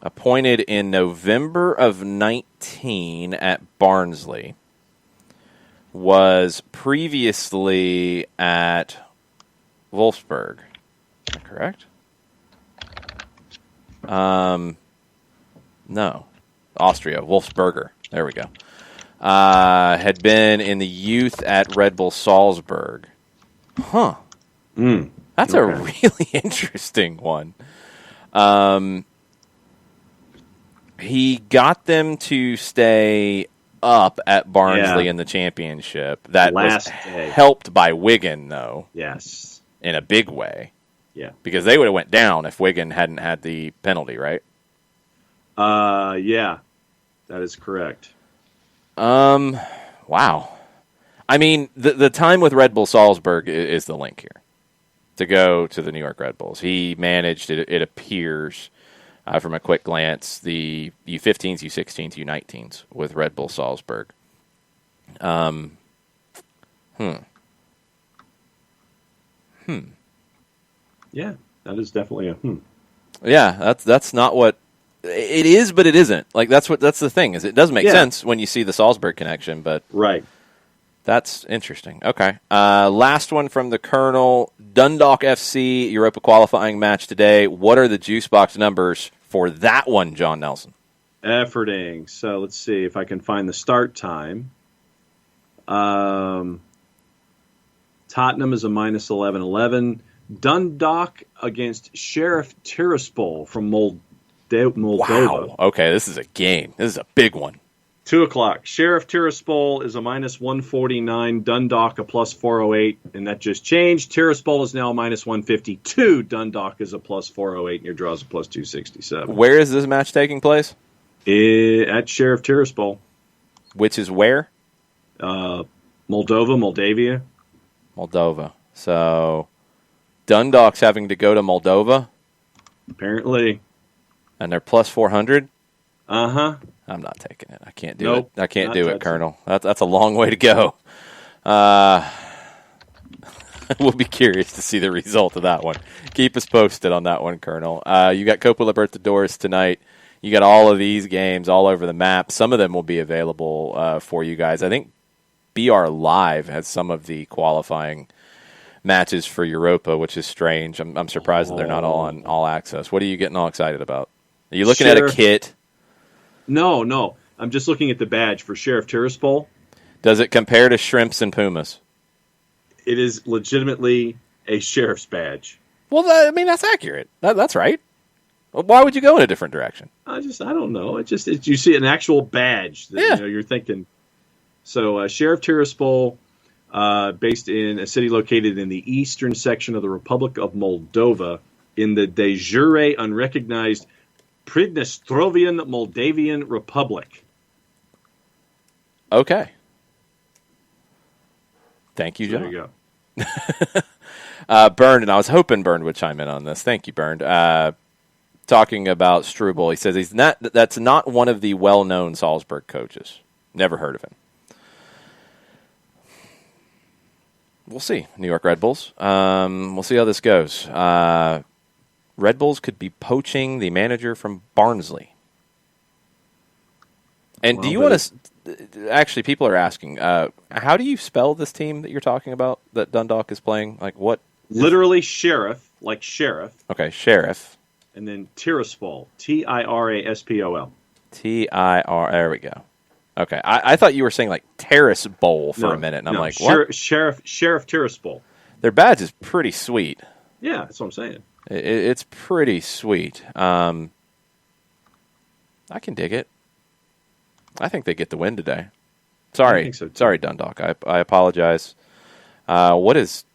Appointed in November of 19 at Barnsley. Was previously at Wolfsburg. Is that correct? No. Austria. Wolfsberger. There we go. Had been in the youth at Red Bull Salzburg. Huh. That's a really interesting one. He got them to stay up at Barnsley in the championship. That was helped by Wigan, though. Yes. In a big way. Yeah. Because they would have went down if Wigan hadn't had the penalty, right? Yeah. That is correct. Wow. I mean, the time with Red Bull Salzburg is the link here to go to the New York Red Bulls. He managed, it appears, from a quick glance, the U15s, U16s, U19s with Red Bull Salzburg. Yeah, that is definitely a Yeah, that's not what it is, but it isn't. Like that's the thing is it does make sense when you see the Salzburg connection, but right. That's interesting. Okay. Last one from the Colonel. Dundalk FC Europa qualifying match today. What are the juice box numbers for that one, John Nelson? Efforting. So let's see if I can find the start time. Tottenham is a minus 11-11. Dundalk against Sheriff Tiraspol from Moldova. Wow. Okay, this is a game. This is a big one. 2:00. Sheriff Tiraspol is a minus 149. Dundalk a plus 408, and that just changed. Tiraspol is now a minus 152. Dundalk is a plus 408, and your draw is a plus 267. Where is this match taking place? At Sheriff Tiraspol. Which is where? Moldova. So Dundalk's having to go to Moldova? Apparently. And they're plus 400? Uh-huh. I'm not taking it. I can't do it. I can't do it, Colonel. That's a long way to go. We'll be curious to see the result of that one. Keep us posted on that one, Colonel. You got Copa Libertadores tonight. You got all of these games all over the map. Some of them will be available for you guys. I think BR Live has some of the qualifying matches for Europa, which is strange. I'm surprised that they're not all on All Access. What are you getting all excited about? Are you looking at a kit? No. I'm just looking at the badge for Sheriff Tiraspol. Does it compare to Shrimps and Pumas? It is legitimately a sheriff's badge. Well, that's accurate. That's right. Why would you go in a different direction? I don't know. You see an actual badge that you're thinking. So Sheriff Tiraspol, based in a city located in the eastern section of the Republic of Moldova, in the de jure unrecognized Pridnestrovian Moldavian Republic. Okay. Thank you, John. There you go. Bernd, and I was hoping Bernd would chime in on this. Thank you, Bernd. Talking about Struble, he says that's not one of the well-known Salzburg coaches. Never heard of him. We'll see. New York Red Bulls. We'll see how this goes. Red Bulls could be poaching the manager from Barnsley. And do you want to... Actually, people are asking, how do you spell this team that you're talking about that Dundalk is playing? Like what? Literally sheriff, like sheriff. Okay, sheriff. And then Tiraspol, Tiraspol. There we go. Okay, I thought you were saying like Terrace Bowl for a minute, and I'm like, what? Sheriff Tiraspol. Their badge is pretty sweet. Yeah, that's what I'm saying. It's pretty sweet. I can dig it. I think they get the win today. Sorry, sorry, Dundalk. I apologize. What is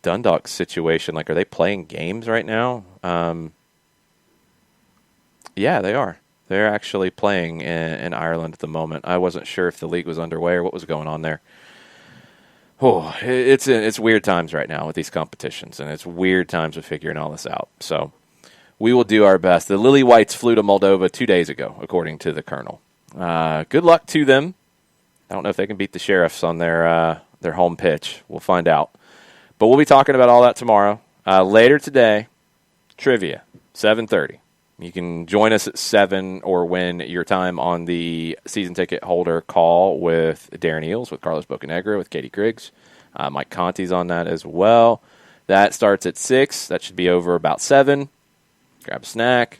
Dundalk's situation like? Are they playing games right now? Yeah, they are. They're actually playing in Ireland at the moment. I wasn't sure if the league was underway or what was going on there. Oh, it's weird times right now with these competitions, and it's weird times with figuring all this out. So we will do our best. The Lily Whites flew to Moldova 2 days ago, according to the Colonel. Good luck to them. I don't know if they can beat the Sheriffs on their home pitch. We'll find out. But we'll be talking about all that tomorrow. Later today, trivia, 7:30. You can join us at 7 or win your time on the season ticket holder call with Darren Eels, with Carlos Bocanegra, with Katie Griggs. Mike Conti's on that as well. That starts at 6. That should be over about 7. Grab a snack.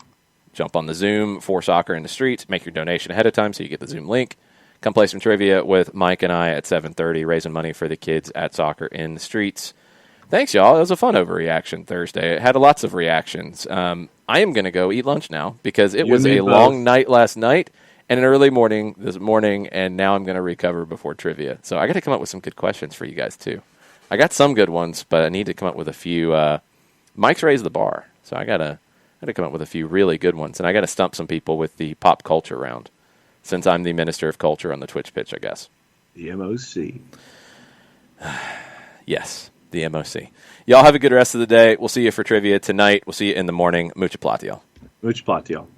Jump on the Zoom for Soccer in the Streets. Make your donation ahead of time so you get the Zoom link. Come play some trivia with Mike and I at 7:30, raising money for the kids at Soccer in the Streets. Thanks, y'all. It was a fun overreaction Thursday. It had lots of reactions. I am going to go eat lunch now because it was a long night last night and an early morning this morning, and now I'm going to recover before trivia. So I got to come up with some good questions for you guys, too. I got some good ones, but I need to come up with a few. Mike's raised the bar, so I got to come up with a few really good ones, and I got to stump some people with the pop culture round since I'm the Minister of Culture on the Twitch pitch, I guess. The MOC. Yes, the MOC. Y'all have a good rest of the day. We'll see you for trivia tonight. We'll see you in the morning. Mucha plata, y'all. Mucha plata, y'all.